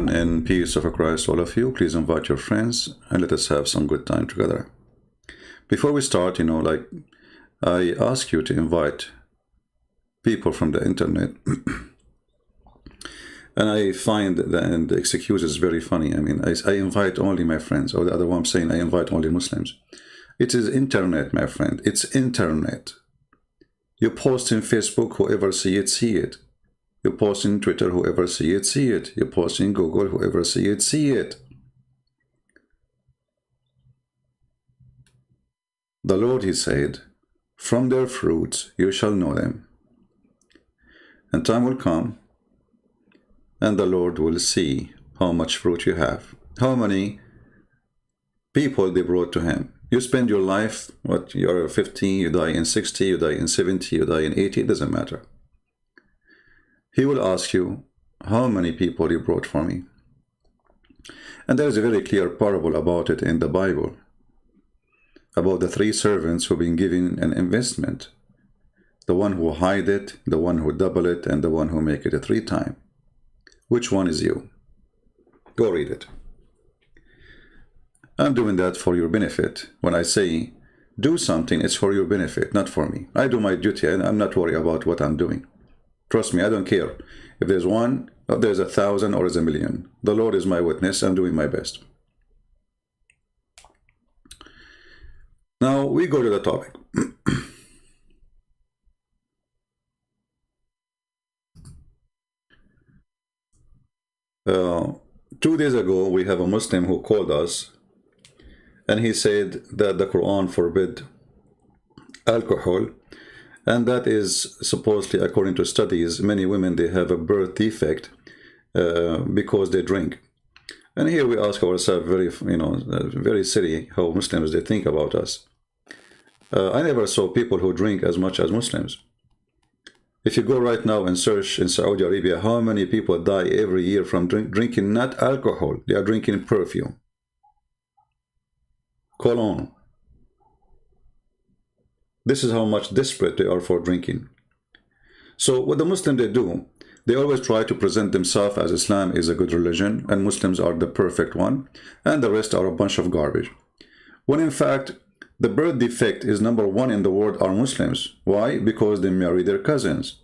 everyone, and peace of Christ all of you. Please invite your friends and let us have some good time together. Before we start, I ask you to invite people from the internet. And I find that the excuse is very funny. I invite only my friends, or the other one I'm saying I invite only Muslims. It is internet, my friend. It's internet. You post in Facebook, whoever see it, see it. You post in Twitter, whoever see it, see it. You post in Google, whoever see it, see it. The Lord, he said, from their fruits you shall know them. And time will come, and the Lord will see how much fruit you have. How many people they brought to him. You spend your life, you're 50, you die in 60, you die in 70, you die in 80, it doesn't matter. He will ask you, how many people you brought for me? And there is a very clear parable about it in the Bible, about the three servants who've been given an investment. The one who hide it, the one who double it, and the one who make it a 3 times. Which one is you? Go read it. I'm doing that for your benefit. When I say do something, it's for your benefit, not for me. I do my duty, and I'm not worried about what I'm doing. Trust me, I don't care. If there's one, if there's 1,000, or there's 1,000,000. The Lord is my witness. I'm doing my best. Now, we go to the topic. 2 days ago, we have a Muslim who called us, and he said that the Quran forbid alcohol, and that is supposedly, according to studies, many women, they have a birth defect because they drink. And here we ask ourselves, very silly how Muslims, they think about us. I never saw people who drink as much as Muslims. If you go right now and search in Saudi Arabia, how many people die every year from drinking not alcohol, they are drinking perfume, cologne. This is how much desperate they are for drinking. So what the Muslims, they do, they always try to present themselves as Islam is a good religion and Muslims are the perfect one and the rest are a bunch of garbage. When in fact, the birth defect is number 1 in the world are Muslims. Why? Because they marry their cousins.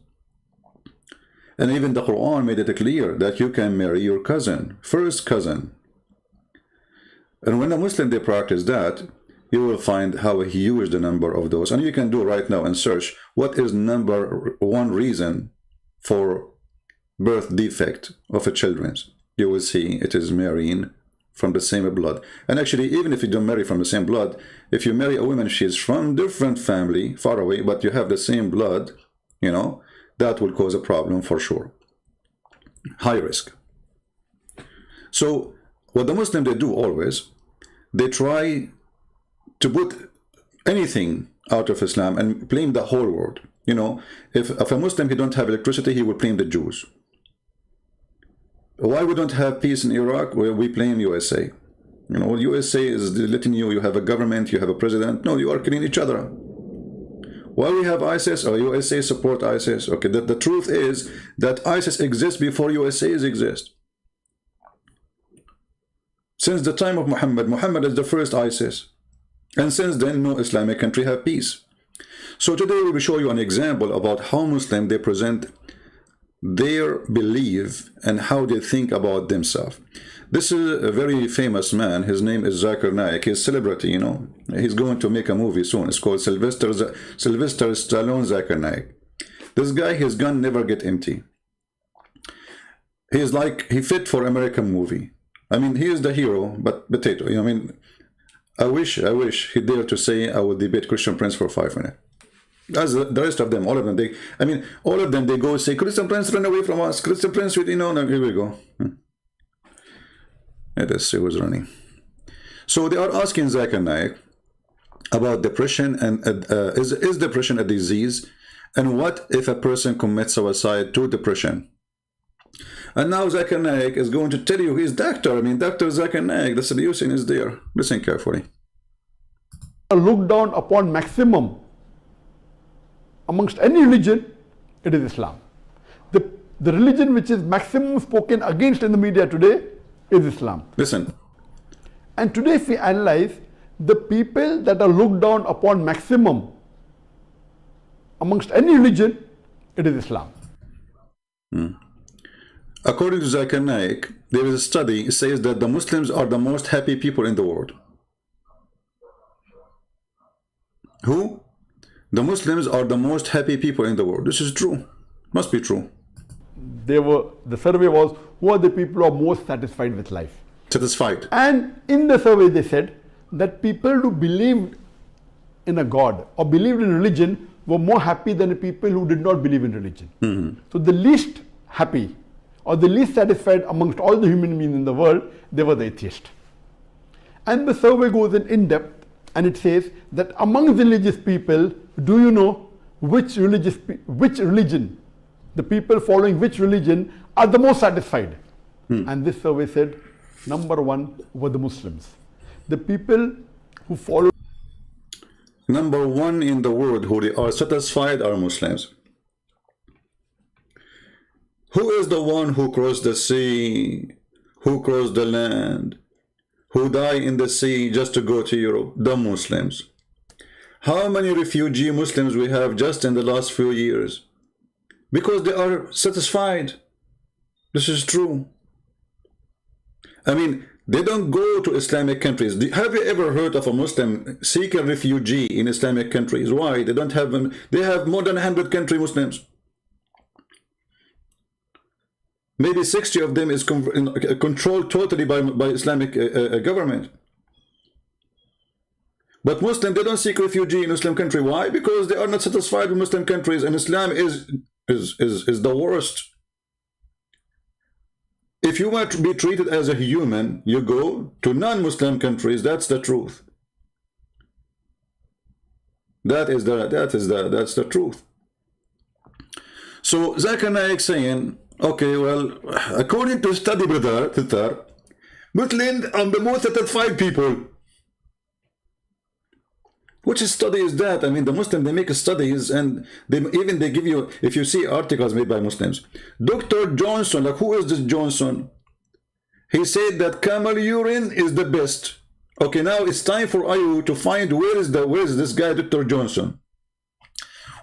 And even the Quran made it clear that you can marry your cousin, first cousin. And when a Muslim, they practice that, you will find how huge the number of those. And you can do right now and search what is number 1 reason for birth defect of a children's. You will see it is marrying from the same blood. And actually, even if you don't marry from the same blood, if you marry a woman, she is from different family, far away, but you have the same blood, that will cause a problem for sure. High risk. So what the Muslims, they do always, they try to put anything out of Islam and blame the whole world. If a Muslim, he don't have electricity, he will blame the Jews. Why we don't have peace in Iraq? Well, we blame USA. USA is letting you have a government, you have a president. No, you are killing each other. Why we have ISIS? Or USA support ISIS? Okay, the truth is that ISIS exists before USA exist. Since the time of Muhammad is the first ISIS. And since then, no Islamic country have peace. So today we will show you an example about how Muslims, they present their belief and how they think about themselves. This is a very famous man. His name is Zakir Naik. He's a celebrity, He's going to make a movie soon. It's called Sylvester Stallone Zakir Naik. This guy, his gun never get empty. He's like, he fit for American movie. He is the hero, but potato. I wish he dared to say, I will debate Christian Prince for 5 minutes. As the rest of them, all of them, all of them, they go say, Christian Prince, run away from us. Christian Prince, with, here we go. Let's see who's running. So they are asking Zakir Naik about depression and is depression a disease? And what if a person commits suicide to depression? And now Zakir Naik is going to tell you he's doctor. Dr. Zakir Naik, the solution is there. Listen carefully. Looked down upon maximum amongst any religion, it is Islam. The the religion which is maximum spoken against in the media today is Islam. Listen. And today if we analyze, the people that are looked down upon maximum amongst any religion, it is Islam. According to Zakir Naik, there is a study that says that the Muslims are the most happy people in the world. Who? The Muslims are the most happy people in the world. This is true. Must be true. The survey was, who are the people who are most satisfied with life? Satisfied. And in the survey they said that people who believed in a God or believed in religion were more happy than the people who did not believe in religion. So the least happy or the least satisfied amongst all the human beings in the world, they were the atheists. And the survey goes in depth and it says that among the religious people, do you know which religion, the people following which religion are the most satisfied? And this survey said, number one were the Muslims. The people who follow. Number one in the world who are satisfied are Muslims. Who is the one who crossed the sea, who crossed the land, who died in the sea just to go to Europe? The Muslims. How many refugee Muslims we have just in the last few years? Because they are satisfied. This is true. I mean, they don't go to Islamic countries. Have you ever heard of a Muslim seeking refugee in Islamic countries? Why? They don't have them. They have more than 100 country Muslims. Maybe 60 of them is controlled totally by Islamic government. But Muslim, they don't seek refugee in Muslim country. Why? Because they are not satisfied with Muslim countries, and Islam is the worst. If you want to be treated as a human, you go to non-Muslim countries. That's the truth. That's the truth. So Zakir Naik saying, okay, well, according to study, brother, Muslims are the most satisfied people. Which study is that? I mean, the Muslim, they make studies and they give you, if you see articles made by Muslims. Dr. Johnson, like who is this Johnson? He said that camel urine is the best. Okay, now it's time for you to find where is this guy, Dr. Johnson?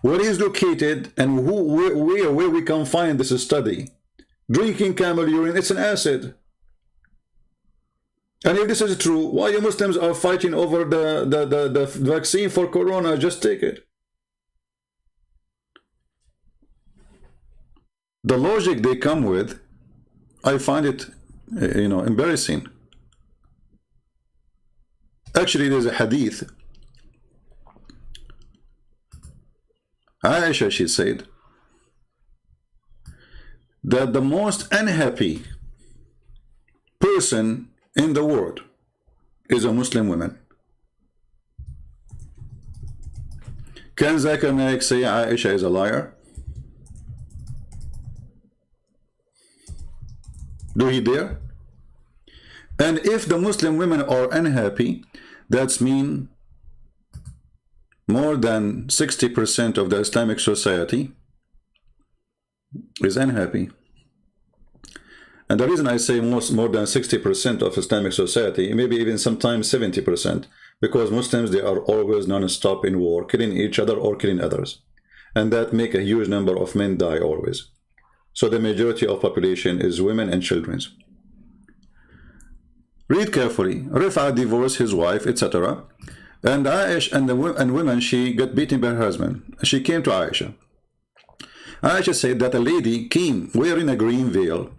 Where he is located and where we can find this study. Drinking camel urine, it's an acid. And if this is true, why you Muslims are fighting over the vaccine for corona? Just take it. The logic they come with, I find it, embarrassing. Actually, there's a hadith. Aisha, she said, that the most unhappy person in the world is a Muslim woman. Can Zakir Naik say Aisha is a liar? Do he dare? And if the Muslim women are unhappy, that's mean more than 60% of the Islamic society is unhappy. And the reason I say more than 60% of Islamic society, maybe even sometimes 70%, because Muslims, they are always non-stop in war, killing each other or killing others. And that make a huge number of men die always. So the majority of population is women and children. Read carefully. Rif'a divorced his wife, etc. And Aisha and women, she got beaten by her husband. She came to Aisha. Aisha said that a lady came wearing a green veil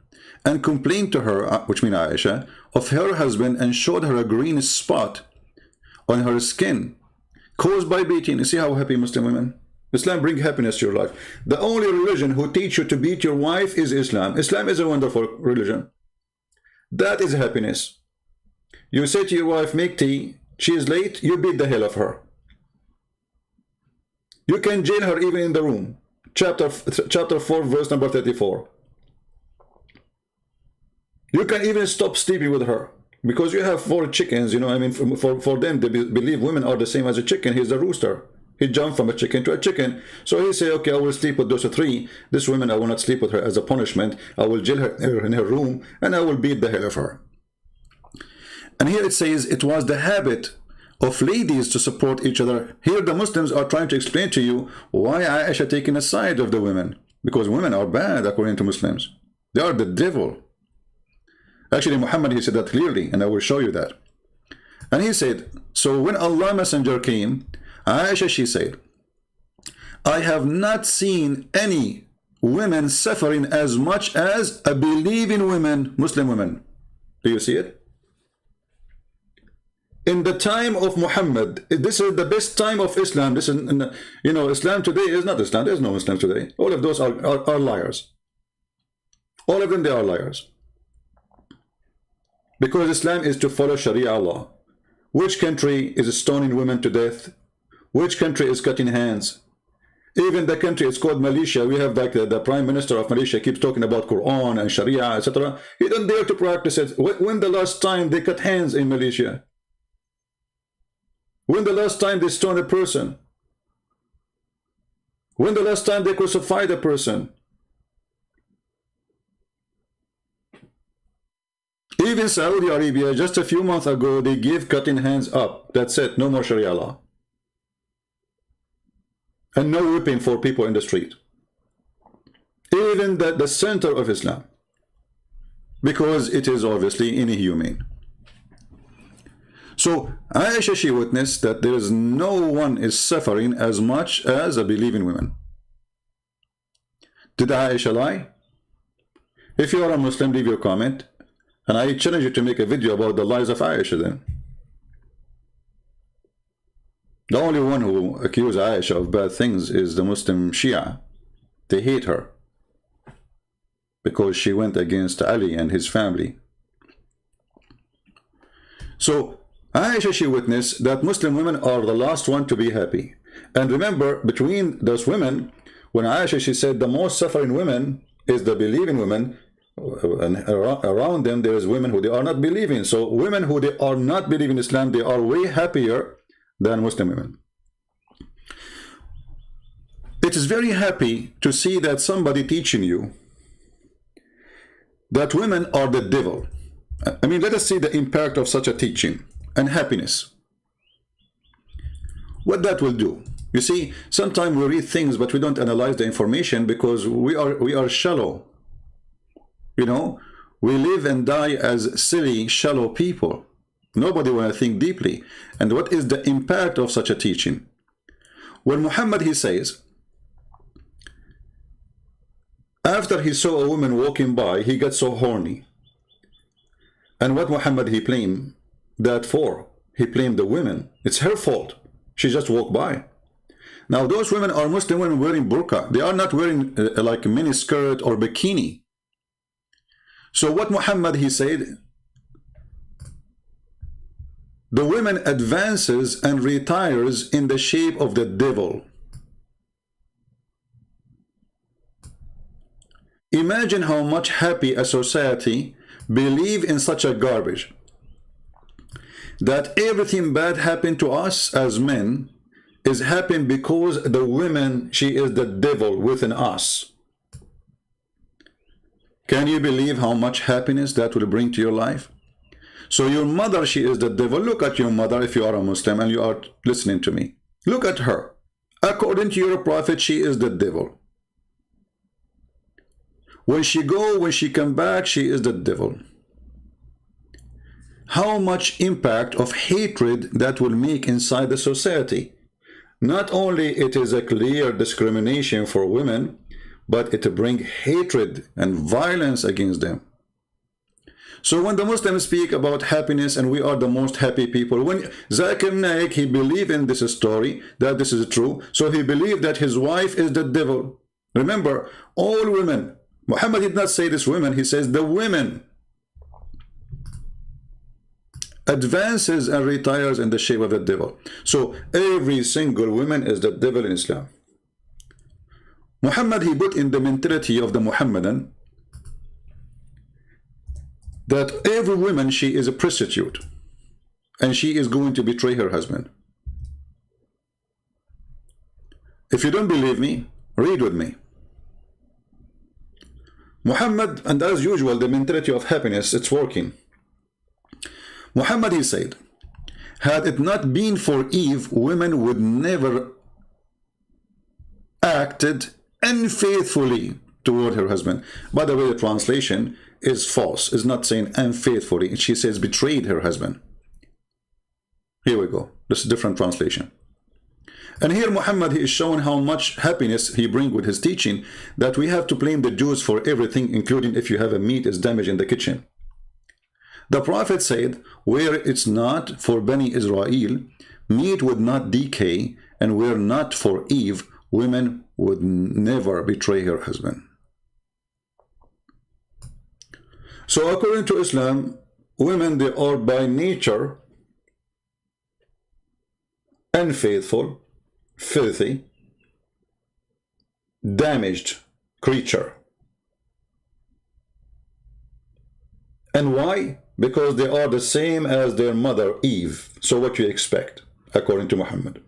and complained to her, which means Aisha, of her husband and showed her a green spot on her skin caused by beating. You see how happy Muslim women? Islam brings happiness to your life. The only religion who teach you to beat your wife is Islam. Islam is a wonderful religion. That is happiness. You say to your wife, make tea, she is late, you beat the hell of her. You can jail her even in the room. Chapter 4, verse number 34. You can even stop sleeping with her. Because you have 4 chickens, I mean, for them, they believe women are the same as a chicken. He's a rooster. He jumped from a chicken to a chicken. So he said, okay, I will sleep with those three. This woman, I will not sleep with her as a punishment. I will jail her in her room, and I will beat the hell of her. And here it says it was the habit of ladies to support each other. Here the Muslims are trying to explain to you why Aisha taking a side of the women. Because women are bad according to Muslims. They are the devil. Actually, Muhammad, he said that clearly, and I will show you that. And he said, so when Allah Messenger came, Aisha, she said, I have not seen any women suffering as much as a believing women, Muslim women. Do you see it? In the time of Muhammad, this is the best time of Islam. This is, you know, Islam today is not Islam. There's no Muslims today. All of those are liars. All of them, they are liars. Because Islam is to follow Sharia law. Which country is stoning women to death? Which country is cutting hands? Even the country is called Malaysia. We have like the Prime Minister of Malaysia keeps talking about Quran and Sharia, etc. He don't dare to practice it. When the last time they cut hands in Malaysia? When the last time they stoned a person? When the last time they crucified a person? Even Saudi Arabia, just a few months ago, they gave cutting hands up. That's it. No more Sharia law. And no whipping for people in the street. Even the center of Islam. Because it is obviously inhumane. So Aisha, she witnessed that there is no one is suffering as much as a believing woman. Did Aisha lie? If you are a Muslim, leave your comment. And I challenge you to make a video about the lies of Aisha then. The only one who accuses Aisha of bad things is the Muslim Shia. They hate her. Because she went against Ali and his family. So Aisha, she witnessed that Muslim women are the last one to be happy. And remember, between those women, when Aisha, she said the most suffering women is the believing women, and around them there is women who they are not believing. So women who they are not believing Islam, they are way happier than Muslim women. It is very happy to see that somebody teaching you that women are the devil. I mean, let us see the impact of such a teaching and happiness. What that will do. You see, sometimes we read things but we don't analyze the information because we are shallow. You know, we live and die as silly, shallow people. Nobody want to think deeply. And what is the impact of such a teaching? When Muhammad, he says, after he saw a woman walking by, he got so horny. And what Muhammad, he blamed that for? He blamed the women. It's her fault. She just walked by. Now, those women are Muslim women wearing burqa. They are not wearing like a mini skirt or bikini. So what Muhammad, he said, the woman advances and retires in the shape of the devil. Imagine how much happy a society believe in such a garbage. That everything bad happened to us as men is happening because the woman, she is the devil within us. Can you believe how much happiness that will bring to your life? So your mother, she is the devil. Look at your mother if you are a Muslim and you are listening to me. Look at her. According to your prophet, she is the devil. When she go, when she come back, she is the devil. How much impact of hatred that will make inside the society. Not only it is a clear discrimination for women, but it brings hatred and violence against them. So when the Muslims speak about happiness and we are the most happy people, when Zakir Naik, he believed in this story, that this is true, so he believed that his wife is the devil. Remember, all women, Muhammad did not say this women, he says the women advances and retires in the shape of the devil. So every single woman is the devil in Islam. Muhammad, he put in the mentality of the Muhammadan that every woman, she is a prostitute and she is going to betray her husband. If you don't believe me, read with me. Muhammad, and as usual, the mentality of happiness, it's working. Muhammad, he said, had it not been for Eve, women would never acted unfaithfully toward her husband. By the way, the translation is false. It's not saying unfaithfully. She says betrayed her husband. Here we go. This is a different translation. And here Muhammad, he is showing how much happiness he brings with his teaching, that we have to blame the Jews for everything, including if you have a meat is damaged in the kitchen. The Prophet said, where it's not for Bani Israel, meat would not decay, and where not for Eve, women would never betray her husband. So according to Islam, women, they are by nature unfaithful, filthy, damaged creature. And why? Because they are the same as their mother Eve. So what you expect, according to Muhammad.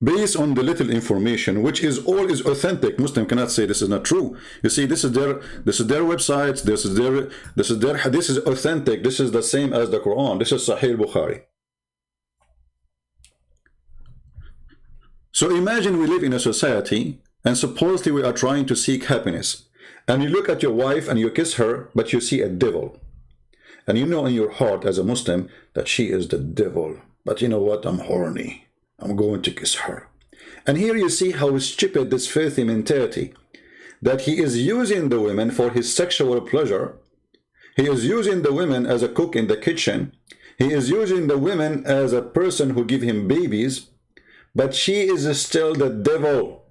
Based on the little information, which is all is authentic, Muslim cannot say this is not true. You see, this is their websites, this is authentic, this is the same as the Quran, this is Sahih Bukhari. So imagine we live in a society and supposedly we are trying to seek happiness. And you look at your wife and you kiss her, but you see a devil. And you know in your heart as a Muslim that she is the devil. But you know what? I'm horny. I'm going to kiss her. And here you see how stupid this filthy mentality, that he is using the women for his sexual pleasure. He is using the women as a cook in the kitchen. He is using the women as a person who give him babies. But she is still the devil.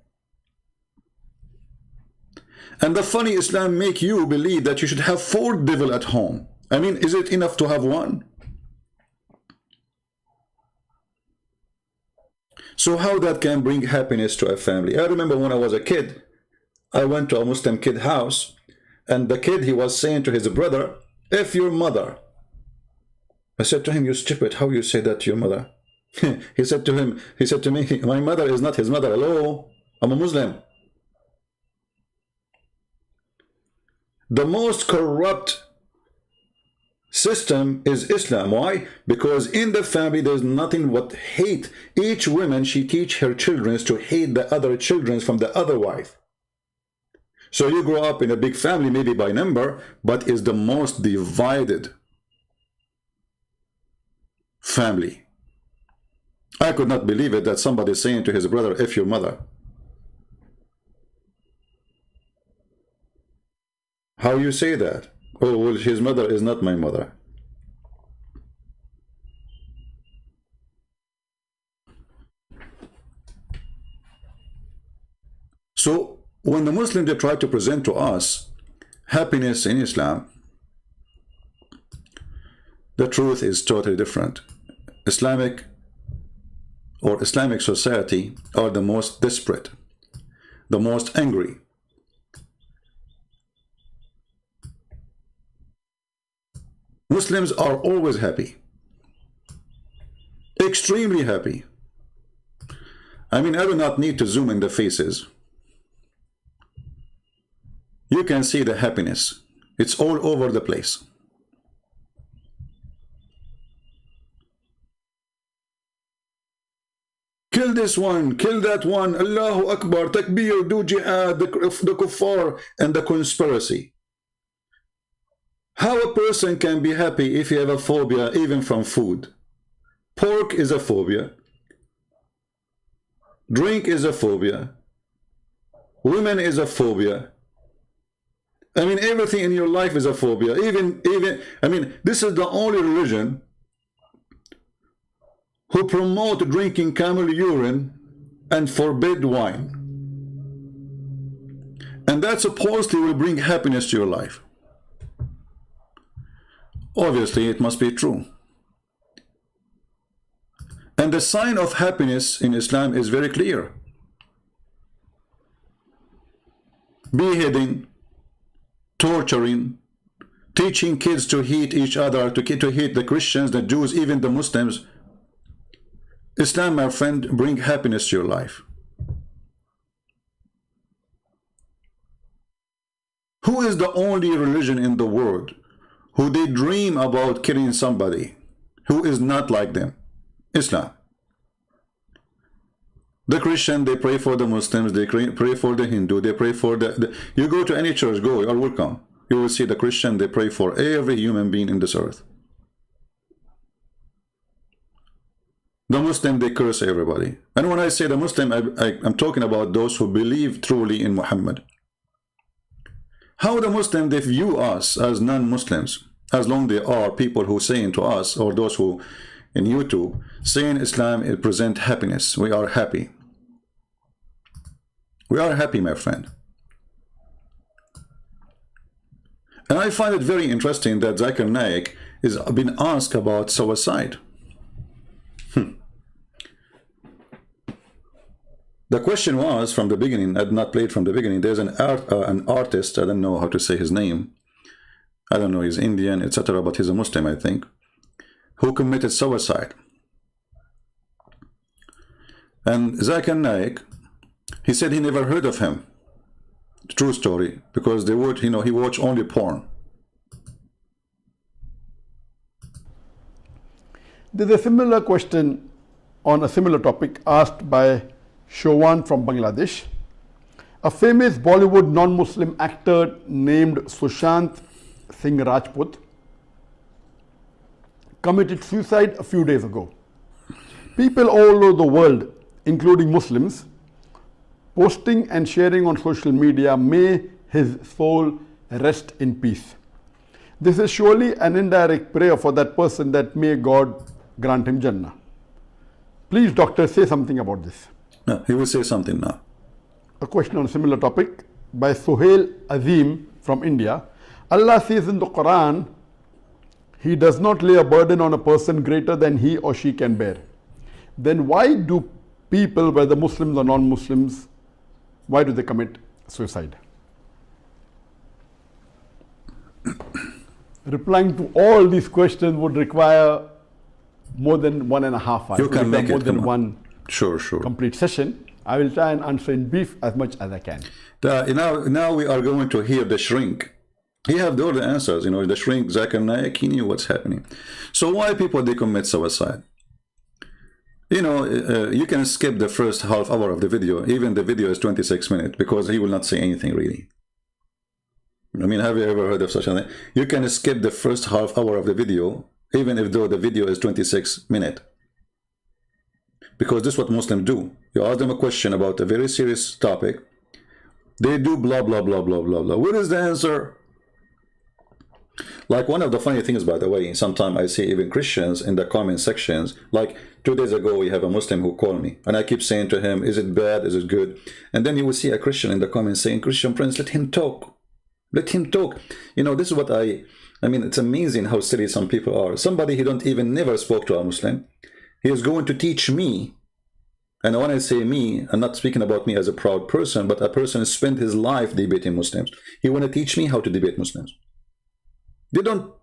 And the funny Islam make you believe that you should have 4 devils at home. I mean, is it enough to have 1? So how that can bring happiness to a family? I remember when I was a kid, I went to a Muslim kid house, and the kid, he was saying to his brother, "If your mother." I said to him, "You stupid, how you say that to your mother?" He said to me, "My mother is not his mother. Hello, I'm a Muslim." The most corrupt system is Islam. Why? Because in the family there's nothing but hate. Each woman, she teach her children to hate the other children from the other wife. So you grow up in a big family, maybe by number, but is the most divided family. I could not believe it that somebody is saying to his brother, "If your mother." How you say that? "Oh, well, his mother is not my mother." So when the Muslims, they try to present to us happiness in Islam, the truth is totally different. Islamic society are the most desperate, the most angry. Muslims are always happy, extremely happy. I mean, I do not need to zoom in the faces. You can see the happiness. It's all over the place. Kill this one, kill that one, Allahu Akbar, Takbir, do jihad, the kuffar, and the conspiracy. How a person can be happy if you have a phobia even from food? Pork is a phobia. Drink is a phobia. Women is a phobia. I mean, everything in your life is a phobia. I mean, this is the only religion who promote drinking camel urine and forbid wine. And that supposedly will bring happiness to your life. Obviously, it must be true. And the sign of happiness in Islam is very clear. Beheading, torturing, teaching kids to hate each other, to hate the Christians, the Jews, even the Muslims. Islam, my friend, bring happiness to your life. Who is the only religion in the world who they dream about killing somebody who is not like them? Islam. The Christian, they pray for the Muslims, they pray for the Hindu, they pray for the you go to any church, go, you are welcome. You will see the Christian, they pray for every human being in this earth. The Muslim, they curse everybody. And when I say the Muslim, I'm talking about those who believe truly in Muhammad. How the Muslim, they view us as non-Muslims, as long they are people who saying to us, or those who in YouTube, saying Islam it present happiness. We are happy. We are happy, my friend. And I find it very interesting that Zakir Naik is been asked about suicide. The question was from the beginning, I did not play it from the beginning. There's an artist, I don't know how to say his name. I don't know, he's Indian, etc., but he's a Muslim, I think, who committed suicide. And Zakir Naik, he said he never heard of him. True story, because they would, he watched only porn. There's a similar question on a similar topic asked by Showan from Bangladesh. A famous Bollywood non-Muslim actor named Sushant Singh Rajput committed suicide a few days ago. People all over the world, including Muslims, posting and sharing on social media, may his soul rest in peace. This is surely an indirect prayer for that person that may God grant him Jannah. Please, doctor, say something about this. No, he will say something now. A question on a similar topic by Suhail Azim from India. Allah says in the Quran, He does not lay a burden on a person greater than he or she can bear. Then why do people, whether Muslims or non-Muslims, why do they commit suicide? Replying to all these questions would require more than 1.5 hours. You can make more it than one sure complete session. I will try and answer in brief as much as I can. Now we are going to hear the shrink. He have all the answers. The shrink, Zakir Naik, he knew what's happening. So why people they commit suicide? You can skip the first half hour of the video. Even the video is 26 minutes because he will not say anything really. I mean, have you ever heard of such a thing? You can skip the first half hour of the video, even if though the video is 26 minutes. Because this is what Muslims do. You ask them a question about a very serious topic. They do blah, blah, blah, blah, blah, blah. What is the answer? Like one of the funny things, by the way, sometimes I see even Christians in the comment sections, like 2 days ago, we have a Muslim who called me and I keep saying to him, is it bad? Is it good? And then you will see a Christian in the comments saying, Christian Prince, let him talk. Let him talk. This is what I mean, it's amazing how silly some people are. Somebody who don't even never spoke to a Muslim, he is going to teach me. And when I say me, I'm not speaking about me as a proud person, but a person who spent his life debating Muslims. He want to teach me how to debate Muslims. They don't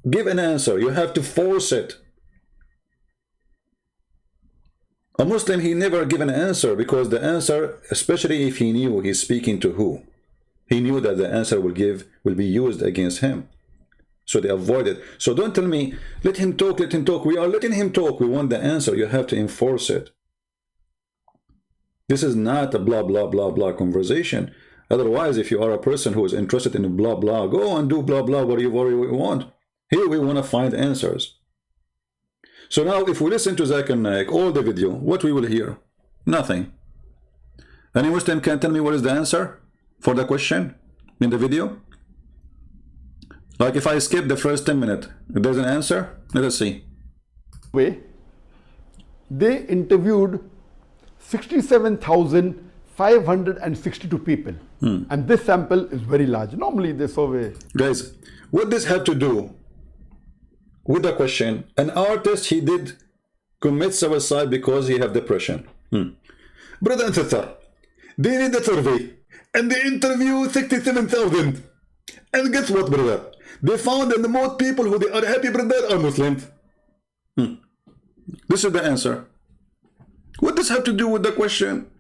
give an answer. You have to force it. A Muslim, he never give an answer because the answer, especially if he knew he's speaking to who, he knew that the answer will be used against him. So they avoid it. So don't tell me, let him talk, let him talk. We are letting him talk. We want the answer. You have to enforce it. This is not a blah, blah, blah, blah conversation. Otherwise, if you are a person who is interested in blah, blah, go and do blah, blah, whatever you want. Here we want to find answers. So now if we listen to Zakir Naik, all the video, what we will hear? Nothing. Any Muslim can tell me what is the answer for the question in the video? Like if I skip the first 10 minutes, there's an answer? Let us see. They interviewed 67,562 people. And this sample is very large. Normally they survey. Guys, what does have to do with the question? An artist, he did commit suicide because he have depression. Brother and sister, they did the survey and they interviewed 67,000. And guess what, brother? They found that the most people who they are happy with that are Muslims. This is the answer. What does have to do with the question?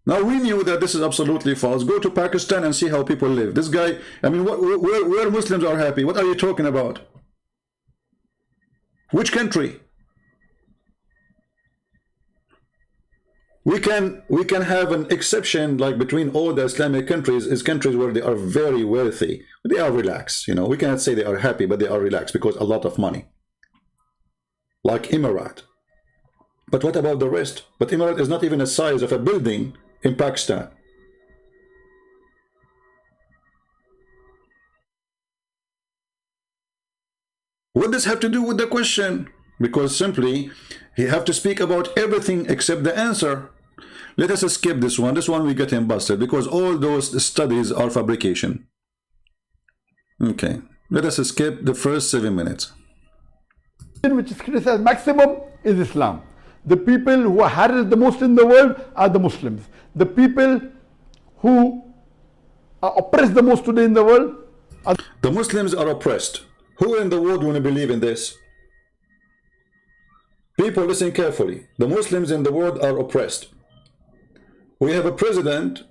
Now we knew that this is absolutely false. Go to Pakistan and see how people live. This guy, I mean, where Muslims are happy? What are you talking about? Which country? We can have an exception, like between all the Islamic countries, is countries where they are very wealthy. They are relaxed, you know. We cannot say they are happy, but they are relaxed because a lot of money. Like Emirat. But what about the rest? But Emirat is not even the size of a building in Pakistan. What does have to do with the question? Because simply, you have to speak about everything except the answer. Let us skip this one. This one we get him busted because all those studies are fabrication. Okay, let us skip the first 7 minutes. Which is criticized maximum is Islam. The people who are harassed the most in the world are the Muslims. The people who are oppressed the most today in the world are the Muslims are oppressed. Who in the world want to believe in this? People, listen carefully. The Muslims in the world are oppressed. We have a president,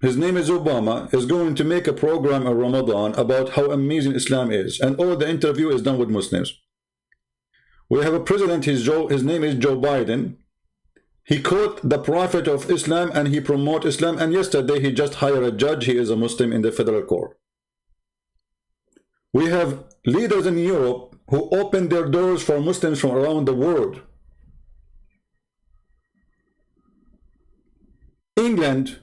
his name is Obama, is going to make a program in Ramadan about how amazing Islam is, and all the interview is done with Muslims. We have a president, his name is Joe Biden. He quote the Prophet of Islam and he promote Islam, and yesterday he just hired a judge, he is a Muslim in the federal court. We have leaders in Europe who open their doors for Muslims from around the world. England,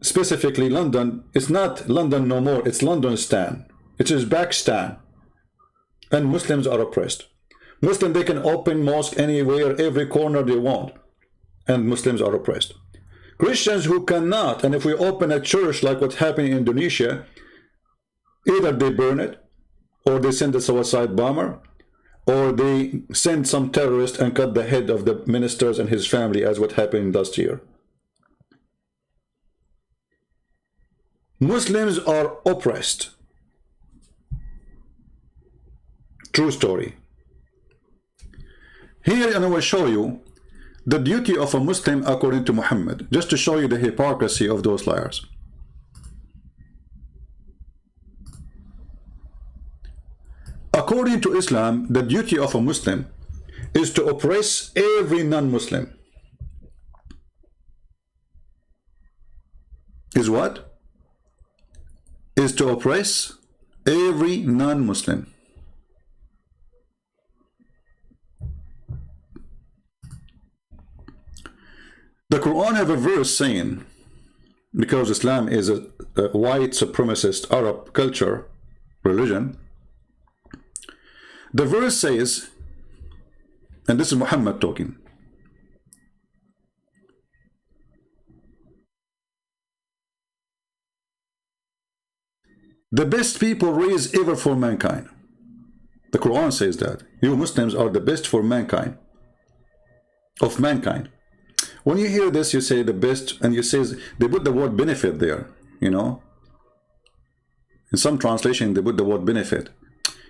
specifically London, it's not London no more, it's Londonistan. It is Pakistan. And Muslims are oppressed. Muslims, they can open mosque anywhere, every corner they want. And Muslims are oppressed. Christians who cannot, and if we open a church like what's happening in Indonesia, either they burn it, or they send a suicide bomber, or they send some terrorist and cut the head of the ministers and his family, as what happened last year. Muslims are oppressed. True story. Here and I will show you the duty of a Muslim according to Muhammad, just to show you the hypocrisy of those liars. According to Islam, the duty of a Muslim is to oppress every non-Muslim. Is what? Is to oppress every non-Muslim. The Quran have a verse saying, because Islam is a white supremacist Arab culture, religion, the verse says, and this is Muhammad talking, the best people raised ever for mankind. The Quran says that. You Muslims are the best for mankind. Of mankind. When you hear this, you say the best, and you say, they put the word benefit there, you know. In some translation, they put the word benefit.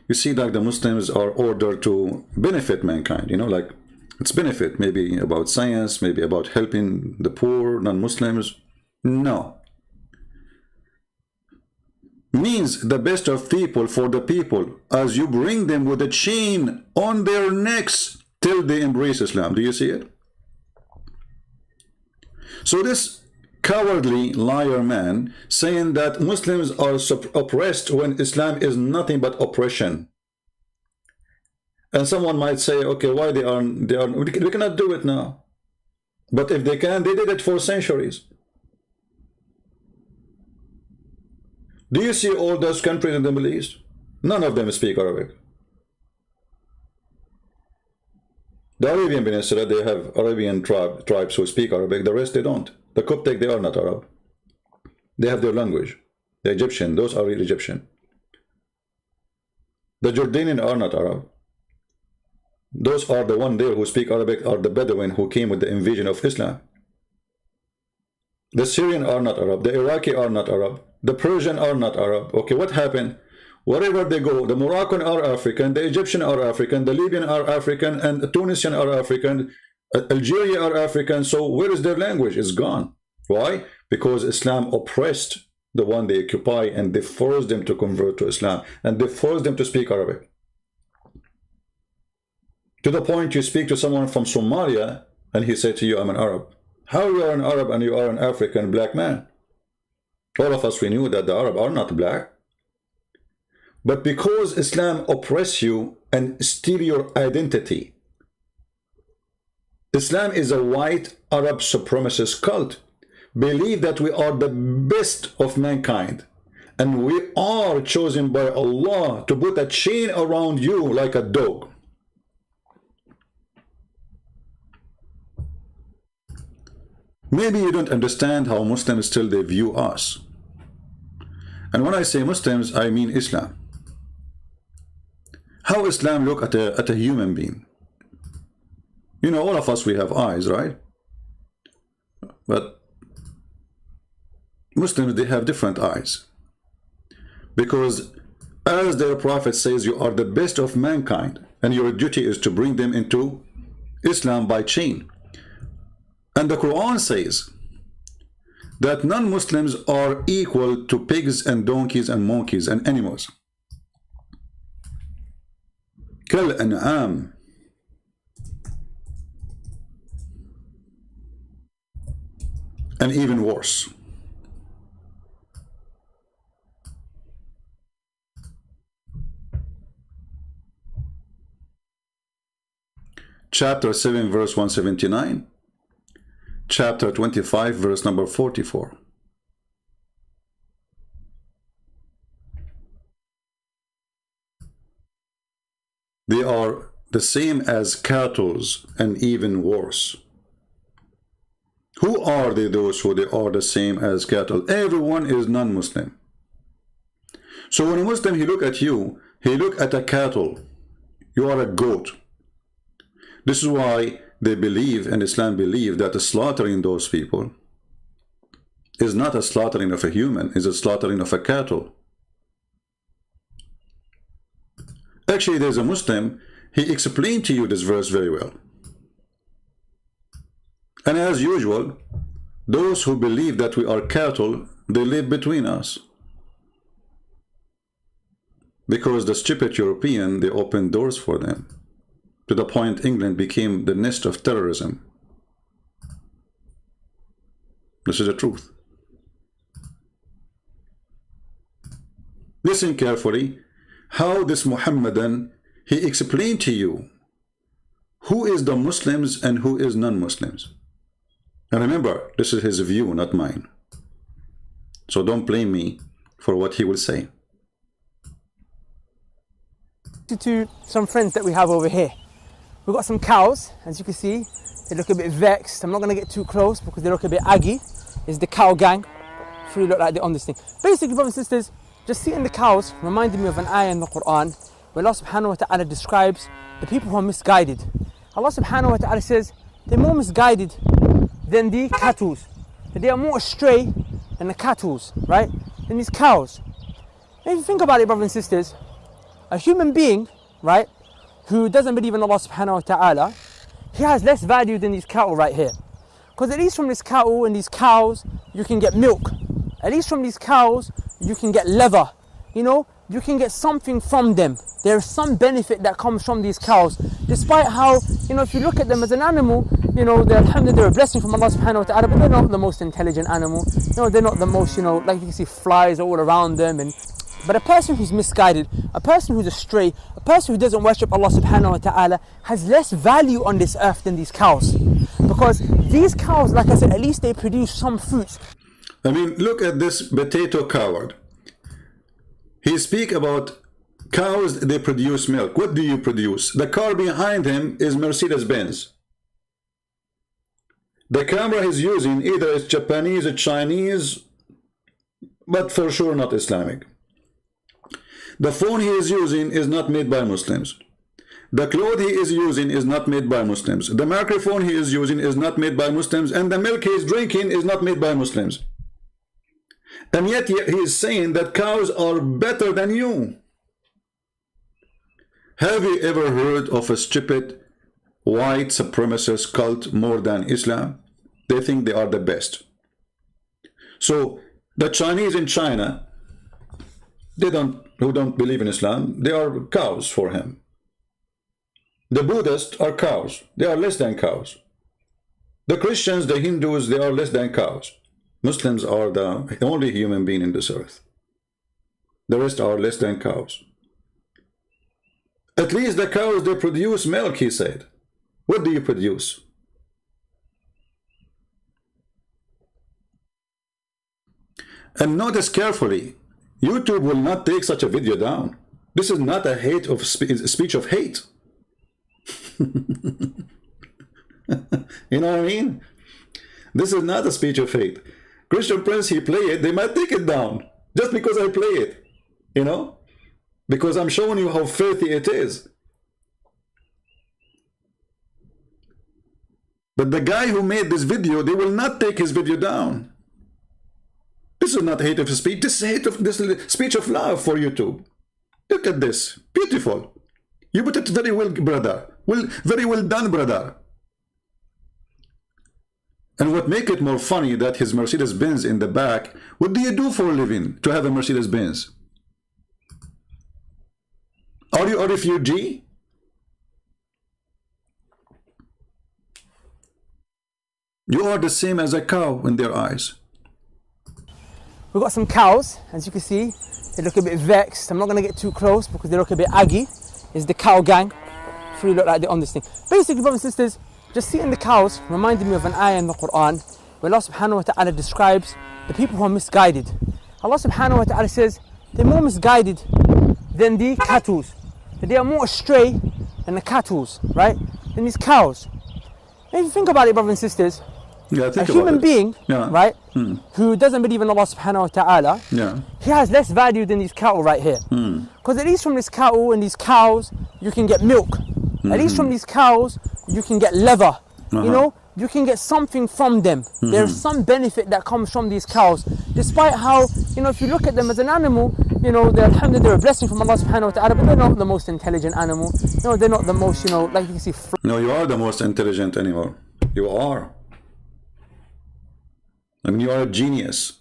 You see, like the Muslims are ordered to benefit mankind, you know, like it's benefit, maybe about science, maybe about helping the poor, non-Muslims. No. Means the best of people for the people, as you bring them with a chain on their necks till they embrace Islam. Do you see it? So this cowardly liar man saying that Muslims are oppressed when Islam is nothing but oppression. And someone might say, okay, why we cannot do it now. But if they can, they did it for centuries. Do you see all those countries in the Middle East? None of them speak Arabic. The Arabian Peninsula, they have Arabian tribes who speak Arabic. The rest, they don't. The Coptic, they are not Arab. They have their language. The Egyptian, those are real Egyptian. The Jordanian are not Arab. Those are the one there who speak Arabic are the Bedouin who came with the invasion of Islam. The Syrian are not Arab. The Iraqi are not Arab. The Persian are not Arab. Okay, what happened? Wherever they go, the Moroccan are African, the Egyptian are African, the Libyan are African, and the Tunisian are African, Algeria are African. So where is their language? It's gone. Why? Because Islam oppressed the one they occupy, and they forced them to convert to Islam, and they forced them to speak Arabic. To the point you speak to someone from Somalia, and he said to you, I'm an Arab. How you are an Arab and you are an African black man? All of us, we knew that the Arab are not black. But because Islam oppress you and steal your identity, Islam is a white Arab supremacist cult. Believe that we are the best of mankind, and we are chosen by Allah to put a chain around you like a dog. Maybe you don't understand how Muslims still they view us. And when I say Muslims, I mean Islam. How Islam look at a human being. You know, all of us, we have eyes, right? But Muslims, they have different eyes. Because as their prophet says, you are the best of mankind, and your duty is to bring them into Islam by chain. And the Quran says that non-Muslims are equal to pigs and donkeys and monkeys and animals. كالأنعام. And even worse. Chapter 7 verse 179. Chapter 25 verse number 44. They are the same as cattle and even worse. Who are they, those who they are the same as cattle? Everyone is non-Muslim. So when a Muslim, he look at you, he look at a cattle. You are a goat. This is why they believe, and Islam believe, that the slaughtering those people is not a slaughtering of a human, it's a slaughtering of a cattle. Actually, there's a Muslim, he explained to you this verse very well. And as usual, those who believe that we are cattle, they live between us. Because the stupid European, they opened doors for them. To the point England became the nest of terrorism. This is the truth. Listen carefully how this Muhammadan, he explained to you who is the Muslims and who is non-Muslims. And remember, this is his view, not mine. So don't blame me for what he will say. To some friends that we have over here. We've got some cows, as you can see. They look a bit vexed. I'm not going to get too close because they look a bit aggy. It's the cow gang. If you look like they're on this thing. Basically, brothers and sisters, just seeing the cows reminded me of an ayah in the Quran where Allah subhanahu wa ta'ala describes the people who are misguided. Allah subhanahu wa ta'ala says they're more misguided than the cattle. They are more astray than the cattle, right? Than these cows. And if you think about it, brothers and sisters, a human being, right, who doesn't believe in Allah subhanahu wa ta'ala, he has less value than these cattle right here. Because at least from this cattle and these cows, you can get milk. At least from these cows, you can get leather. You know, you can get something from them. There is some benefit that comes from these cows. Despite how, you know, if you look at them as an animal, you know, alhamdulillah, they're a blessing from Allah subhanahu wa ta'ala, but they're not the most intelligent animal. You know, they're not the most, you know, like you can see flies all around them. But a person who's misguided, a person who's astray, a person who doesn't worship Allah subhanahu wa ta'ala has less value on this earth than these cows. Because these cows, like I said, at least they produce some fruits. I mean, look at this potato coward. He speak about cows, they produce milk. What do you produce? The car behind him is Mercedes-Benz. The camera he's using, either it's Japanese or Chinese, but for sure not Islamic. The phone he is using is not made by Muslims. The clothes he is using is not made by Muslims. The microphone he is using is not made by Muslims. And the milk he is drinking is not made by Muslims. And yet he is saying that cows are better than you. Have you ever heard of a stupid white supremacist cult more than Islam? They think they are the best. So the Chinese in China, who don't believe in Islam, they are cows for him. The Buddhists are cows. They are less than cows. The Christians, the Hindus, they are less than cows. Muslims are the only human being in this earth. The rest are less than cows. At least the cows, they produce milk, he said. What do you produce? And notice carefully, YouTube will not take such a video down. This is not a speech of hate. You know what I mean? This is not a speech of hate. Christian Prince, he play it, they might take it down just because I play it, you know, because I'm showing you how filthy it is. But the guy who made this video, they will not take his video down. This is not hate of speech. This is speech of love for YouTube. Look at this, beautiful. You put it very well, brother. Very well done, brother. And what make it more funny that his Mercedes-Benz in the back, what do you do for a living to have a Mercedes-Benz? Are you a refugee? You are the same as a cow in their eyes. We've got some cows, as you can see. They look a bit vexed. I'm not going to get too close because they look a bit aggy. It's the cow gang. Three look like they're on this thing. Basically, brothers and sisters, just seeing the cows reminded me of an ayah in the Quran where Allah subhanahu wa ta'ala describes the people who are misguided. Allah subhanahu wa ta'ala says they're more misguided than the cattle. They are more astray than the cattle, right? Than these cows. And if you think about it, brothers and sisters, a human being, right, who doesn't believe in Allah subhanahu wa ta'ala, he has less value than these cattle right here. Because at least from this cattle and these cows, you can get milk. At least from these cows, you can get leather. You know, you can get something from them. There's some benefit that comes from these cows. Despite how, you know, if you look at them as an animal, you know, they're a blessing from Allah subhanahu wa ta'ala, but they're not the most intelligent animal. You know, they're not the most, you know, like you can see. No, you are the most intelligent animal. You are. I mean, you are a genius.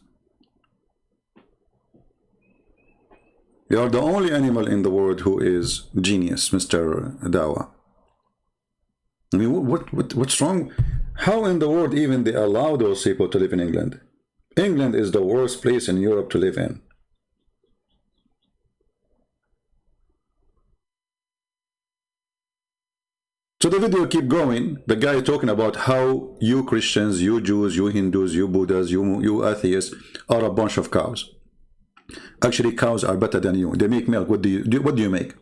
You are the only animal in the world who is genius, Mr. Dawa. I mean, what's wrong? How in the world even they allow those people to live in England? England is the worst place in Europe to live in. So the video keep going. The guy talking about how you Christians, you Jews, you Hindus, you Buddhas, you atheists are a bunch of cows. Actually, cows are better than you. They make milk. What do you make?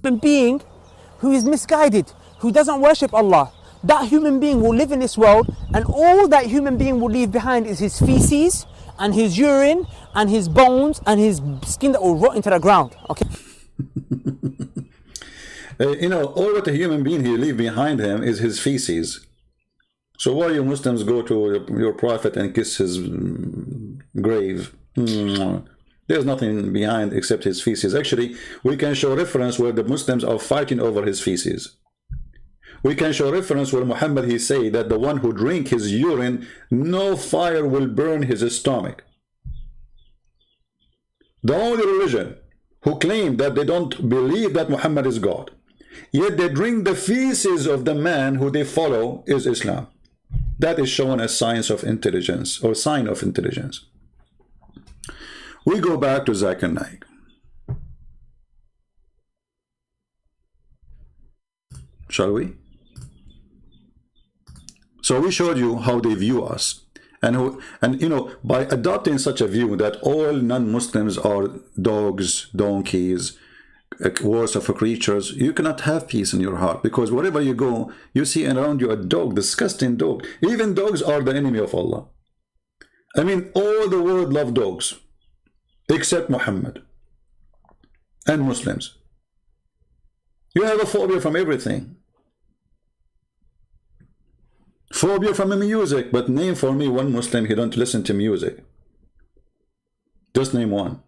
Human being who is misguided, who doesn't worship Allah. That human being will live in this world, and all that human being will leave behind is his feces and his urine and his bones and his skin that will rot into the ground. Okay. You know, all what a human being he leave behind him is his feces. So why you Muslims go to your prophet and kiss his grave? There's nothing behind except his feces. Actually, we can show reference where the Muslims are fighting over his feces. We can show reference where Muhammad he say that the one who drink his urine, no fire will burn his stomach. The only religion who claim that they don't believe that Muhammad is God, yet they drink the feces of the man who they follow, is Islam. That is shown as signs of intelligence or sign of intelligence. We go back to Zakir Naik. Shall we? So we showed you how they view us, and you know, by adopting such a view that all non-Muslims are dogs, donkeys, worse of creatures, you cannot have peace in your heart, because wherever you go, you see around you a dog, disgusting dog. Even dogs are the enemy of Allah. I mean, all the world love dogs, except Muhammad and Muslims. You have a phobia from everything. Phobia from music, but name for me one Muslim who don't listen to music. Just name one.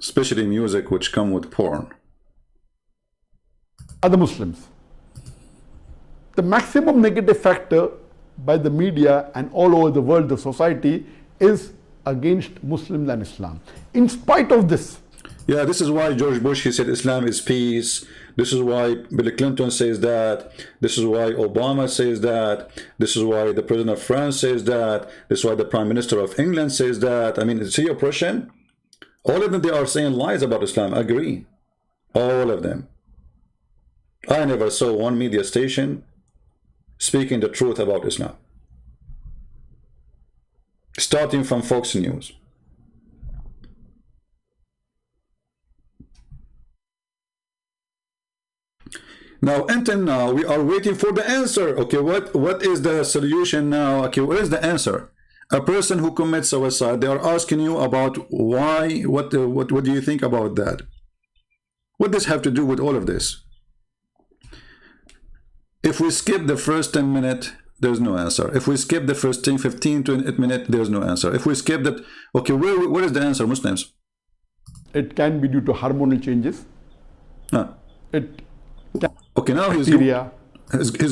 especially music which come with porn. Other Muslims. The maximum negative factor by the media and all over the world, the society, is against Muslims and Islam. In spite of this, yeah, this is why George Bush, he said Islam is peace. This is why Bill Clinton says that. This is why Obama says that. This is why the President of France says that. This is why the Prime Minister of England says that. I mean, see oppression? All of them, they are saying lies about Islam. I agree. All of them. I never saw one media station speaking the truth about Islam. Starting from Fox News. Now, until now, we are waiting for the answer. Okay, what is the solution now? Okay, where is the answer? A person who commits suicide, they are asking you about why, what do you think about that? What does this have to do with all of this? If we skip the first 10 minutes, there's no answer. If we skip the first 10, 15 to 8 minutes, there's no answer. If we skip that, okay, where is the answer, Muslims? it can be due to hormonal changes. Huh. It Okay, now he's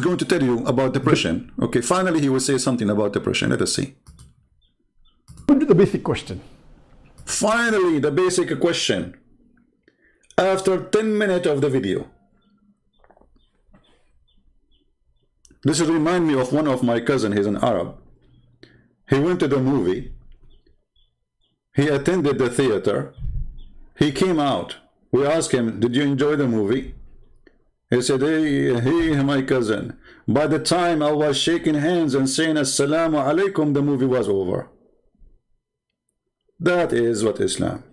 going to tell you about depression. Okay, finally he will say something about depression. Let us see. Going to the basic question. Finally, the basic question. After 10 minutes of the video. This reminds me of one of my cousin. He's an Arab. He went to the movie. He attended the theater. He came out. We asked him, did you enjoy the movie? He said, hey, my cousin, by the time I was shaking hands and saying Assalamu alaikum, the movie was over. That is what Islam.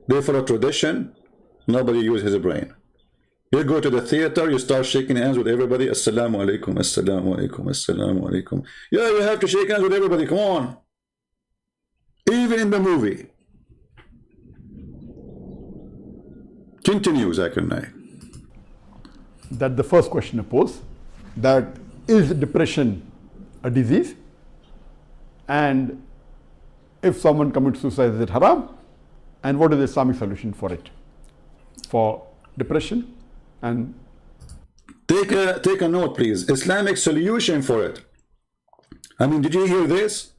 They follow tradition, nobody uses his brain. You go to the theater, you start shaking hands with everybody, Assalamu alaikum, Assalamu alaikum, Assalamu alaikum. Yeah, you have to shake hands with everybody, come on. Even in the movie. Continue, Zakir Naik. That the first question I pose, that is depression a disease? And if someone commits suicide, is it haram? And what is the Islamic solution for it? For depression and... Take a note, please. Islamic solution for it. I mean, did you hear this?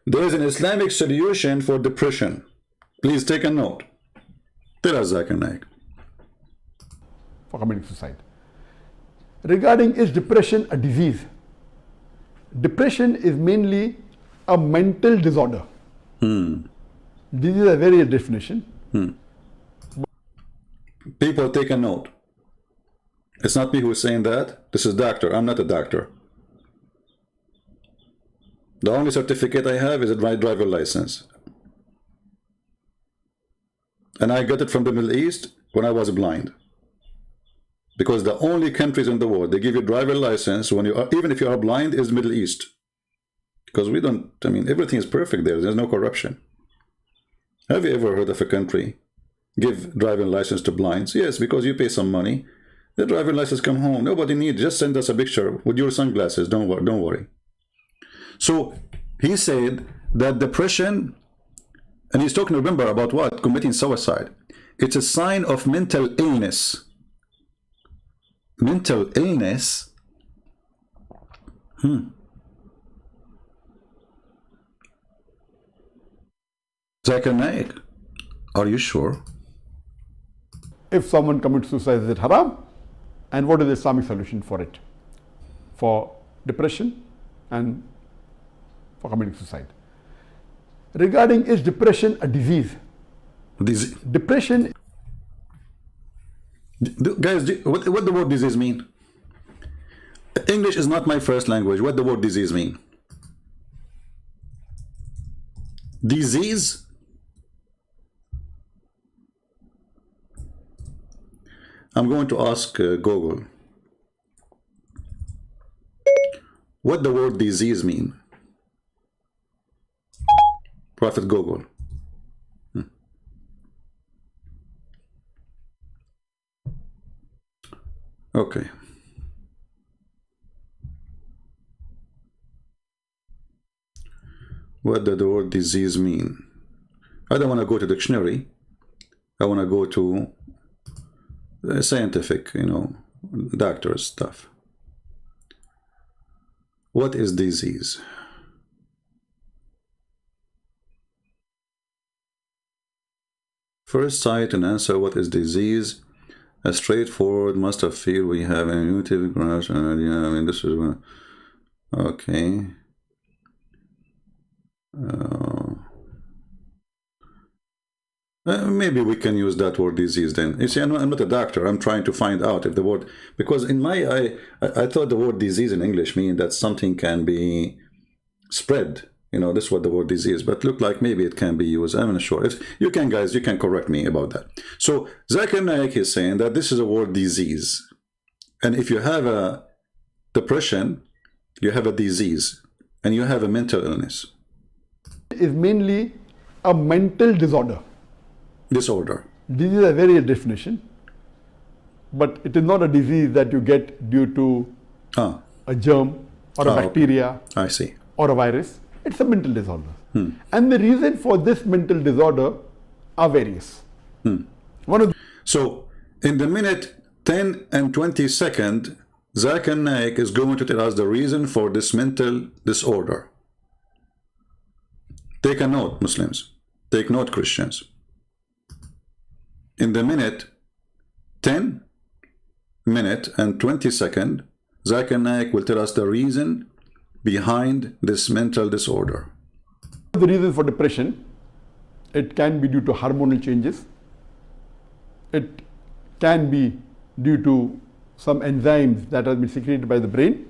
There is an Islamic solution for depression. Please take a note. Tell us, Zakir Naik. For committing suicide. Regarding is depression a disease? Depression is mainly a mental disorder. This is a very definition. People take a note. It's not me who is saying that. This is doctor. I'm not a doctor. The only certificate I have is my driver license. And I got it from the Middle East when I was blind. Because the only countries in the world, they give you driver license when you are, even if you are blind, is Middle East. Because we don't, I mean, everything is perfect there. There's no corruption. Have you ever heard of a country give driving license to blinds? Yes, because you pay some money. The driving license come home. Nobody needs. Just send us a picture with your sunglasses. Don't worry. So he said that depression, and he's talking, remember, about what? Committing suicide. It's a sign of mental illness. Mental illness? Zakir Naik, are you sure? If someone commits suicide, is it haram? And what is the Islamic solution for it? For depression and for committing suicide. Regarding is depression a disease? Depression... Guys, what the word disease mean? English is not my first language. What the word disease mean? Disease? I'm going to ask Google. What the word disease mean? Prophet Google. Okay. What does the word disease mean? I don't want to go to dictionary. I want to go to scientific, you know, doctors stuff. What is disease? First cite and answer what is disease. A straightforward must have feel we have an intuitive grasp. Yeah, I mean, this is okay. Maybe we can use that word disease then. You see, I'm not a doctor. I'm trying to find out if the word, because in my I thought the word disease in English means that something can be spread. You know, this is what the word disease, but look like maybe it can be used. I'm not sure. If you can, guys, you can correct me about that. So Zakir Naik is saying that this is a word disease. And if you have a depression, you have a disease, and you have a mental illness. Is mainly a mental disorder. Disorder. Disease is a very definition, but it is not a disease that you get due to a germ or a bacteria. Okay. I see. Or a virus. It's a mental disorder. And the reason for this mental disorder are various. So in the minute 10 and 20 second, Zakir Naik is going to tell us the reason for this mental disorder. Take a note, Muslims. Take note, Christians. In the minute 10 minute and 20 second, Zakir Naik will tell us the reason behind this mental disorder. The reason for depression, it can be due to hormonal changes. It can be due to some enzymes that have been secreted by the brain.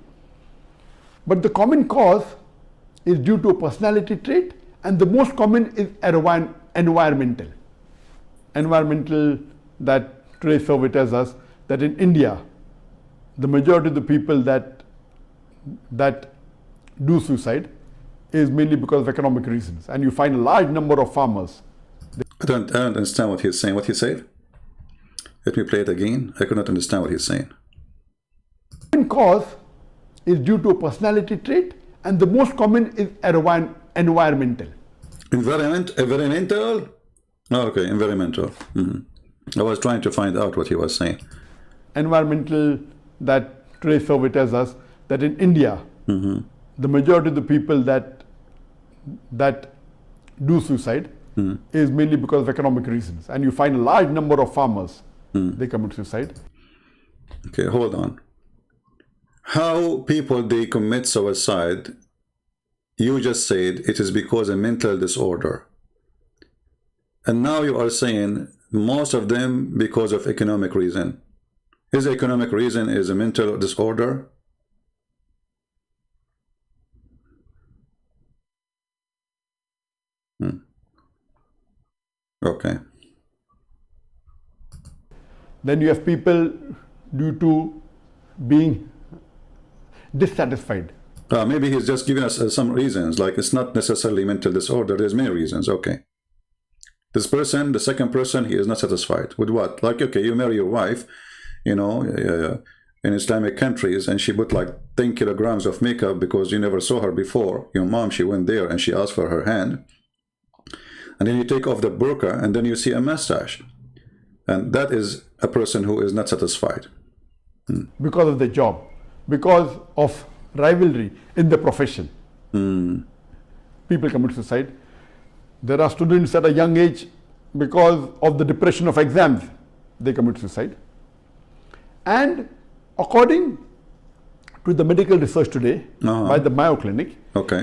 But the common cause is due to a personality trait, and the most common is environmental. Environmental, that today's survey tells us that in India, the majority of the people that do suicide is mainly because of economic reasons. And you find a large number of farmers. I don't understand what he's saying. What he said? Let me play it again. I could not understand what he's saying. The main cause is due to a personality trait, and the most common is environmental. Environmental? Oh, okay, environmental. I was trying to find out what he was saying. Environmental, that today's survey tells us that in India, the majority of the people that do suicide is mainly because of economic reasons. And you find a large number of farmers, they commit suicide. Okay, hold on. How people, they commit suicide, you just said it is because of mental disorder. And now you are saying most of them because of economic reason. His economic reason is a mental disorder. Okay. Then you have people due to being dissatisfied. Maybe he's just giving us some reasons, like it's not necessarily mental disorder, there's many reasons. Okay. This person, the second person, he is not satisfied. With what? Like, okay, you marry your wife, you know, in Islamic countries, and she put like 10 kilograms of makeup because you never saw her before. Your mom, she went there and she asked for her hand. And then you take off the burqa and then you see a mustache. And that is a person who is not satisfied. Because of the job, because of rivalry in the profession. People commit suicide. There are students at a young age, because of the depression of exams, they commit suicide. And according to the medical research today by the Mayo Clinic,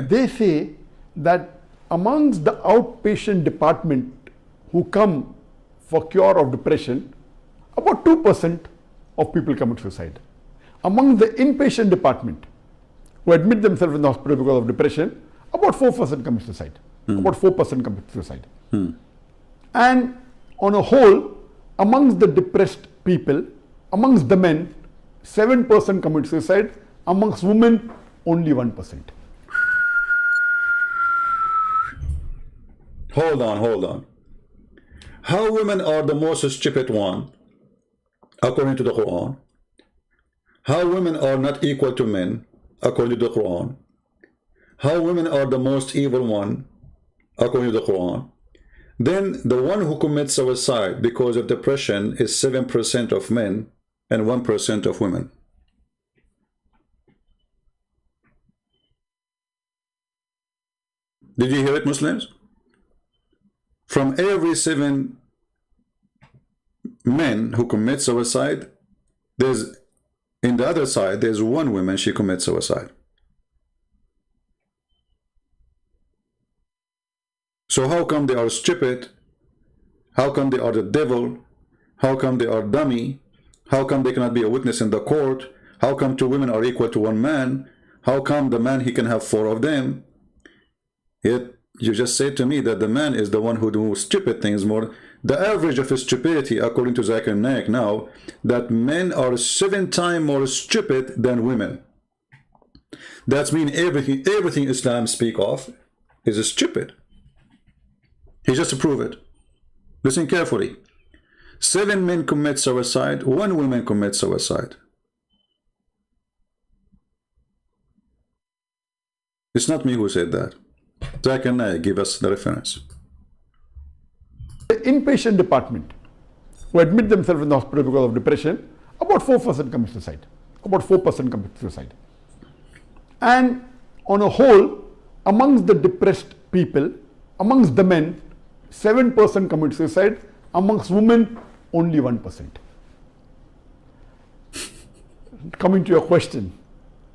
they say that amongst the outpatient department who come for cure of depression, about 2% of people commit suicide. Among the inpatient department who admit themselves in the hospital because of depression, about 4% commit suicide. About 4% commit suicide. And on a whole, amongst the depressed people, amongst the men, 7% commit suicide. Amongst women, only 1%. Hold on. How women are the most stupid one, according to the Quran? How women are not equal to men, according to the Quran? How women are the most evil one, according to the Quran? then the one who commits suicide because of depression is 7% of men and 1% of women. Did you hear it, Muslims? From every 7 men who commit suicide, there's, in the other side, there's 1 woman, she commits suicide. So how come they are stupid? How come they are the devil? How come they are dummy? How come they cannot be a witness in the court? How come 2 women are equal to 1 man? How come the man, he can have 4 of them? Yet you just say to me that the man is the one who do stupid things more. The average of stupidity, according to Zakir and Naik now, that men are 7 times more stupid than women. That means everything Islam speak of is stupid. He just prove it. Listen carefully. 7 men commit suicide, 1 woman commits suicide. It's not me who said that. Zakir and Naik give us the reference. The inpatient department who admit themselves in the hospital because of depression, about 4% commit suicide. About 4% commit suicide. And on a whole, amongst the depressed people, amongst the men, 7% commit suicide. Amongst women, only 1%. Coming to your question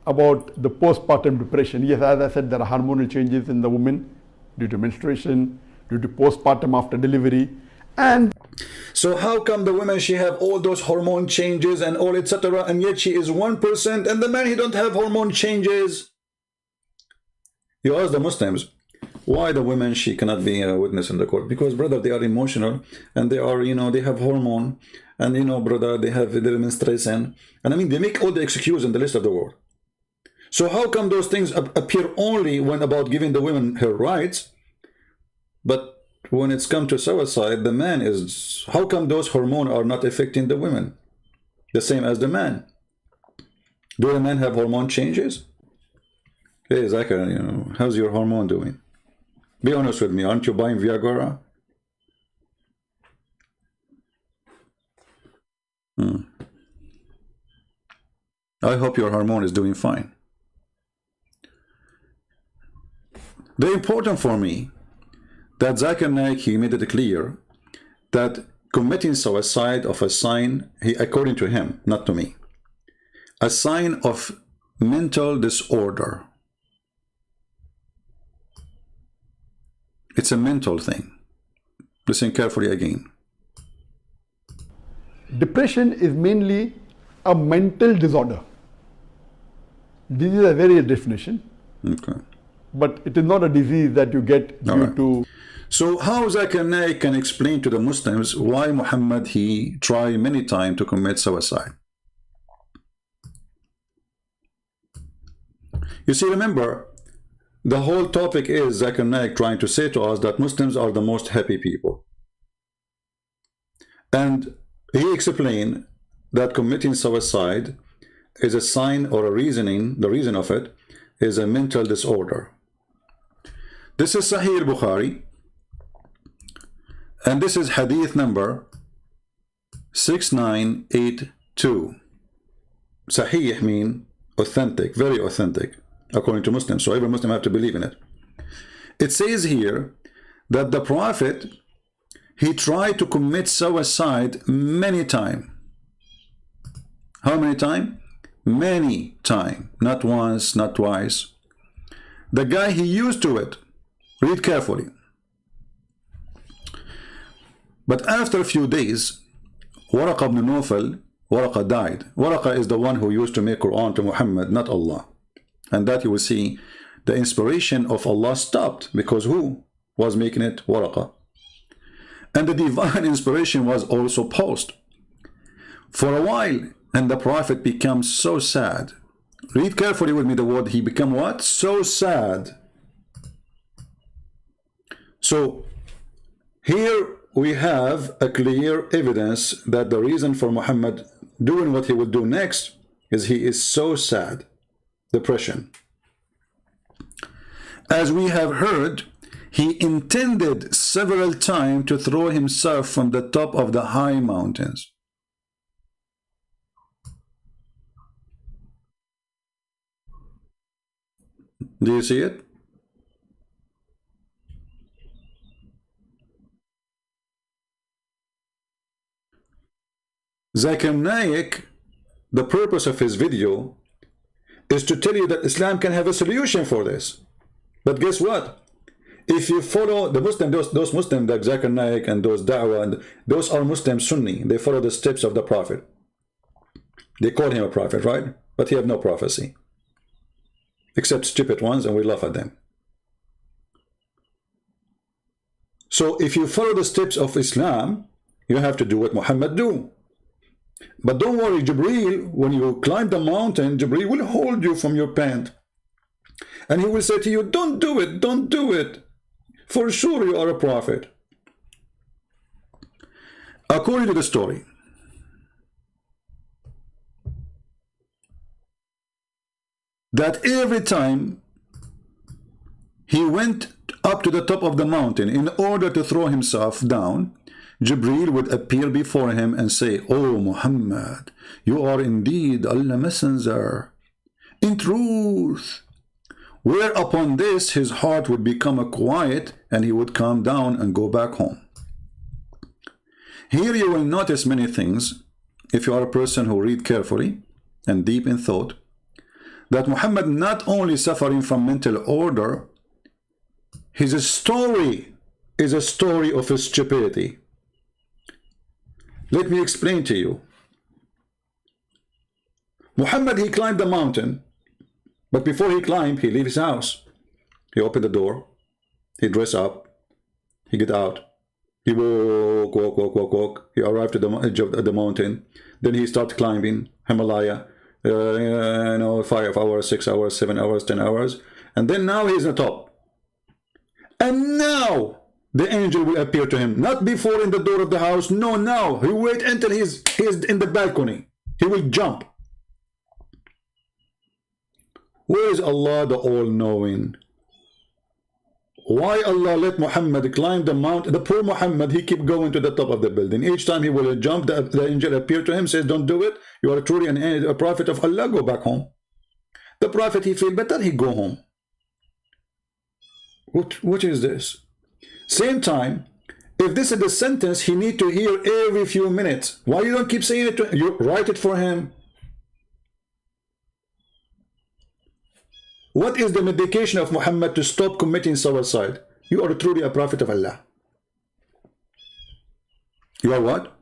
about the postpartum depression, yes, as I said, there are hormonal changes in the woman due to menstruation, due to postpartum after delivery. And so how come the woman, she have all those hormone changes and all etc., and yet she is 1%, and the man, he don't have hormone changes? You ask the Muslims, why the women, she cannot be a witness in the court? Because, brother, they are emotional, and they are, they have hormone, and brother, they have their menstruation, and I mean, they make all the excuses in the list of the world. So how come those things appear only when about giving the women her rights, but when it's come to suicide, the man is, how come those hormones are not affecting the women the same as the man? Do the men have hormone changes? Hey, Zakir, how's your hormone doing? Be honest with me, aren't you buying Viagra? I hope your hormone is doing fine. Very important for me that Zakir Naik, he made it clear that committing suicide of a sign, according to him, not to me, a sign of mental disorder. It's a mental thing. Listen carefully again. depression is mainly a mental disorder. This is a very definition. Okay. But it is not a disease that you get due to... So how Zakir Naik can explain to the Muslims why Muhammad, he tried many times to commit suicide? You see, remember, the whole topic is Zakir Naik trying to say to us that Muslims are the most happy people. And he explained that committing suicide is a sign or a reasoning, the reason of it is a mental disorder. This is Sahih Bukhari, and this is hadith number 6982. Sahih mean authentic, very authentic, according to Muslims. So every Muslim have to believe in it. It says here that the Prophet, he tried to commit suicide many times. How many times? Many times. Not once, not twice. The guy, he used to it. Read carefully. But after a few days, Waraqa ibn Nawfal, Waraqa died. Waraqa is the one who used to make Quran to Muhammad, not Allah. And that you will see, the inspiration of Allah stopped, because who was making it? Waraqa. And the divine inspiration was also paused for a while, and the Prophet becomes so sad. Read carefully with me the word, he became what? So sad. So here we have a clear evidence that the reason for Muhammad doing what he would do next is he is so sad. Depression. As we have heard, he intended several times to throw himself from the top of the high mountains. Do you see it? Zakir Naik, the purpose of his video is to tell you that Islam can have a solution for this. But guess what? If you follow the Muslim, those Muslims like Zakir Naik and those Da'wah, and those are Muslim Sunni, they follow the steps of the Prophet. They call him a prophet, right? But he have no prophecy. Except stupid ones, and we laugh at them. So if you follow the steps of Islam, you have to do what Muhammad do. But don't worry, Jibreel, when you climb the mountain, Jibreel will hold you from your pant. And he will say to you, don't do it, don't do it. For sure you are a prophet. According to the story, that every time he went up to the top of the mountain in order to throw himself down, Jibreel would appear before him and say, "Oh Muhammad, you are indeed Allah's messenger, in truth." Whereupon this, his heart would become quiet and he would calm down and go back home. Here you will notice many things, if you are a person who read carefully and deep in thought, that Muhammad not only suffering from mental order, his story is a story of his stupidity. Let me explain to you. Muhammad, he climbed the mountain, but before he climbed, he leave his house. He opened the door, he dress up, he get out, he walk. He arrived at the edge of the mountain. Then he start climbing Himalaya, 5 hours, 6 hours, 7 hours, 10 hours, and then now he's on top. And now the angel will appear to him, not before in the door of the house. No, now he wait until he's in the balcony. He will jump. Where is Allah, the all-knowing? Why Allah let Muhammad climb the mountain? The poor Muhammad, he keep going to the top of the building. Each time he will jump, the angel appear to him, says, "Don't do it. You are truly a prophet of Allah. Go back home." The prophet, he feel better, he go home. What is this? Same time, if this is the sentence he need to hear every few minutes, why you don't keep saying it to him? You write it for him. What is the medication of Muhammad to stop committing suicide? You are truly a prophet of Allah. You are what?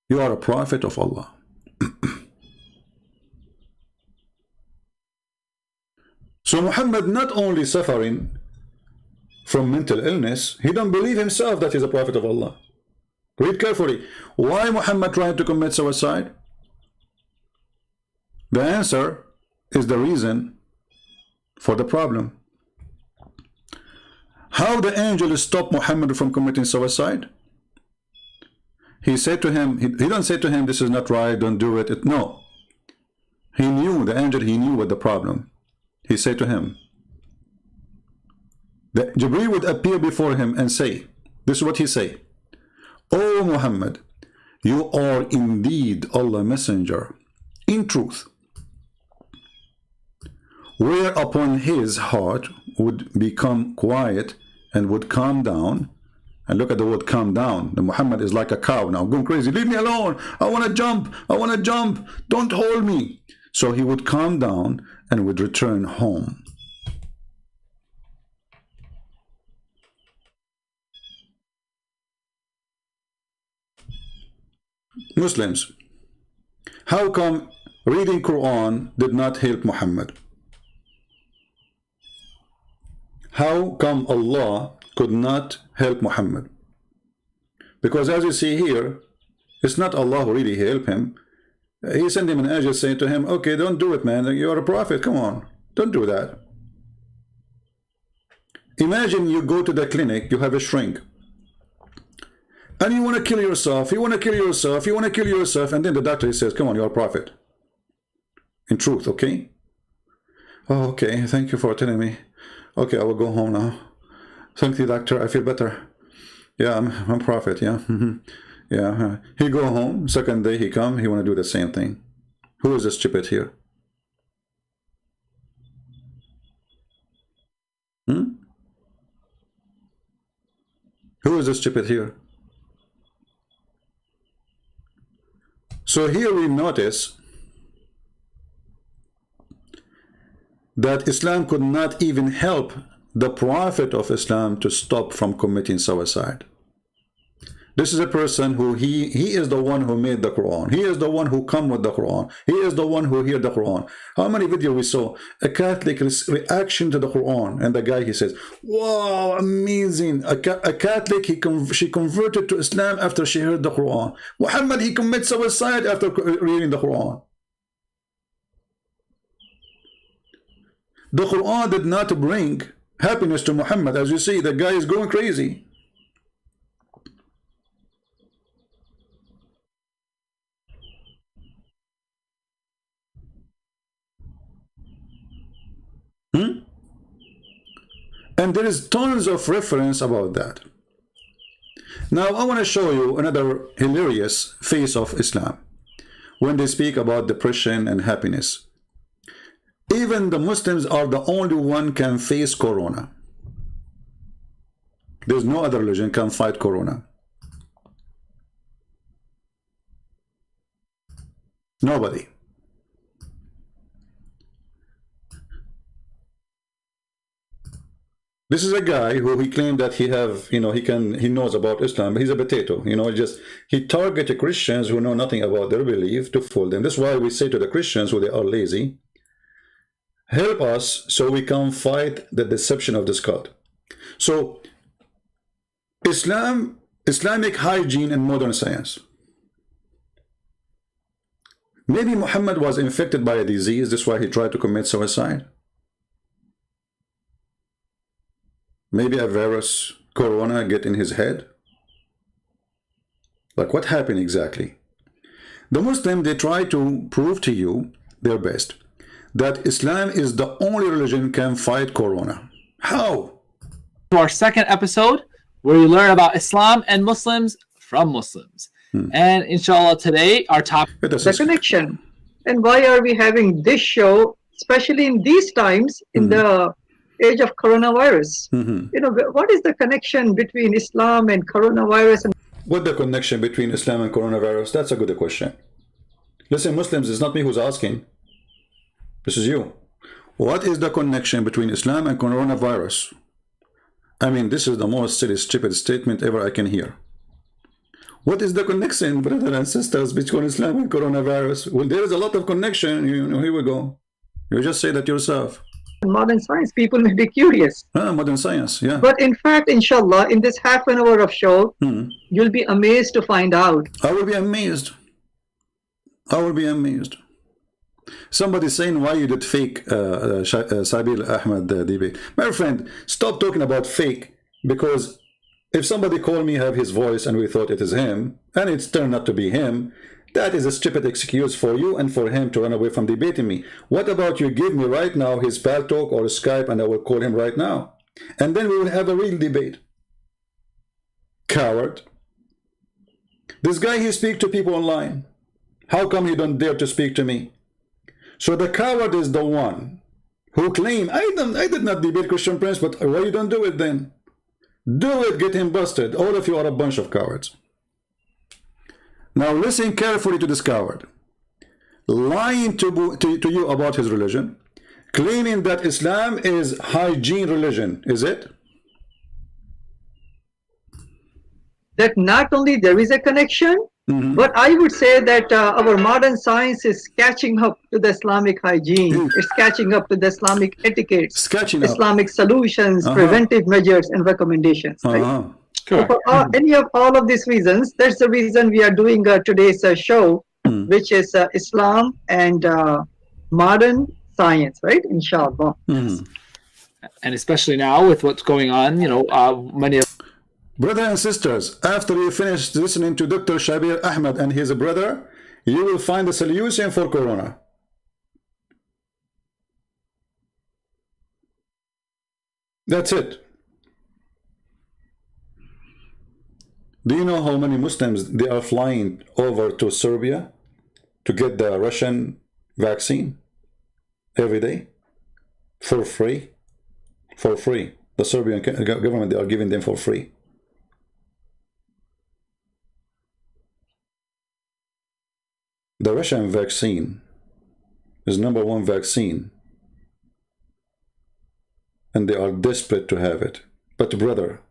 You are a prophet of Allah. So Muhammad not only suffering from mental illness, he don't believe himself that he's a prophet of Allah. Read carefully. Why Muhammad trying to commit suicide? The answer is the reason for the problem. How the angel stopped Muhammad from committing suicide? He said to him, he don't say to him, "This is not right, don't do it." No. He knew, the angel, he knew what the problem. He said to him, that Jibreel would appear before him and say, this is what he say, "Oh Muhammad, you are indeed Allah's messenger, in truth." Whereupon his heart would become quiet and would calm down. And look at the word calm down. The Muhammad is like a cow now, going crazy. "Leave me alone. I want to jump. I want to jump. Don't hold me." So he would calm down and would return home. Muslims, how come reading Quran did not help Muhammad? How come Allah could not help Muhammad? Because as you see here, it's not Allah who really helped him. He sent him an angel saying to him, "Okay, don't do it, man. You are a prophet. Come on. Don't do that." Imagine you go to the clinic, you have a shrink, and you want to kill yourself. You want to kill yourself. You want to kill yourself. And then the doctor says, "Come on, you're a prophet." in truth, okay? Oh, okay, thank you for telling me. Okay, I will go home now. Thank you, doctor, I feel better. Yeah, I'm prophet, yeah. Yeah, he go home, second day he come, he want to do the same thing. Who is the stupid here? Who is the stupid here? So here we notice that Islam could not even help the Prophet of Islam to stop from committing suicide. This is a person who he is the one who made the Quran. He is the one who come with the Quran. He is the one who hear the Quran. How many videos we saw? A Catholic reaction to the Quran, and the guy, he says, wow, amazing. A Catholic, she converted to Islam after she heard the Quran. Muhammad, he commits suicide after reading the Quran. The Quran did not bring happiness to Muhammad. As you see, the guy is going crazy. And there is tons of reference about that. Now I want to show you another hilarious face of Islam when they speak about depression and happiness. Even the Muslims are the only one can face Corona. There's no other religion can fight Corona. Nobody. This is a guy who he claimed that he have, he knows about Islam, but he's a potato, he targeted Christians who know nothing about their belief to fool them. That's why we say to the Christians who they are lazy, help us so we can fight the deception of this cult. So, Islamic hygiene and modern science. Maybe Muhammad was infected by a disease, that's why he tried to commit suicide. Maybe a virus, Corona, get in his head. Like what happened exactly? The Muslim, they try to prove to you their best that Islam is the only religion can fight Corona. How? To our second episode, where we learn about Islam and Muslims from Muslims. And inshallah today, our topic is the connection. And why are we having this show, especially in these times, in the age of coronavirus? What is the connection between Islam and coronavirus? What the connection between Islam and coronavirus? That's a good question. Listen, Muslims, it's not me who's asking. This is you. What is the connection between Islam and coronavirus? I mean, this is the most silly, stupid statement ever I can hear. What is the connection, brothers and sisters, between Islam and coronavirus? Well, there is a lot of connection. Here we go. You just say that yourself. Modern science, people may be curious. Modern science, yeah. But in fact, inshallah, in this half an hour of show, you'll be amazed to find out. I will be amazed. I will be amazed. Somebody saying why you did fake Sabil Ahmed debate. My friend, stop talking about fake, because if somebody called me, have his voice, and we thought it is him, and it's turned not to be him, that is a stupid excuse for you and for him to run away from debating me. What about you give me right now his Paltalk or Skype, and I will call him right now, and then we will have a real debate. Coward. This guy, he speaks to people online. How come he don't dare to speak to me? So the coward is the one who claim, I did not debate Christian Prince, but why you don't do it then? Do it, get him busted. All of you are a bunch of cowards. Now listen carefully to this coward. Lying to you about his religion, claiming that Islam is hygiene religion, is it? That not only there is a connection, but I would say that our modern science is catching up to the Islamic hygiene. It's catching up to the Islamic etiquettes, Islamic solutions, preventive measures, and recommendations. Right? So for all of these reasons, that's the reason we are doing today's show, which is Islam and modern science, right? Inshallah. And especially now with what's going on, many of brothers and sisters, after you finish listening to Dr. Shabir Ahmed and his brother, you will find a solution for Corona. That's it. Do you know how many Muslims they are flying over to Serbia to get the Russian vaccine every day for free? For free. The Serbian government, they are giving them for free. The Russian vaccine is #1 vaccine, and they are desperate to have it. But brother,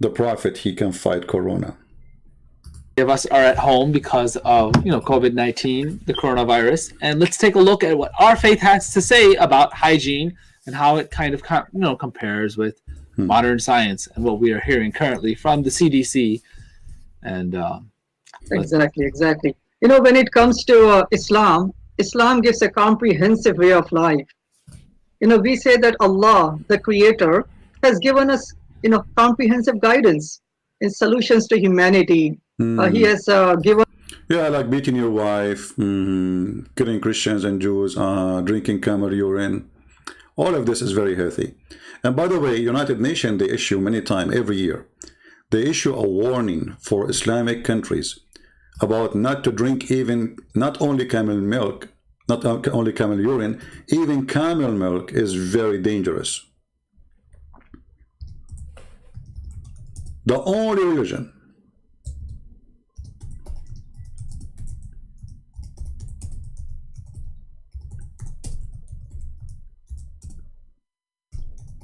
the prophet, he can fight corona. Of us are at home because of COVID-19, the coronavirus, and let's take a look at what our faith has to say about hygiene and how it kind of compares with modern science and what we are hearing currently from the CDC. And exactly. When it comes to Islam gives a comprehensive way of life. We say that Allah, the Creator, has given us comprehensive guidance in solutions to humanity. He has given. Yeah, like beating your wife, killing Christians and Jews, drinking camel urine. All of this is very healthy. And by the way, United Nations, they issue many times every year, they issue a warning for Islamic countries about not to drink not only camel milk, not only camel urine, even camel milk is very dangerous. The only religion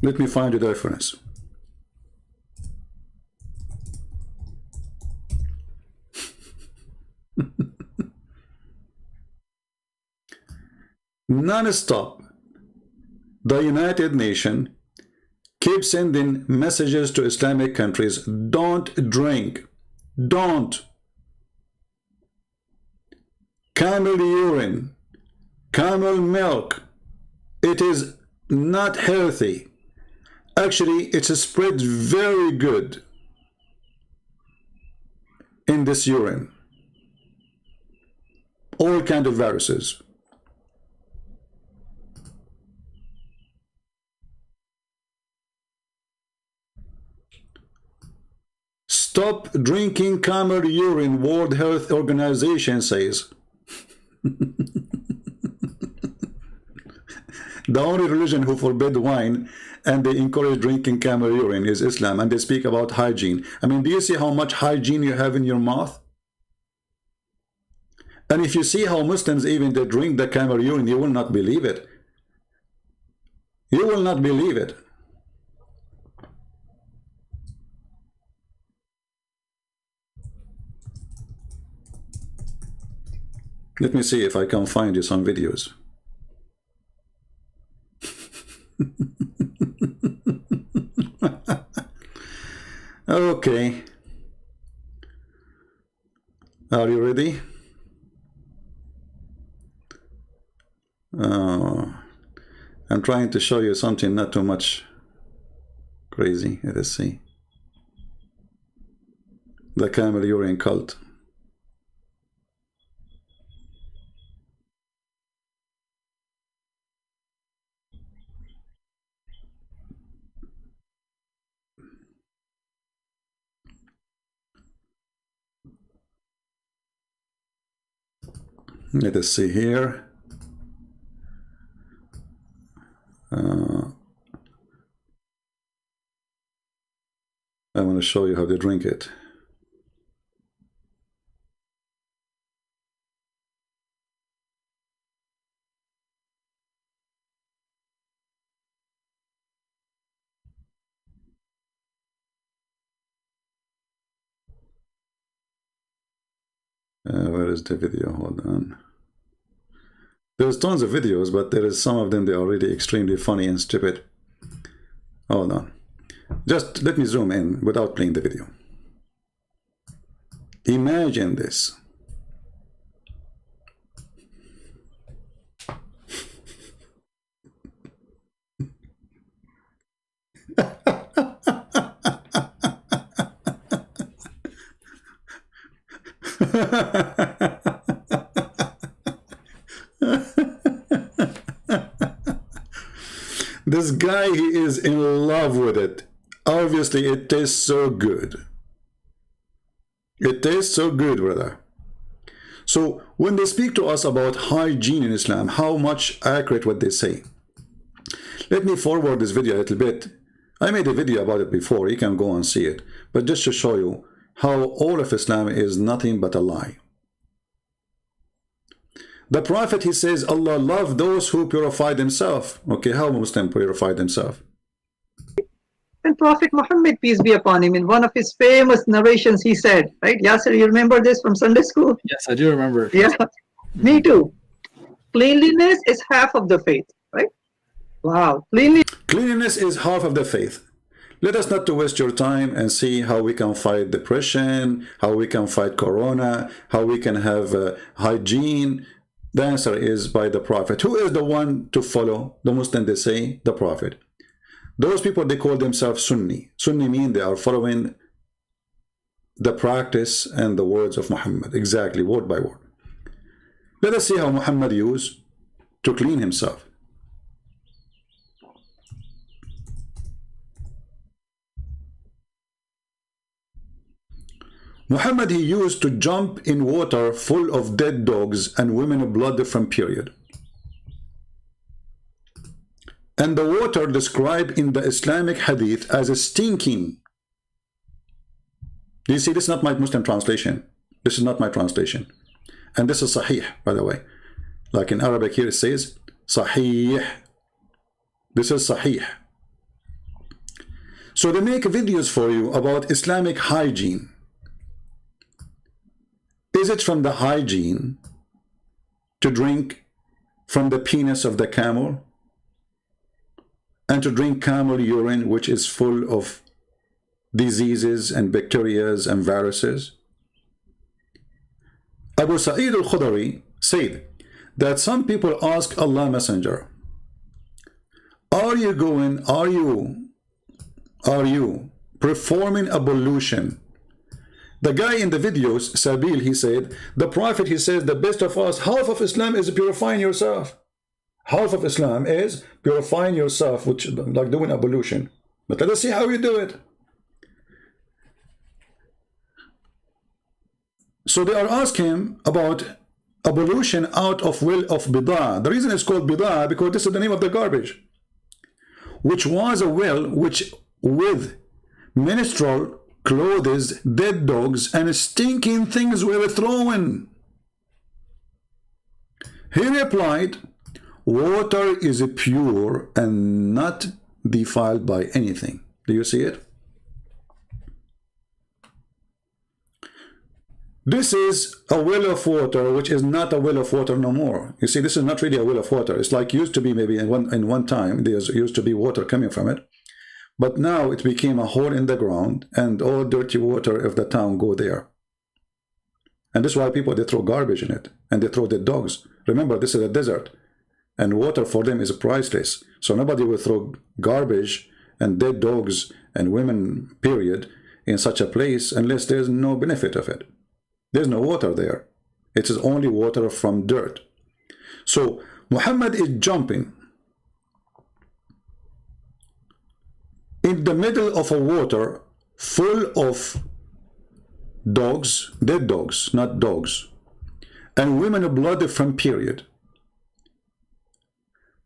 let me find you the reference. Non-stop, the United Nations keeps sending messages to Islamic countries: don't drink, don't. Camel urine, camel milk, it is not healthy. Actually, it's spread very good in this urine. All kinds of viruses. Stop drinking camel urine, World Health Organization says. The only religion who forbid wine and they encourage drinking camel urine is Islam, and they speak about hygiene. I mean, do you see how much hygiene you have in your mouth? And if you see how Muslims even they drink the camel urine, you will not believe it. You will not believe it. Let me see if I can find you some videos. Okay. Are you ready? I'm trying to show you something not too much crazy. Let's see. The camel urine cult. Let us see here. I want to show you how to drink it. Where is the video? Hold on. There's tons of videos, but there is some of them, they are really extremely funny and stupid. Hold on. Just let me zoom in without playing the video. Imagine this. This guy, he is in love with it. Obviously, it tastes so good. It tastes so good, brother. So when they speak to us about hygiene in Islam, how much accurate what they say? Let me forward this video a little bit. I made a video about it before. You can go and see it. But just to show you how all of Islam is nothing but a lie. The Prophet, he says, Allah loves those who purify themselves. Okay, how Muslim purify themselves? And Prophet Muhammad, peace be upon him, in one of his famous narrations, he said, right, Yasser, you remember this from Sunday school? Yes, I do remember. Yeah, me too. Cleanliness is half of the faith, right? Wow, Cleanliness is half of the faith. Let us not to waste your time and see how we can fight depression, how we can fight corona, how we can have hygiene. The answer is by the Prophet. Who is the one to follow? The Muslim, they say, the Prophet. Those people, they call themselves Sunni. Sunni mean they are following the practice and the words of Muhammad, exactly, word by word. Let us see how Muhammad used to clean himself. Muhammad, he used to jump in water full of dead dogs and women blood from period. And the water described in the Islamic hadith as a stinking. Do you see, this is not my Muslim translation. This is not my translation. And this is Sahih, by the way. Like in Arabic here it says, Sahih. This is Sahih. So they make videos for you about Islamic hygiene. Is it from the hygiene to drink from the penis of the camel and to drink camel urine, which is full of diseases and bacteria and viruses? Abu Sa'id al-Khudri said that some people ask Allah Messenger, are you performing ablution? The guy in the videos, Sabil, he said, the Prophet, he says, the best of us, half of Islam is purifying yourself. Half of Islam is purifying yourself, which like doing ablution. But let us see how you do it. So they are asking about ablution out of well of bid'ah. The reason it's called bid'ah because this is the name of the garbage, which was a well which with menstrual clothes, dead dogs, and stinking things were thrown. He replied, water is pure and not defiled by anything. Do you see it? This is a well of water, which is not a well of water no more. You see, this is not really a well of water. It's like used to be maybe in one time, there used to be water coming from it. But now it became a hole in the ground and all dirty water of the town go there. And this is why people, they throw garbage in it and they throw dead dogs. Remember, this is a desert and water for them is priceless. So nobody will throw garbage and dead dogs and women, period, in such a place unless there's no benefit of it. There's no water there. It is only water from dirt. So Muhammad is jumping in the middle of a water full of dogs, dead dogs, not dogs, and women blood from period,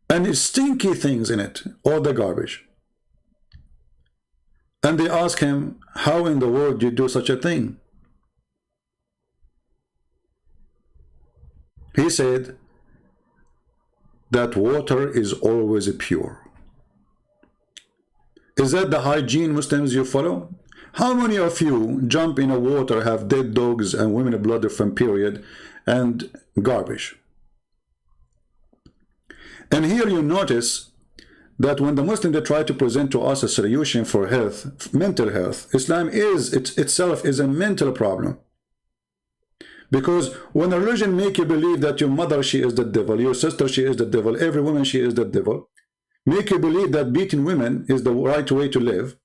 and stinky things in it, all the garbage. And they ask him, how in the world do you do such a thing? He said that water is always pure. Is that the hygiene Muslims you follow? How many of you jump in a water, have dead dogs and women blood from period and garbage? And here you notice that when the Muslims, they try to present to us a solution for health, mental health, Islam is itself is a mental problem. Because when a religion make you believe that your mother, she is the devil, your sister, she is the devil, every woman, she is the devil, make you believe that beating women is the right way to live,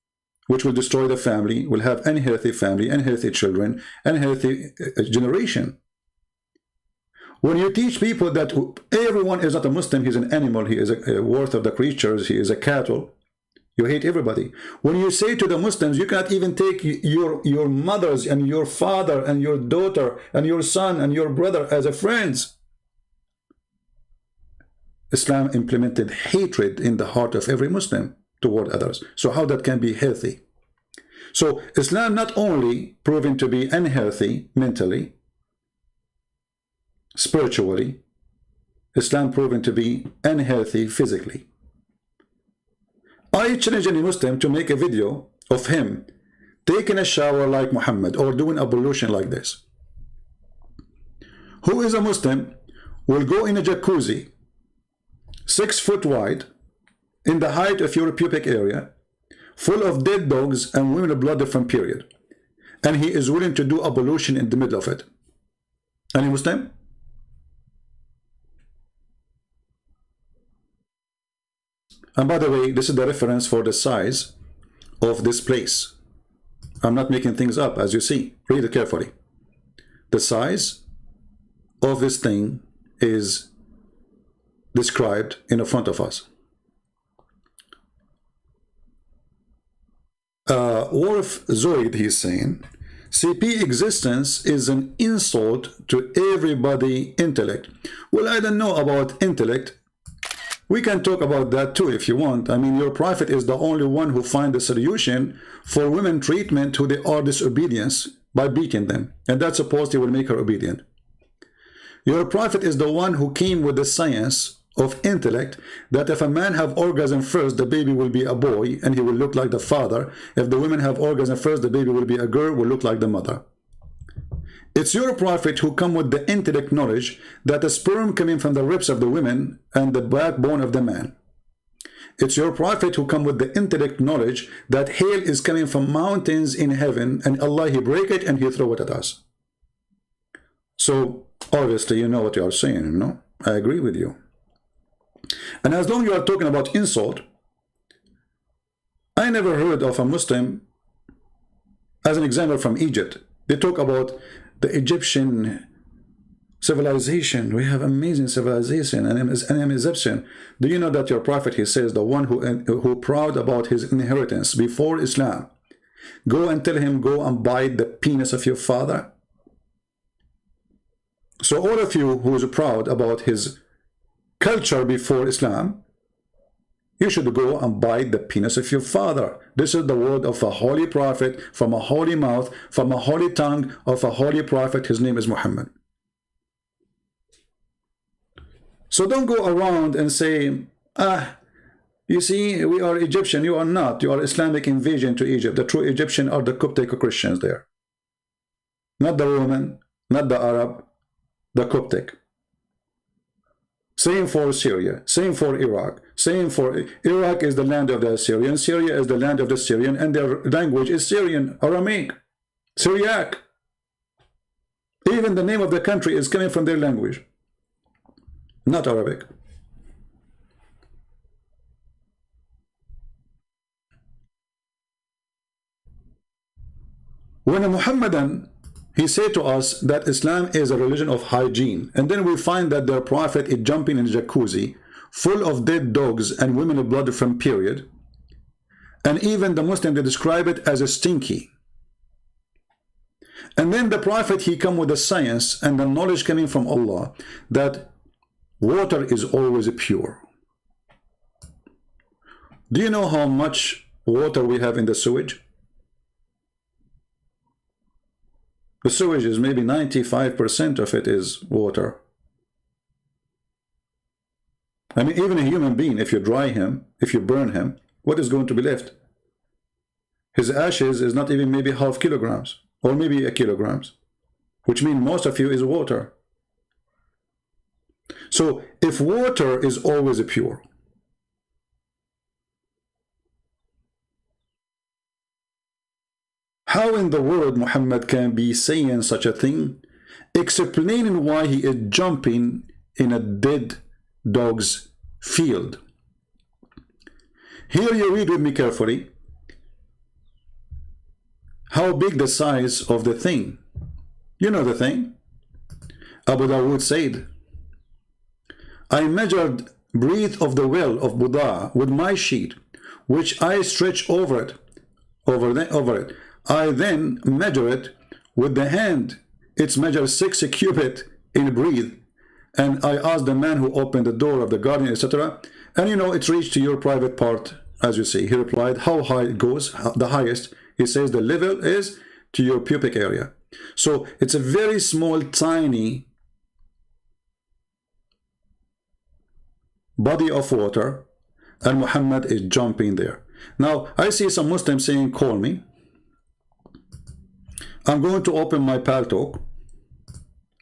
which will destroy the family, will have unhealthy family, unhealthy children, unhealthy generation. When you teach people that everyone is not a Muslim, he's an animal, he is a worth of the creatures, he is a cattle, you hate everybody. When you say to the Muslims, you cannot even take your mothers and your father and your daughter and your son and your brother as a friends. Islam implemented hatred in the heart of every Muslim toward others. So how that can be healthy? So Islam not only proven to be unhealthy mentally, spiritually, Islam proven to be unhealthy physically. I challenge any Muslim to make a video of him taking a shower like Muhammad or doing ablution like this. Who is a Muslim will go in a jacuzzi 6 foot wide in the height of your pubic area, full of dead dogs and women of blood from period, and he is willing to do ablution in the middle of it? Any Muslim? And by the way, this is the reference for the size of this place. I'm not making things up, as you see. Read it carefully. The size of this thing is described in the front of us. Worf Zoid, he's saying, CP existence is an insult to everybody intellect. Well, I don't know about intellect. We can talk about that too if you want. I mean, your prophet is the only one who finds the solution for women treatment who they are disobedience by beating them. And that's supposed to will make her obedient. Your prophet is the one who came with the science of intellect that if a man have orgasm first, the baby will be a boy and he will look like the father. If the women have orgasm first, the baby will be a girl, will look like the mother. It's your prophet who come with the intellect knowledge that the sperm coming from the ribs of the women and the backbone of the man. It's your prophet who come with the intellect knowledge that hail is coming from mountains in heaven and Allah, he break it and he throw it at us. So obviously you know what you are saying, you know? I agree with you. And as long as you are talking about insult, I never heard of a Muslim, as an example from Egypt, they talk about the Egyptian civilization. We have amazing civilization, and I'm Egyptian. Do you know that your prophet, he says, the one who proud about his inheritance before Islam, go and tell him, go and bite the penis of your father? So all of you who is proud about his culture before Islam, you should go and bite the penis of your father. This is the word of a holy prophet, from a holy mouth, from a holy tongue of a holy prophet. His name is Muhammad. So don't go around and say, you see, we are Egyptian. You are not. You are Islamic invasion to Egypt. The true Egyptian are the Coptic Christians there. Not the Roman, not the Arab, the Coptic. Same for Syria, same for Iraq, same for Iraq is the land of the Assyrian, Syria is the land of the Syrian, and their language is Syrian, Aramaic, Syriac. Even the name of the country is coming from their language, not Arabic. When a Muhammadan, he said to us that Islam is a religion of hygiene, and then we find that their prophet is jumping in a jacuzzi full of dead dogs and women of blood from period, and even the Muslim, they describe it as a stinky. And then the prophet, he come with the science and the knowledge coming from Allah that water is always pure. Do you know how much water we have in the sewage? The sewage is maybe 95% of it is water. I mean, even a human being, if you dry him, if you burn him, what is going to be left? His ashes is not even maybe half kilograms, or maybe a kilograms, which means most of you is water. So if water is always pure, how in the world Muhammad can be saying such a thing, explaining why he is jumping in a dead dog's field? Here you read with me carefully how big the size of the thing. You know the thing. Abu Dawood said, I measured breadth of the well of Buddha with my sheet, which I stretch over it. I then measure it with the hand. It's measured 6 cubit in breadth. And I asked the man who opened the door of the garden, etc. And you know, it's reached to your private part, as you see. He replied, how high it goes, the highest. He says the level is to your pubic area. So it's a very small, tiny body of water, and Muhammad is jumping there. Now, I see some Muslims saying, call me. I'm going to open my paltalk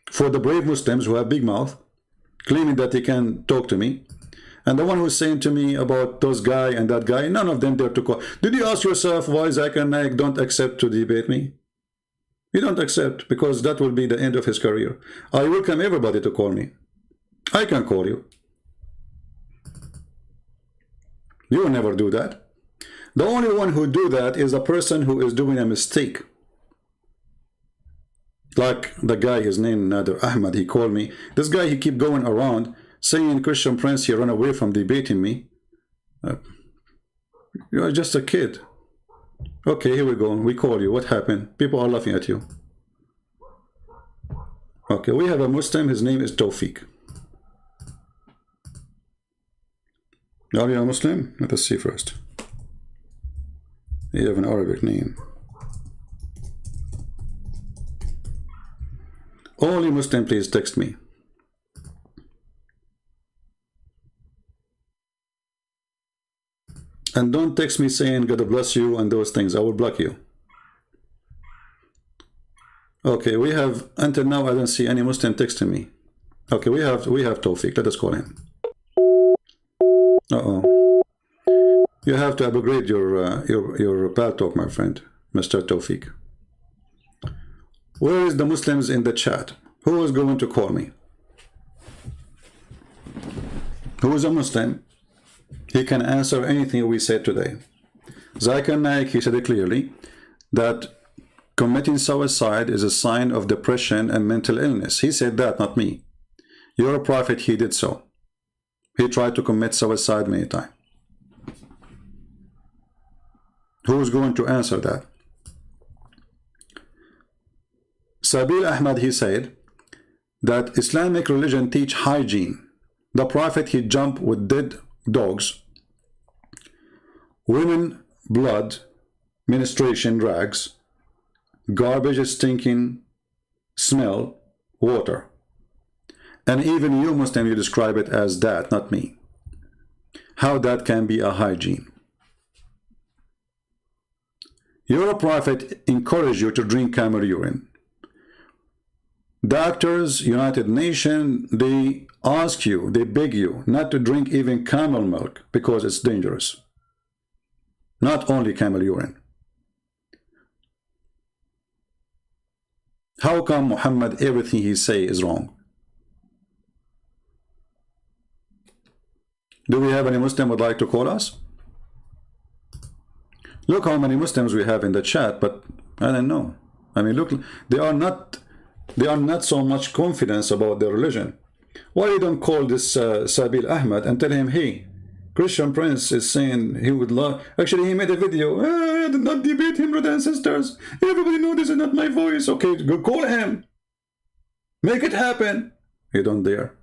for the brave Muslims who have big mouth, claiming that they can talk to me. And the one who's saying to me about those guy and that guy, none of them dare to call. Did you ask yourself why Zakir and Naik don't accept to debate me? You don't accept, because that will be the end of his career. I welcome everybody to call me. I can call you. You will never do that. The only one who do that is a person who is doing a mistake. Like the guy, his name Nader Ahmad, he called me. This guy, he keep going around saying, Christian Prince, he run away from debating me. You are just a kid. Okay, here we go. We call you. What happened? People are laughing at you. Okay, we have a Muslim. His name is Tofiq. Are you a Muslim? Let us see first. You have an Arabic name. Only Muslim, please text me. And don't text me saying God bless you and those things. I will block you. Okay, we have, until now I don't see any Muslim texting me. Okay, we have Tofiq. Let us call him. Uh-oh. You have to upgrade your paltalk, my friend, Mr. Tofiq. Where is the Muslims in the chat? Who is going to call me? Who is a Muslim? He can answer anything we said today. Zakir Naik, he said it clearly, that committing suicide is a sign of depression and mental illness. He said that, not me. Your prophet, he did so. He tried to commit suicide many times. Who is going to answer that? Sabil Ahmad, he said that Islamic religion teach hygiene. The prophet, he jumped with dead dogs, women blood, menstruation rags, garbage stinking smell, water. And even you, Muslim, you describe it as that, not me. How that can be a hygiene? Your prophet encouraged you to drink camel urine. Doctors, United Nations, they ask you, they beg you not to drink even camel milk because it's dangerous. Not only camel urine. How come Muhammad, everything he say is wrong? Do we have any Muslim would like to call us? Look how many Muslims we have in the chat, but I don't know. I mean, look, they are not so much confidence about their religion. Why you don't call this Sabil Ahmad and tell him, hey, Christian Prince is saying he would love. Actually, he made a video. I did not debate him, brothers and sisters. Everybody know this is not my voice. Okay, go call him. Make it happen. You don't dare.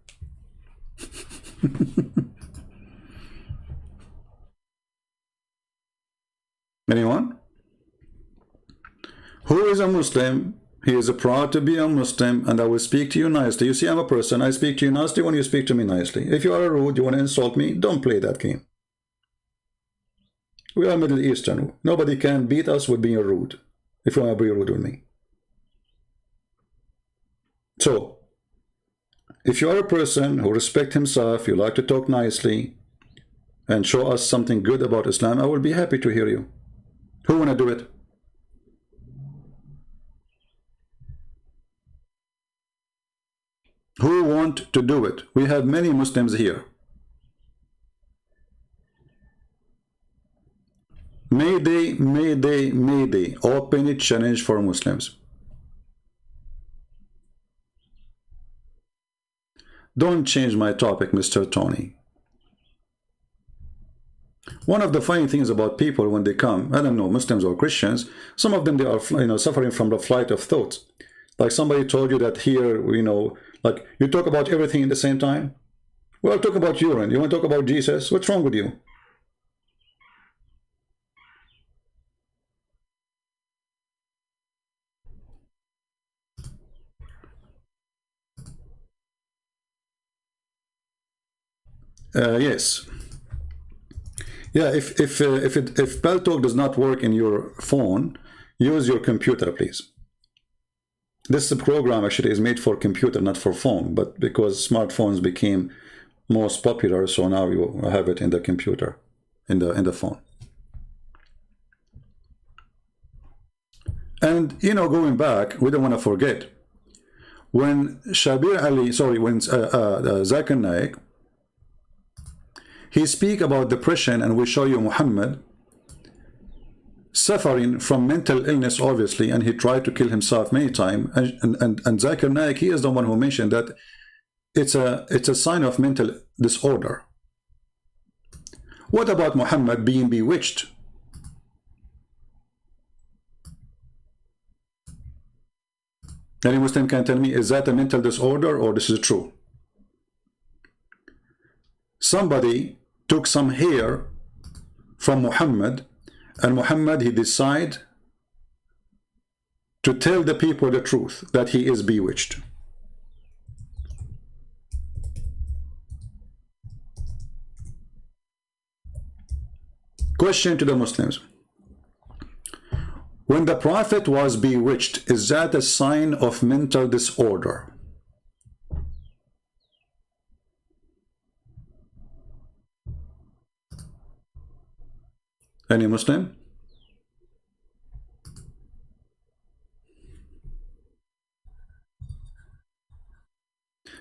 Anyone? Who is a Muslim? He is proud to be a Muslim, and I will speak to you nicely. You see, I'm a person. I speak to you nicely when you speak to me nicely. If you are rude, you want to insult me, don't play that game. We are Middle Eastern. Nobody can beat us with being rude, if you want to be rude with me. So, if you are a person who respects himself, you like to talk nicely, and show us something good about Islam, I will be happy to hear you. Who want to do it? Who want to do it? We have many Muslims here. Mayday, Mayday, Mayday. Open a challenge for Muslims. Don't change my topic, Mr. Tony. One of the funny things about people when they come, I don't know, Muslims or Christians, some of them, they are, suffering from the flight of thoughts. Like somebody told you that here, like you talk about everything at the same time. Well, talk about urine. You want to talk about Jesus? What's wrong with you? Yes. Yeah, if Paltalk does not work in your phone, use your computer, please. This program actually is made for computer, not for phone, but because smartphones became most popular, so now you have it in the computer, in the phone. And going back, we don't want to forget when Zakir Naik, he speak about depression, and we show you Muhammad suffering from mental illness, obviously, and he tried to kill himself many times. And Zakir Naik, he is the one who mentioned that it's a sign of mental disorder. What about Muhammad being bewitched? Any Muslim can tell me, is that a mental disorder or this is true? Somebody took some hair from Muhammad, and Muhammad, he decided to tell the people the truth, that he is bewitched. Question to the Muslims. When the Prophet was bewitched, is that a sign of mental disorder? Any Muslim?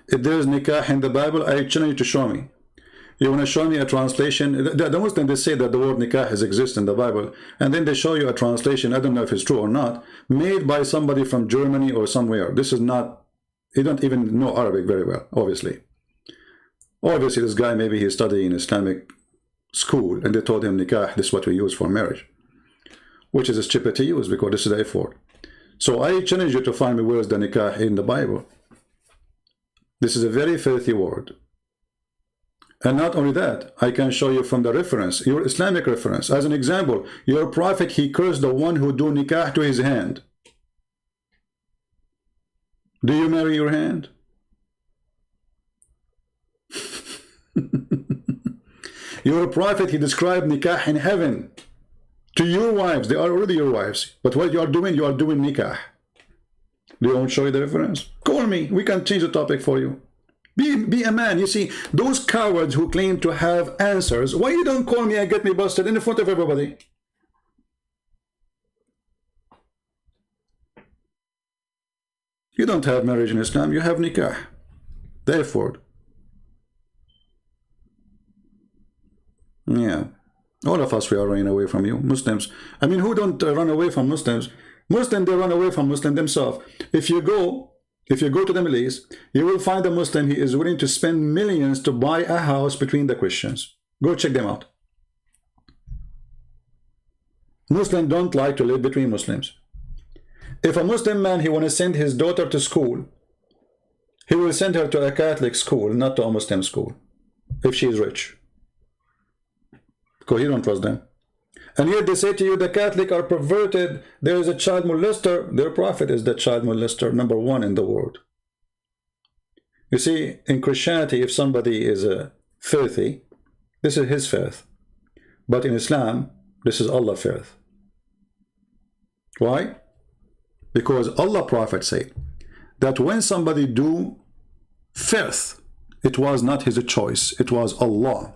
If there is nikah in the Bible, I challenge you to show me. You want to show me a translation? The Muslims, they say that the word nikah exists in the Bible, and then they show you a translation, I don't know if it's true or not, made by somebody from Germany or somewhere. This is not, you don't even know Arabic very well, obviously. Obviously, this guy, maybe he's studying Islamic school, and they told him nikah, this is what we use for marriage, which is stupid to use because this is the F word. So I challenge you to find me where is the nikah in the Bible. This is a very filthy word. And not only that, I can show you from the reference, your Islamic reference. As an example, your Prophet, he cursed the one who do nikah to his hand. Do you marry your hand? Your Prophet, he described nikah in heaven to your wives. They are already your wives. But what you are doing nikah. Do you want to show you the reference? Call me. We can change the topic for you. Be a man. You see, those cowards who claim to have answers, why you don't call me and get me busted in front of everybody? You don't have marriage in Islam, you have nikah. Therefore, yeah, all of us, we are running away from you, Muslims. I mean, who don't run away from Muslims? Muslims, they run away from Muslims themselves. If you go to the Middle East, you will find a Muslim, he is willing to spend millions to buy a house between the Christians. Go check them out. Muslims don't like to live between Muslims. If a Muslim man, he want to send his daughter to school, he will send her to a Catholic school, not to a Muslim school, if she is rich. Because he don't trust them. And yet they say to you the Catholic are perverted, there is a child molester. Their Prophet is the child molester #1 in the world. You see, in Christianity, if somebody is filthy, this is his filth. But in Islam, this is Allah's filth. Why? Because Allah Prophet said that when somebody do filth, it was not his choice, it was Allah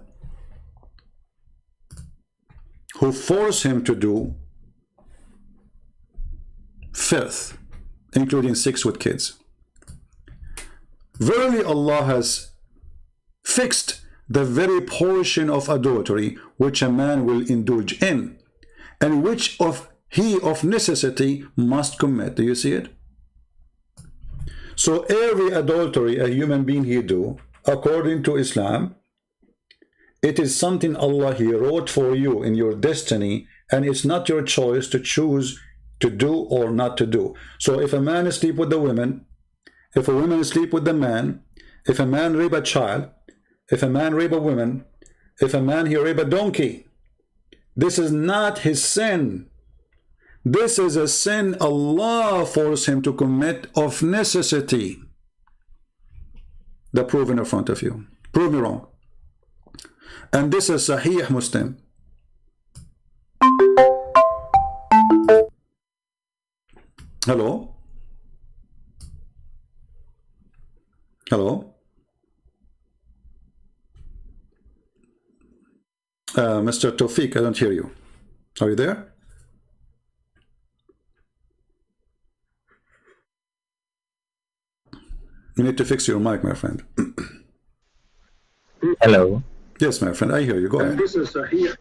who forced him to do filth, including sex with kids. Verily, Allah has fixed the very portion of adultery which a man will indulge in, and which he of necessity must commit. Do you see it? So every adultery a human being he do, according to Islam, it is something Allah, He wrote for you in your destiny, and it's not your choice to choose to do or not to do. So if a man sleep with the women, if a woman sleep with the man, if a man rape a child, if a man rape a woman, if a man he rape a donkey, this is not his sin. This is a sin Allah forced him to commit of necessity. The proof in front of you. Prove me wrong. And this is Sahih Muslim. Hello? Hello? Mr. Tofiq, I don't hear you. Are you there? You need to fix your mic, my friend. Hello. Yes, my friend, I hear you. Go ahead. This is here.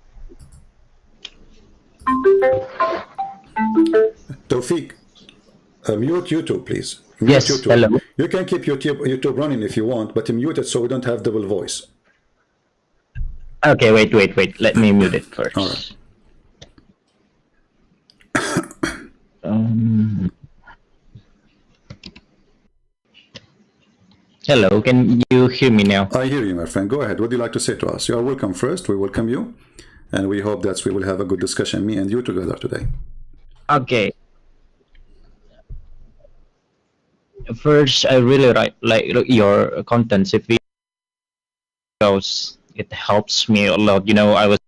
Tofiq, mute YouTube, please. Mute Yes, YouTube. hello. You can keep YouTube running if you want, but mute it so we don't have double voice. Okay, wait. Let me mute it first. All right. Hello, can you hear me now? I hear you, my friend. Go ahead. What do you like to say to us? You are welcome first. We welcome you. And we hope that we will have a good discussion, me and you together today. Okay. First, I really like your contents because it helps me a lot. You know, I was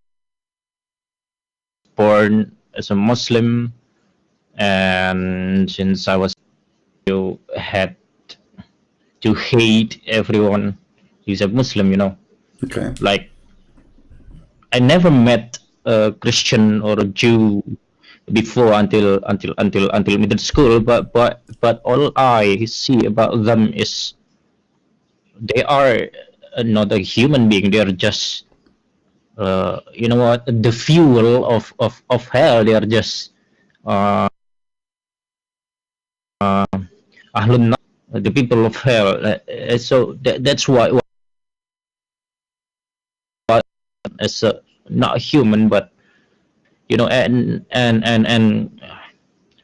born as a Muslim, and since I was, you had to hate everyone who's a Muslim, you know. Okay. Like, I never met a Christian or a Jew before until middle school, but all I see about them is they are not a human being. They are just you know what, the fuel of hell. They are just Ahlun Nar, the people of hell. So that's why as a not a human, but you know, and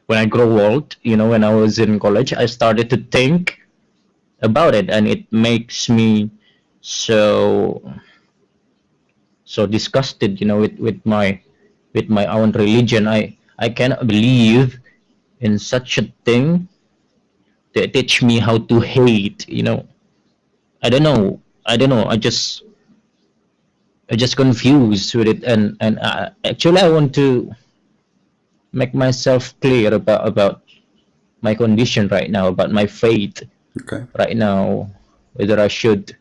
when I grow old, you know, when I was in college, I started to think about it, and it makes me so disgusted, you know, with my own religion. I cannot believe in such a thing. They teach me how to hate, you know. I don't know. I just confused with it, and actually I want to make myself clear about my condition right now, about my faith right now, whether I should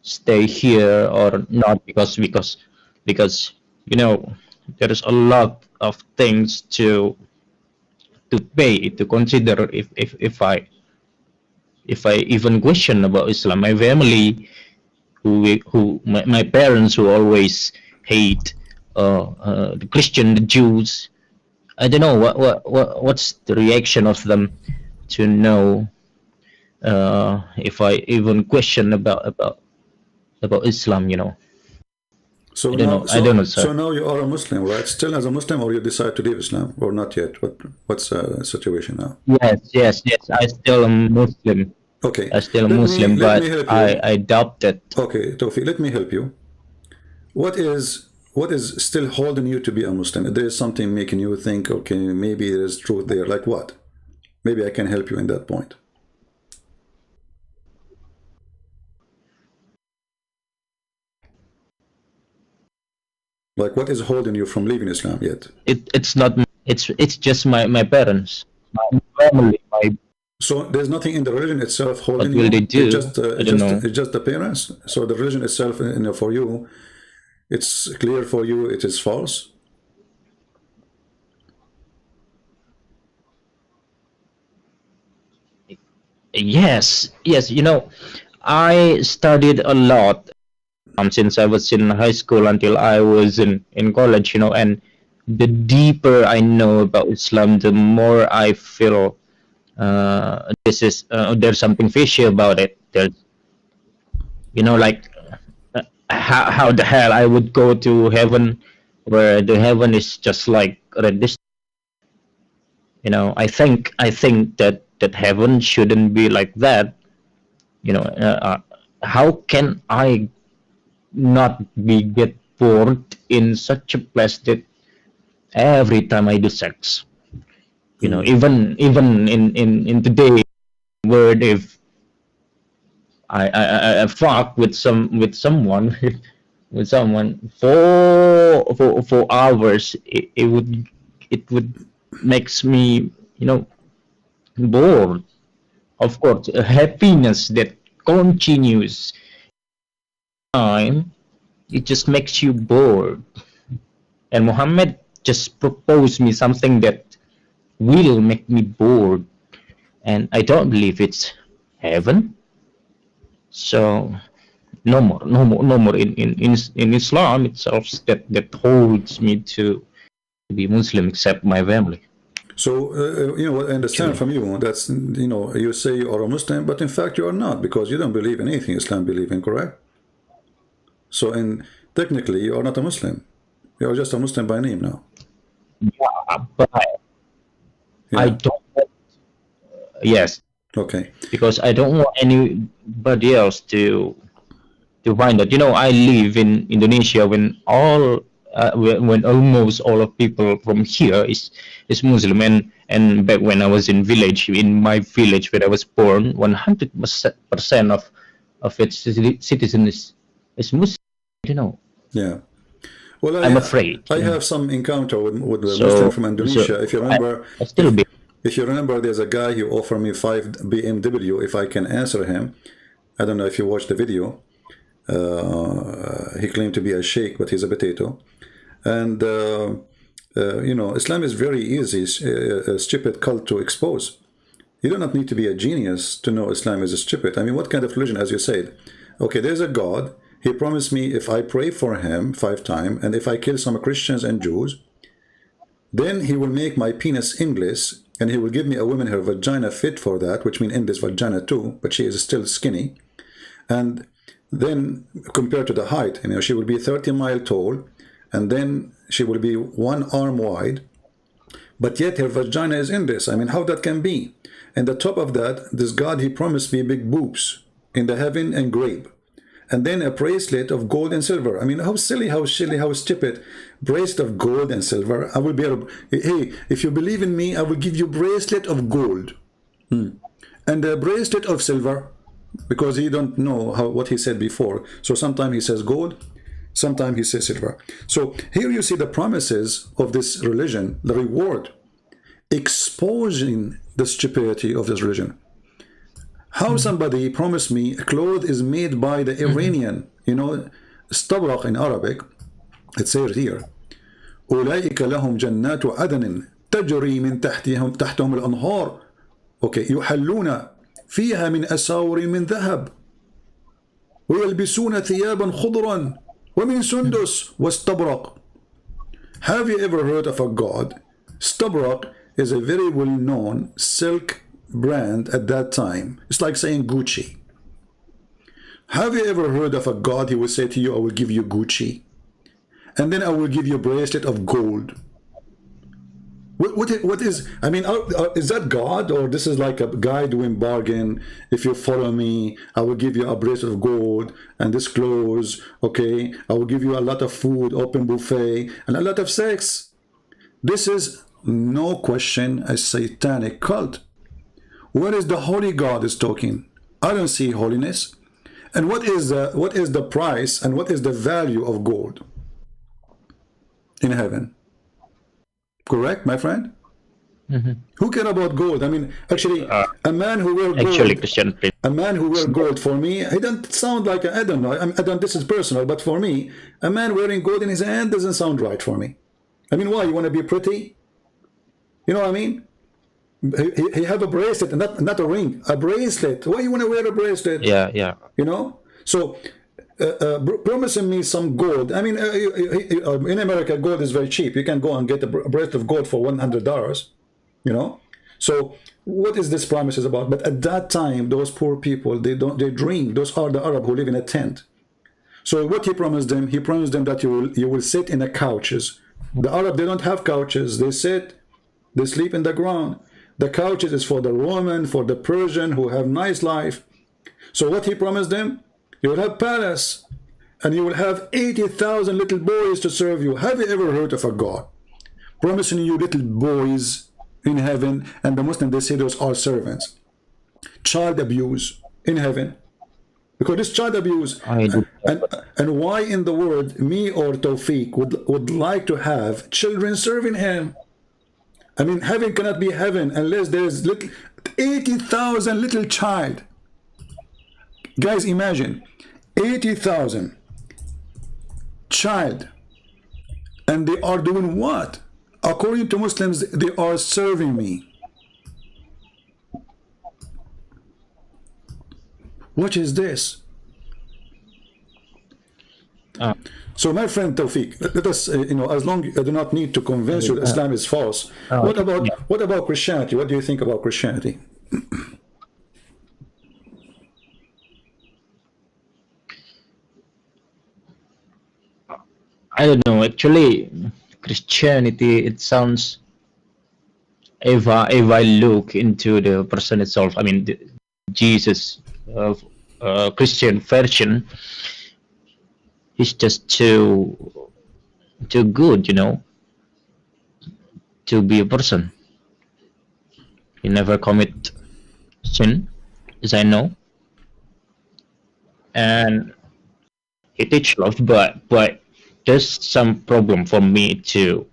stay here or not, because you know, there is a lot of things to pay, to consider if I even question about Islam. My family, my parents, who always hate the Christian, the Jews. I don't know what's the reaction of them to know if I even question about Islam, you know. So I don't know, sir. So now you are a Muslim, right? Still as a Muslim, or you decide to leave Islam, or not yet? What's the situation now? Yes. I still a Muslim. Okay. I still a Muslim, but I adopted. Okay, Tofiq, let me help you. What is still holding you to be a Muslim? If there is something making you think, okay, maybe there is truth there. Like what? Maybe I can help you in that point. Like, what is holding you from leaving Islam yet? It's not. It's just my parents, my family, my. So there's nothing in the religion itself holding you. What will they do? It's just the parents. So the religion itself, you know, for you, it's clear for you. It is false. Yes. You know, I studied a lot since I was in high school until I was in college, you know, and the deeper I know about Islam, the more I feel there's something fishy about it. you know, like how the hell I would go to heaven, where the heaven is just like red distance. You know, I think that heaven shouldn't be like that. You know, how can I not be get bored in such a place that every time I do sex, you know, even in today word, if I fuck with someone with someone for hours, it would makes me, you know, bored. Of course, a happiness that continues time, it just makes you bored. And Muhammad just proposed me something that will make me bored, and I don't believe it's heaven. So no more, no more, no more in Islam itself that holds me to be Muslim, except my family. So, you know, what I understand from you, that's, you know, you say you are a Muslim, but in fact you are not, because you don't believe in anything Islam believe in, correct? So, technically, you are not a Muslim. You are just a Muslim by name now. Yeah, but Yeah. I don't want, yes, Okay. because I don't want anybody else to find that. You know, I live in Indonesia when when almost all of people from here is Muslim, and back when I was in my village where I was born, 100% of its citizens is Muslim. You know. Yeah. Well, I'm afraid. I have some encounter with a Muslim from Indonesia. If you remember, I still be. if you remember, there's a guy who offered me 5 BMW if I can answer him. I don't know if you watched the video. He claimed to be a sheikh, but he's a potato. And you know, Islam is very easy, a stupid cult to expose. You do not need to be a genius to know Islam is stupid. I mean, what kind of religion, as you said? Okay, there's a God. He promised me if I pray for him 5 times, and if I kill some Christians and Jews, then he will make my penis English, and he will give me a woman her vagina fit for that, which means English vagina too, but she is still skinny. And then compared to the height, you know, she will be 30 miles tall, and then she will be 1 arm wide, but yet her vagina is in this. I mean, how that can be? And the top of that, this God, he promised me big boobs in the heaven engraved, and then a bracelet of gold and silver. I mean, how silly, how stupid. Bracelet of gold and silver. I will be able, hey, if you believe in me, I will give you bracelet of gold and a bracelet of silver, because he don't know what he said before. So sometimes he says gold, sometimes he says silver. So here you see the promises of this religion, the reward, exposing the stupidity of this religion. How somebody promised me a cloth is made by the Iranian, you know, استبرق in Arabic, it says here, أولئك لهم جنات عدن تجري من تحتهم الأنهار. Okay, يحلون فيها من أساور من ذهب ويلبسون ثيابا خضرا ومن سندس واستبرق. Have you ever heard of a god? Stabrak is a very well-known silk brand at that time. It's like saying Gucci. Have you ever heard of a god? He will say to you, I will give you Gucci, and then I will give you a bracelet of gold. What is, I mean, is that God, or this is like a guy doing bargain? If you follow me, I will give you a bracelet of gold and this clothes, okay? I will give you a lot of food, open buffet, and a lot of sex. This is no question a satanic cult. Where is the holy God is talking? I don't see holiness. And what is the price and what is the value of gold in heaven? Correct, my friend? Who care about gold? I mean, actually, a man who wears gold, a man who wears gold, for me, he doesn't sound like, I don't know, this is personal, but for me, a man wearing gold in his hand doesn't sound right for me. I mean, why? You want to be pretty? You know what I mean? He have a bracelet, and not a ring, a bracelet. Why you want to wear a bracelet? Yeah. You know? So, promising me some gold. I mean, in America, gold is very cheap. You can go and get a bracelet of gold for $100, you know? So, what is this promises about? But at that time, those poor people, they dream. Those are the Arab who live in a tent. So what he promised them? He promised them that you will sit in the couches. The Arab, they don't have couches. They sleep in the ground. The couches is for the Roman, for the Persian who have nice life. So what he promised them? You will have palace, and you will have 80,000 little boys to serve you. Have you ever heard of a God promising you little boys in heaven? And the Muslims, they say those are servants. Child abuse in heaven. Because this child abuse, and why in the world me or Tofiq would like to have children serving him? I mean, heaven cannot be heaven unless there is 80,000 little child. Guys, imagine 80,000 child, and they are doing what? According to Muslims, they are serving me. What is this? So my friend Tofiq, let us, as long as I do not need to convince you that Islam is false. What about Christianity? What do you think about Christianity? I don't know. Actually, Christianity, it sounds, if I look into the person itself, I mean, Jesus, Christian version, he's just too good, to be a person. He never commit sin, as I know, and he teach love, but there's some problem for me to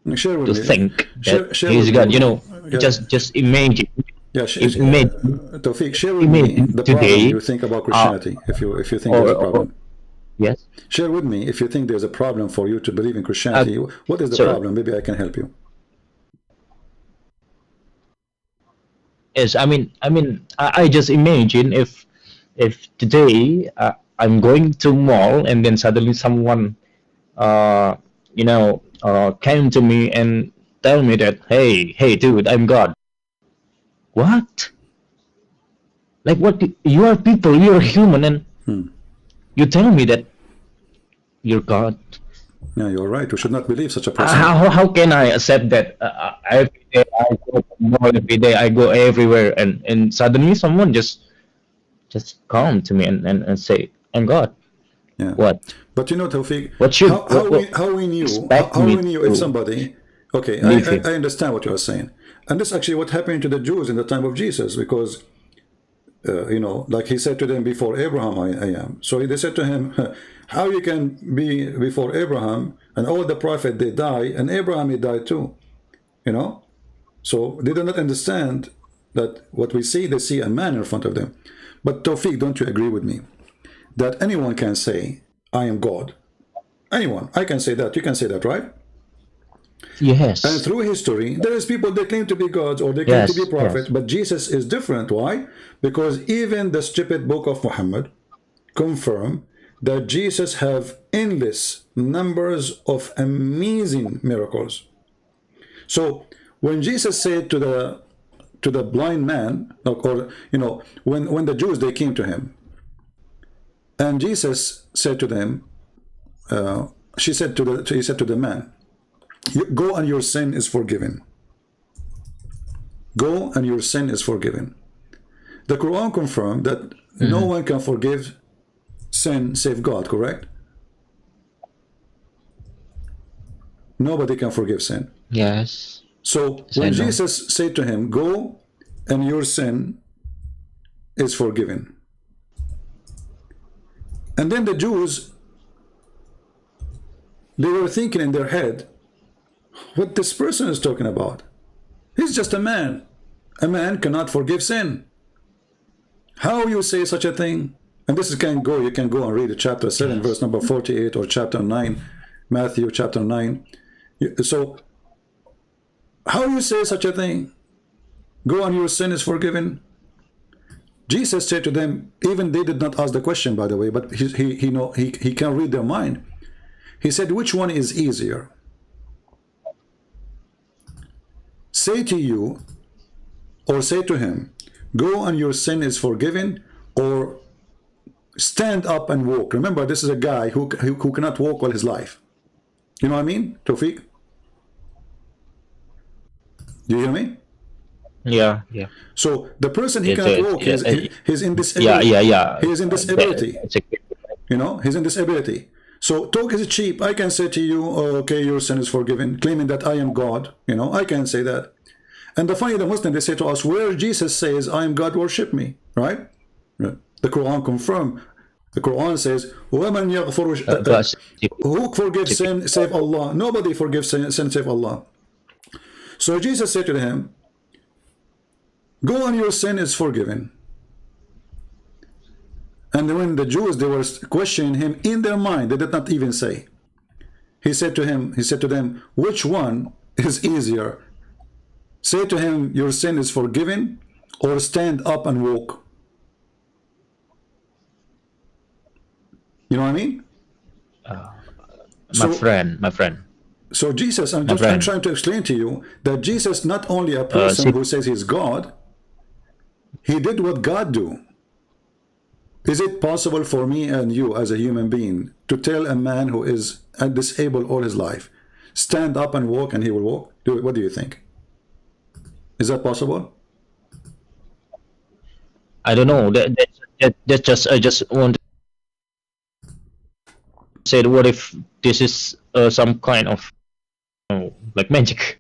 think that he's God. Just imagine. Yeah, Tofiq, share with me the problem you think about Christianity. If you think there's a problem. Yes. Share with me if you think there's a problem for you to believe in Christianity. What is the problem? Maybe I can help you. Yes, I just imagine if today I'm going to mall and then suddenly someone came to me and tell me that, hey dude, I'm God. What? Like, what? You are people, you're human, and you tell me that you're God. Yeah, you're right. We should not believe such a person. How can I accept that? Every day I go to the mall, every day I go everywhere, and suddenly someone just come to me and say, I'm God. Yeah. What? But Tofiq, how we knew if somebody, okay, I understand what you are saying. And this is actually what happened to the Jews in the time of Jesus, because, like he said to them, before Abraham I am. So they said to him, how you can be before Abraham, and all the prophets, they die, and Abraham, he died too. So they do not understand that what we see, they see a man in front of them. But Tofiq, don't you agree with me that anyone can say, I am God? Anyone. I can say that. You can say that, right? Yes. And through history, there is people that claim to be gods or they claim to be prophets, but Jesus is different. Why? Because even the stupid book of Muhammad confirm that Jesus have endless numbers of amazing miracles. So when Jesus said to the blind man, when the Jews, they came to him, and Jesus said to them, he said to the man, go and your sin is forgiven. Go and your sin is forgiven. The Quran confirmed that no one can forgive sin save God, correct? Nobody can forgive sin. Yes. So when Jesus said to him, go and your sin is forgiven. And then the Jews, they were thinking in their head, what this person is talking about? He's just a man. A man cannot forgive sin. How you say such a thing? And this is you can go and read chapter 7, verse number 48, or chapter 9, Matthew chapter 9. So, how you say such a thing? Go and your sin is forgiven. Jesus said to them, even they did not ask the question, by the way, but he can read their mind. He said, which one is easier? Say to you, or say to him, go and your sin is forgiven, or stand up and walk. Remember, this is a guy who cannot walk all his life. You know what I mean, Tofiq? Do you hear me? Yeah, yeah. So the person he It's cannot a- walk, it's a- he's in this Yeah, yeah, yeah. He is in disability. It's a- You know, he's in disability. So talk is cheap. I can say to you, oh, okay, your sin is forgiven, claiming that I am God. You know, I can say that. And the funny, the Muslim, they say to us, where Jesus says, I am God, worship me, right? The Quran confirm. The Quran says, وَمَنْ يَغْفُرُ who forgives sin save Allah? Nobody forgives sin save Allah. So Jesus said to him, go on, your sin is forgiven. And when the Jews, they were questioning him in their mind, they did not even say. He said to them, which one is easier? Say to him, your sin is forgiven, or stand up and walk. You know what I mean? my friend. So Jesus, I'm trying to explain to you that Jesus, not only a person who says he's God, he did what God do. Is it possible for me and you as a human being to tell a man who is disabled all his life, stand up and walk, and he will walk? What do you think? Is that possible? I don't know. That's just, I just want to say, what if this is some kind of like magic?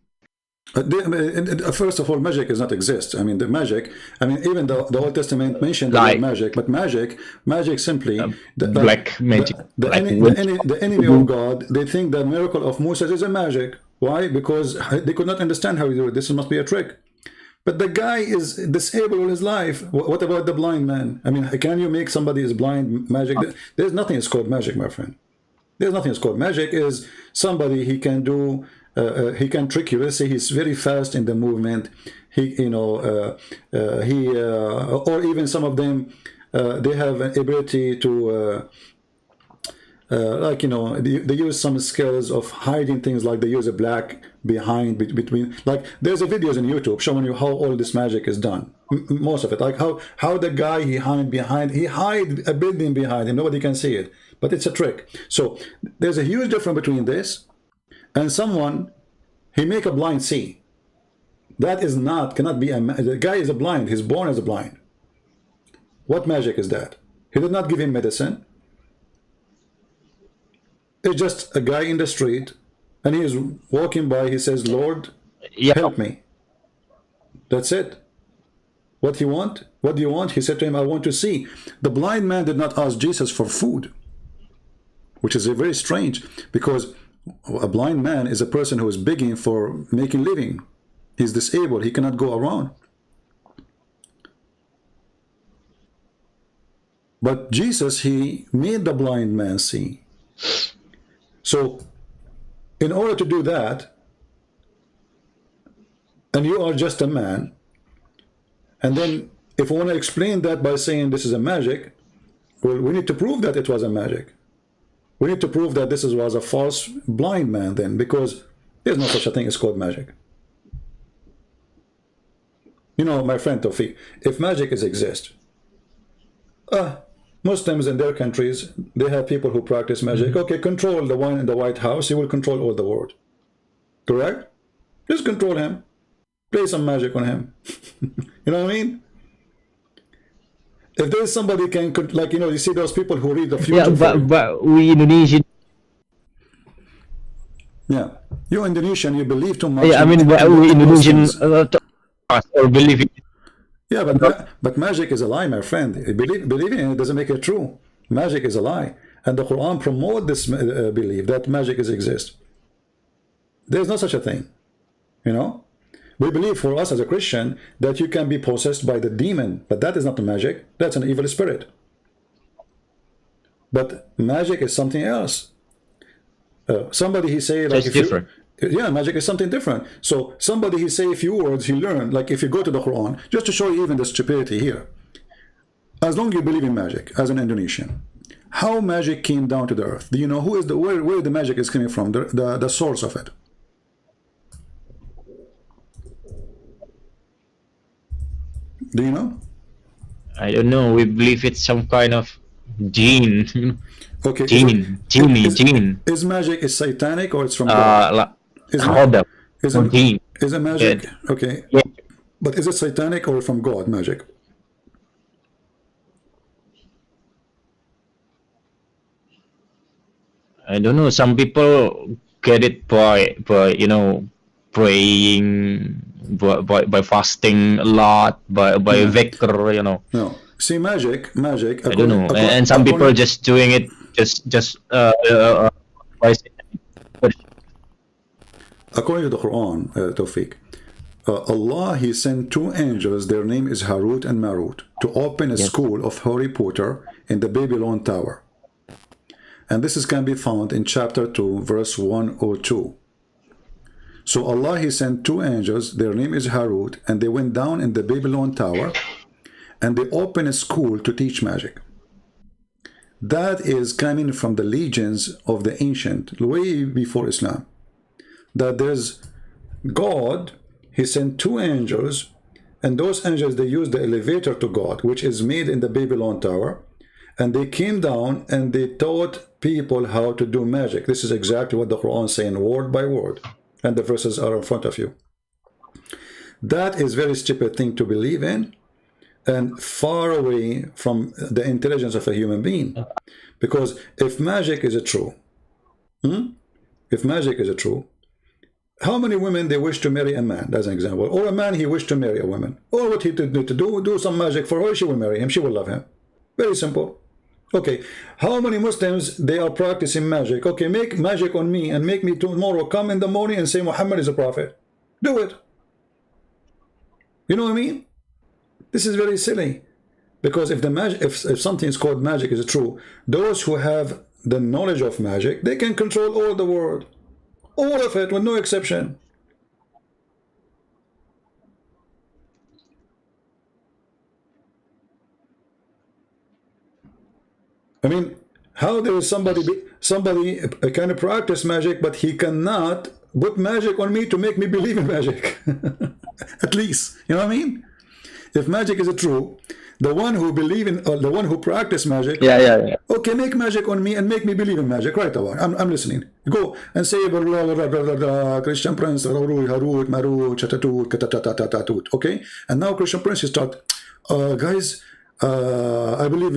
First of all, magic does not exist. I mean, the magic, I mean, even the Old Testament mentioned Like, the word magic, but magic simply, black magic. The enemy of God, they think the miracle of Moses is a magic. Why? Because they could not understand how he do it. This must be a trick. But the guy is disabled all his life. What about the blind man? I mean, can you make somebody is blind magic? There's nothing is called magic, my friend. There's nothing is called magic. Is somebody he can do. He can trick you. Let's say he's very fast in the movement. He, you know, or even some of them, they have an ability to, like, you know, they use some skills of hiding things, like they use a black behind between. Like, there's a videos on YouTube showing you how all this magic is done. Most of it, like how the guy he hide a building behind him. Nobody can see it, but it's a trick. So there's a huge difference between this and someone, he make a blind see. That is cannot be the guy is a blind. He's born as a blind. What magic is that? He did not give him medicine. It's just a guy in the street, and he is walking by. He says, Lord, help me. That's it. What do you want? What do you want? He said to him, I want to see. The blind man did not ask Jesus for food, which is very strange, because a blind man is a person who is begging for making living. He's disabled. He cannot go around. But Jesus, he made the blind man see. So in order to do that, and you are just a man, and then if we want to explain that by saying this is a magic, well, we need to prove that it was a magic. We need to prove that this was a false blind man then, because there's no such a thing as called magic. You know, my friend Tofiq, if magic exists, Muslims in their countries, they have people who practice magic. Okay, control the one in the White House, he will control all the world. Correct? Just control him. Play some magic on him. You know what I mean? If there's somebody can, like, you know, you see those people who read the future. Yeah, but we Indonesian. Yeah, you Indonesian, you believe too much. Yeah, I mean, we Indonesian or believe. Yeah, but magic is a lie, my friend. Believing in it doesn't make it true. Magic is a lie, and the Quran promotes this belief that magic exists. There's no such a thing, you know. We believe, for us as a Christian, that you can be possessed by the demon, but that is not a magic. That's an evil spirit. But magic is something else. Somebody he say like it's different. Yeah, magic is something different. So somebody he say a few words, he learn, like if you go to the Quran, just to show you even the stupidity here. As long as you believe in magic, as an Indonesian, how magic came down to the earth? Do you know who is where the magic is coming from? The source of it. Do you know? I don't know. We believe it's some kind of gene. Okay. Genie. Is magic is satanic or it's from God? Is Gene. Is it magic? Yeah. Okay. Yeah. But is it satanic or from God, magic? I don't know. Some people get it by praying, by fasting a lot, by Zakir, No. See, magic. I don't know. And some people just doing it just by according to the Quran, Tofiq, Allah, He sent two angels, their name is Harut and Marut, to open a school of Harry Potter in the Babylon Tower. And this can be found in chapter 2, verse 102. So Allah, He sent two angels, their name is Harut, and they went down in the Babylon Tower, and they opened a school to teach magic. That is coming from the legends of the ancient, way before Islam. That there's God, He sent two angels, and those angels, they used the elevator to God, which is made in the Babylon Tower, and they came down and they taught people how to do magic. This is exactly what the Quran is saying, word by word, and the verses are in front of you. That is very stupid thing to believe in, and far away from the intelligence of a human being. Because if magic is true, if magic is true, how many women they wish to marry a man, as an example, or a man he wished to marry a woman, or what he need to do some magic for her, she will marry him, she will love him. Very simple. Okay, how many Muslims they are practicing magic? Okay, make magic on me and make me tomorrow come in the morning and say Muhammad is a prophet. Do it. You know what I mean? This is very silly, because if the magic, if something is called magic is true, those who have the knowledge of magic, they can control all the world. All of it, with no exception. I mean, how there is somebody kind of practice magic, but he cannot put magic on me to make me believe in magic. At least, you know what I mean? If magic is true, the one who believe in, or the one who practice magic, okay, make magic on me and make me believe in magic. Right away, I'm listening. Go and say blah, blah, blah, blah, blah, blah, Christian Prince, Harut, Marut, Chatatut, Katatatatatatut. Okay, and now Christian Prince, you start, guys, I believe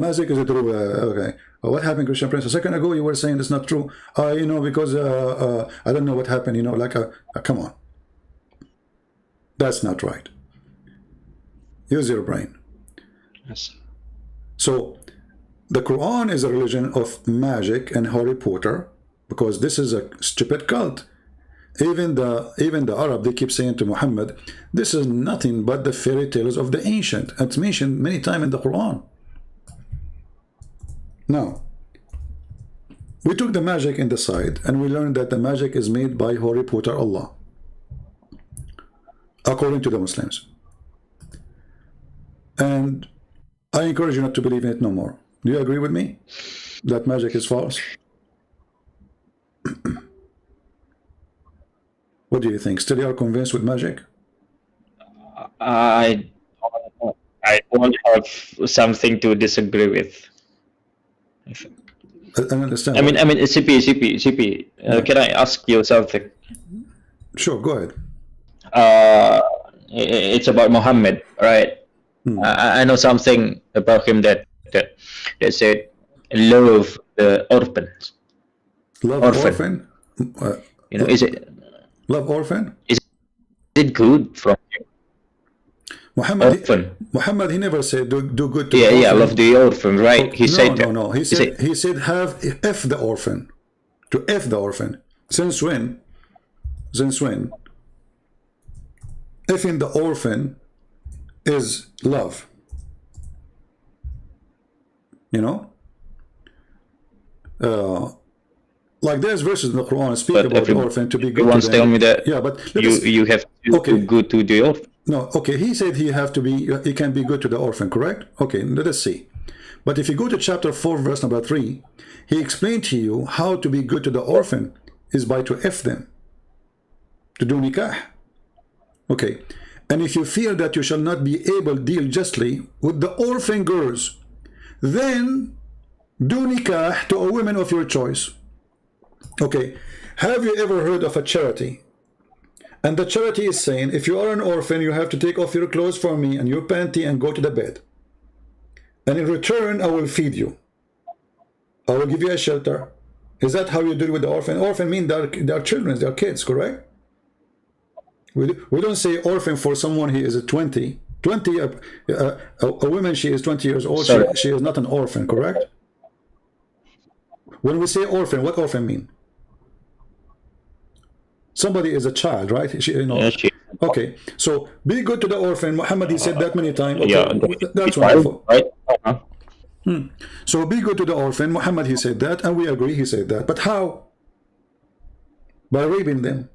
magic is true. Okay, what happened, Christian Prince? A second ago you were saying it's not true. You know, because I don't know what happened. You know, like come on, that's not right. Use your brain. Yes. So the Quran is a religion of magic and Harry Potter, because this is a stupid cult. Even the Arab, they keep saying to Muhammad, this is nothing but the fairy tales of the ancient. It's mentioned many times in the Quran. Now, we took the magic in the side and we learned that the magic is made by Harry Potter Allah, according to the Muslims. And I encourage you not to believe in it no more. Do you agree with me that magic is false? What do you think? Still you are convinced with magic? I won't have something to disagree with. I understand. I mean, CP. Can I ask you something? Sure, go ahead. It's about Muhammad, right? I know something about him that said love the orphans. Love orphan? You know, is it love orphan? Is it good from him? Muhammad, he never said do good to the orphan. Love the orphan, right? He said no. He said have F the orphan. To F the orphan. Since when? Effing the orphan is love. You know? Like there's verses in the Quran speak about the orphan to be good to them. Tell me that but you have to be good to the orphan. No, okay, he said he can be good to the orphan, correct? Okay, let us see. But if you go to chapter 4, verse number 3, he explained to you how to be good to the orphan is by to F them, to do nikah. Okay, and if you fear that you shall not be able to deal justly with the orphan girls, then do nikah to a woman of your choice. Okay, have you ever heard of a charity? And the charity is saying, if you are an orphan, you have to take off your clothes for me and your panty and go to the bed. And in return, I will feed you. I will give you a shelter. Is that how you deal with the orphan? Orphan mean they are children, they are kids, correct? We don't say orphan for someone who is 20. 20, a woman, she is 20 years old, she is not an orphan, correct? When we say orphan, what orphan mean? Somebody is a child, right? Okay, so be good to the orphan. Muhammad, he said that many times. Okay, that's wonderful. Right? So be good to the orphan. Muhammad, he said that, and we agree he said that. But how? By raping them.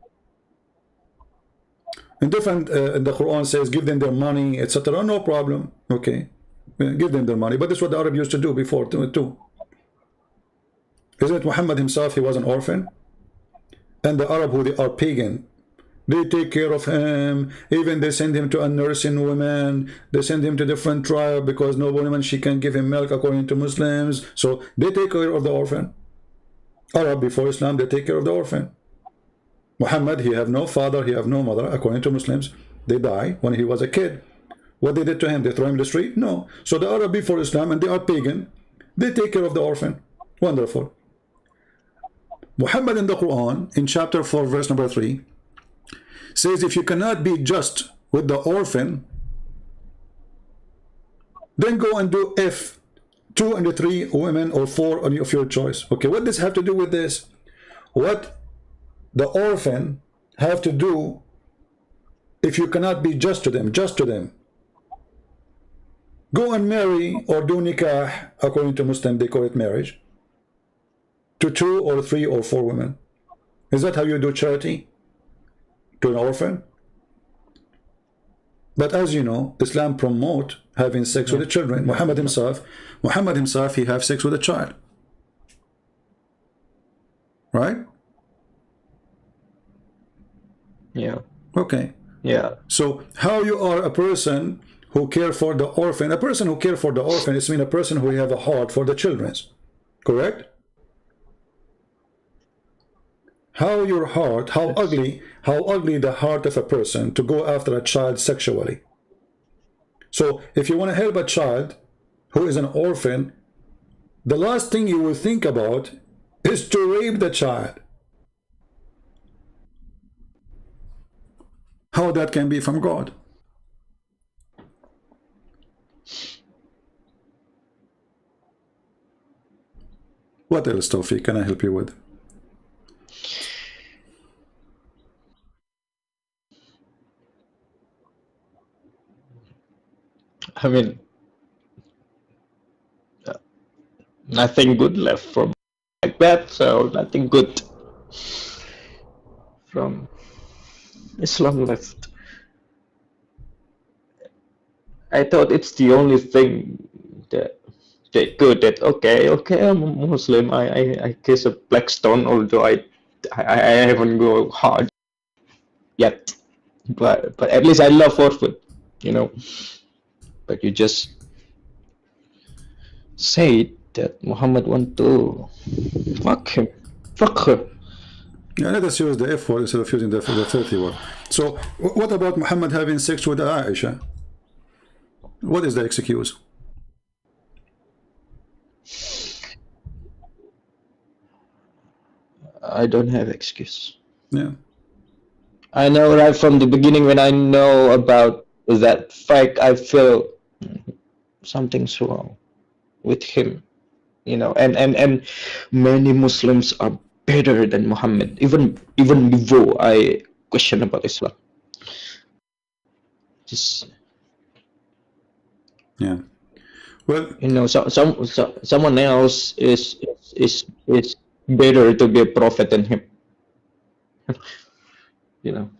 And different, the Quran says, give them their money, etc. No problem. Okay, give them their money. But this is what the Arab used to do before too. Isn't it Muhammad himself, he was an orphan? And the Arab, who they are pagan, they take care of him. Even they send him to a nursing woman. They send him to different tribe because no woman, she can give him milk according to Muslims. So they take care of the orphan. Arab before Islam, they take care of the orphan. Muhammad, he have no father, he have no mother. According to Muslims, they die when he was a kid. What they did to him, they throw him in the street? No. So the Arab before Islam, and they are pagan, they take care of the orphan. Wonderful. Muhammad in the Quran, in chapter 4, verse number 3, says, if you cannot be just with the orphan, then go and do if 2 and 3 women or 4 of your choice. Okay, what does have to do with this? What the orphan have to do if you cannot be just to them? Go and marry or do nikah, according to Muslim, they call it marriage, to 2 or 3 or 4 women. Is that how you do charity to an orphan? But as you know, Islam promote having sex with the children. Muhammad himself, he have sex with a child. Right? Yeah. Okay. Yeah. So how you are a person who care for the orphan? A person who care for the orphan is mean a person who have a heart for the children. Correct? How your heart, how ugly the heart of a person to go after a child sexually. So if you want to help a child who is an orphan, the last thing you will think about is to rape the child. How that can be from God? What else, Tofiq, can I help you with? I mean, nothing good left from like that, so nothing good from Islam left. I thought it's the only thing that good, that okay, I'm a Muslim, I kiss a black stone, although I haven't go hard yet, but at least I love orphan, you know. But you just say that Muhammad want to fuck her. Yeah, let us use the F word instead of using the filthy word. So what about Muhammad having sex with Aisha? What is the excuse? I don't have excuse. Yeah. I know right from the beginning, when I know about that fact, I feel something's wrong with him, you know. And many Muslims are better than Muhammad, even before I question about Islam. Just, yeah, well, you know, someone else is better to be a prophet than him. You know.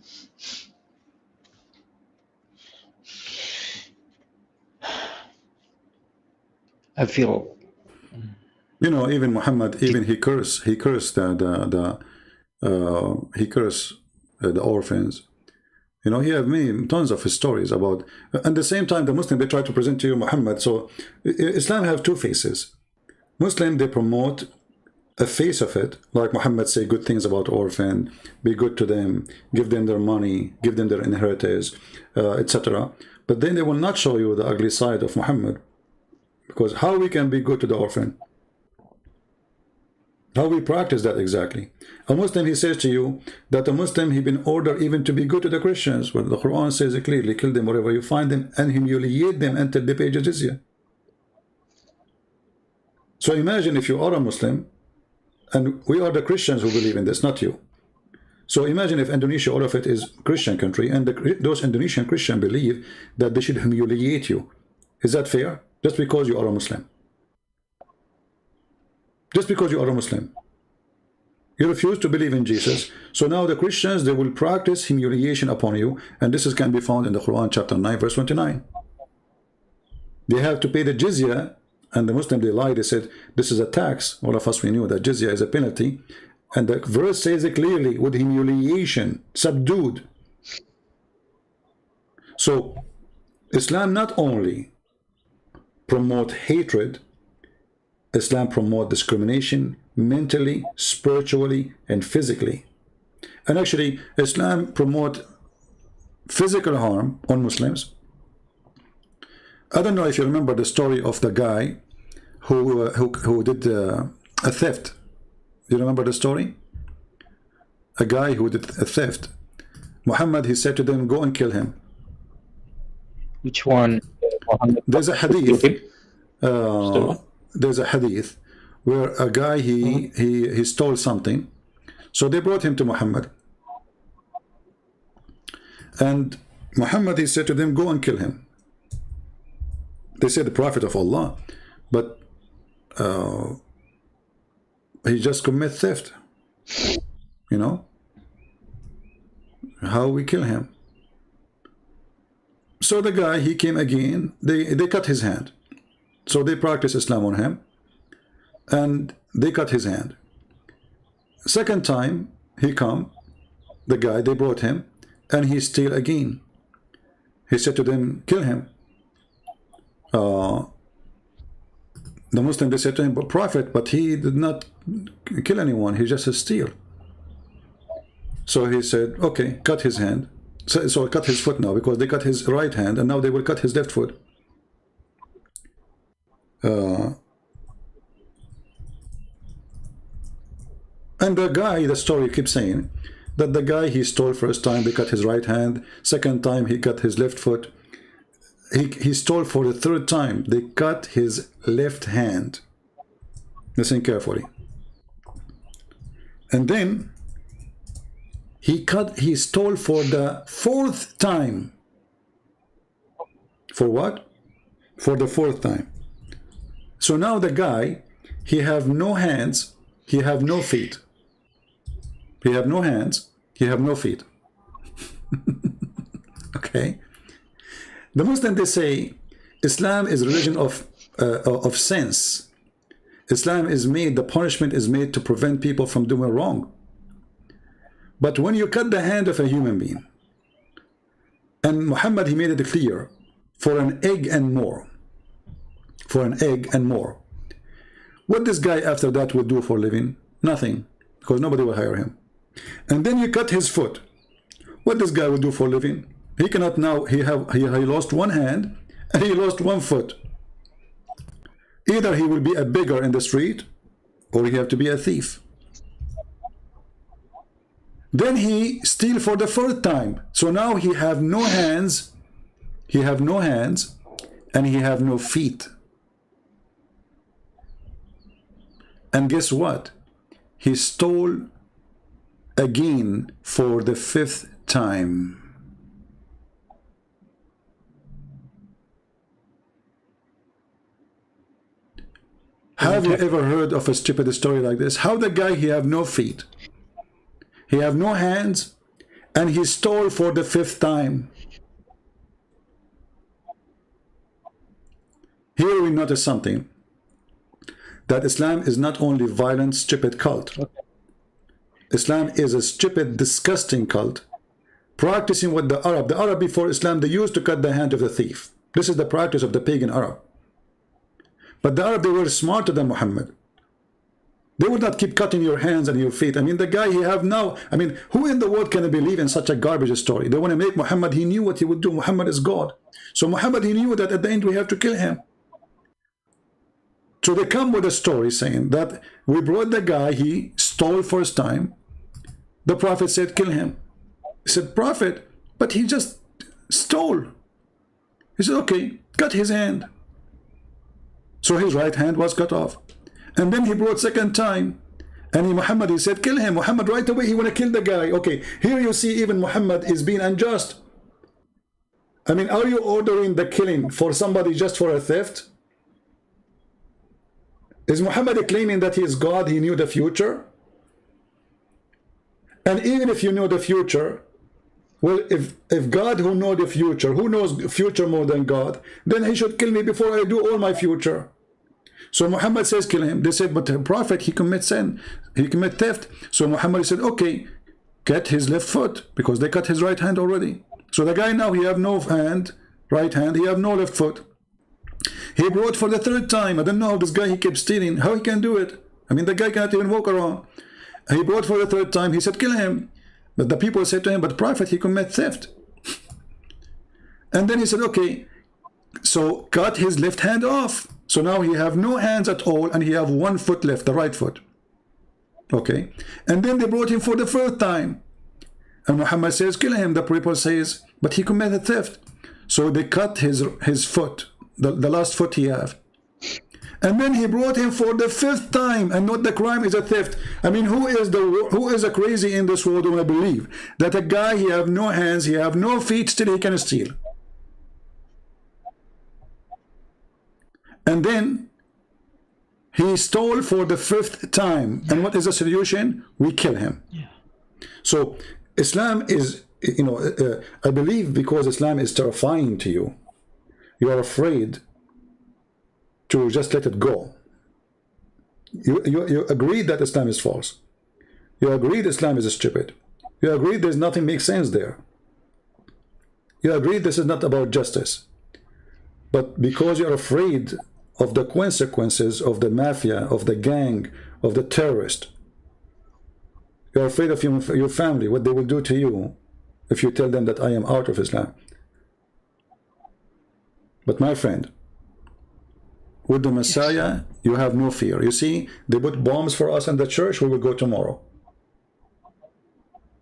I feel, you know, even Muhammad, even he cursed the orphans, You know, he have many tons of stories about. At the same time, the Muslim, they try to present to you Muhammad. So Islam have two faces. Muslim, they promote a face of it, like Muhammad say good things about orphan, be good to them, give them their money, give them their inheritance, etc. But then they will not show you the ugly side of Muhammad, because how we can be good to the orphan? How we practice that exactly? A Muslim, he says to you that a Muslim, he been ordered even to be good to the Christians. Well, the Quran says it clearly, kill them wherever you find them and humiliate them until they pay jizya. So imagine if you are a Muslim, and we are the Christians who believe in this, not you. So imagine if Indonesia, all of it is Christian country, and those Indonesian Christians believe that they should humiliate you. Is that fair? Just because you are a Muslim. Just because you are a Muslim. You refuse to believe in Jesus. So now the Christians, they will practice humiliation upon you. And this can be found in the Quran chapter 9 verse 29. They have to pay the jizya. And the Muslim, they lied. They said, this is a tax. All of us, we knew that jizya is a penalty. And the verse says it clearly, with humiliation, subdued. So Islam not only promote hatred, Islam promote discrimination mentally, spiritually, and physically. And actually, Islam promote physical harm on Muslims. I don't know if you remember the story of the guy who did a theft. You remember the story? A guy who did a theft. Muhammad, he said to them, go and kill him. Which one? There's a hadith. There's a hadith where a guy he stole something, so they brought him to Muhammad, and Muhammad, he said to them, go and kill him. They said the Prophet of Allah, but he just commit theft. You know, how we kill him? So the guy, he came again. They cut his hand. So they practice Islam on him, and they cut his hand. Second time he come, the guy, they brought him, and he steal again. He said to them, kill him. The Muslim, they said to him, but Prophet, but he did not kill anyone, he just steal. So he said, okay, cut his hand. So cut his foot now, because they cut his right hand, and now they will cut his left foot. And the guy, the story keeps saying that the guy, he stole first time, they cut his right hand. Second time, he cut his left foot. He stole for the third time, they cut his left hand. Listen carefully. And then he stole for the fourth time. For what? For the fourth time. So now the guy, he have no hands, he have no feet. He have no hands, he have no feet. Okay. The Muslim, they say Islam is religion of sense. Islam is made, the punishment is made to prevent people from doing wrong. But when you cut the hand of a human being, and Muhammad, he made it clear, for an egg and more. For an egg and more. What this guy after that will do for a living? Nothing, because nobody will hire him. And then you cut his foot. What this guy will do for a living? He cannot now, he lost one hand and he lost one foot. Either he will be a beggar in the street, or he have to be a thief. Then he steal for the fourth time. So now he have no hands, and he have no feet. And guess what? He stole again for the fifth time. Have you ever heard of a stupid story like this? How the guy, he have no feet, he have no hands, and he stole for the fifth time. Here we notice something, that Islam is not only violent, stupid cult. Islam is a stupid, disgusting cult, practicing what the Arab before Islam, they used to cut the hand of the thief. This is the practice of the pagan Arab. But the Arab, they were smarter than Muhammad. They would not keep cutting your hands and your feet. I mean, the guy he have now, I mean, who in the world can believe in such a garbage story? They want to make Muhammad, he knew what he would do. Muhammad is God. So Muhammad, he knew that at the end we have to kill him. So they come with a story saying that we brought the guy, he stole first time. The Prophet said, kill him. He said, Prophet, but he just stole. He said, okay, cut his hand. So his right hand was cut off. And then he brought second time. And Muhammad, he said, kill him. Muhammad right away, he want to kill the guy. Okay, here you see even Muhammad is being unjust. I mean, are you ordering the killing for somebody just for a theft? Is Muhammad claiming that he is God, he knew the future? And even if you know the future, well, if God who knows the future, who knows future more than God, then he should kill me before I do all my future. So Muhammad says, kill him. They said, but the Prophet, he commits sin, he commit theft. So Muhammad said, okay, cut his left foot, because they cut his right hand already. So the guy now, he have no hand, right hand, he have no left foot. He brought for the third time. I don't know how this guy, he kept stealing, how he can do it. I mean, the guy cannot even walk around. He brought for the third time, he said, kill him. But the people said to him, but Prophet, he commit theft. And then he said, okay, so cut his left hand off. So now he have no hands at all, and he have one foot left, the right foot. Okay. And then they brought him for the fourth time. And Muhammad says, kill him. The people says, but he committed theft. So they cut his foot, the last foot he have. And then he brought him for the fifth time, and not the crime is a theft. I mean, who is a crazy in this world who will believe that a guy, he have no hands, he have no feet, still he can steal? And then he stole for the fifth time. And what is the solution? We kill him. Yeah. So Islam is, you know, I believe because Islam is terrifying to you, you are afraid to just let it go. You agree that Islam is false. You agree that Islam is stupid. You agree there's nothing makes sense there. You agree this is not about justice. But because you're afraid of the consequences of the mafia, of the gang, of the terrorist, you're afraid of your family, what they will do to you if you tell them that I am out of Islam. But my friend, with the Messiah, you have no fear. You see, they put bombs for us in the church, we will go tomorrow.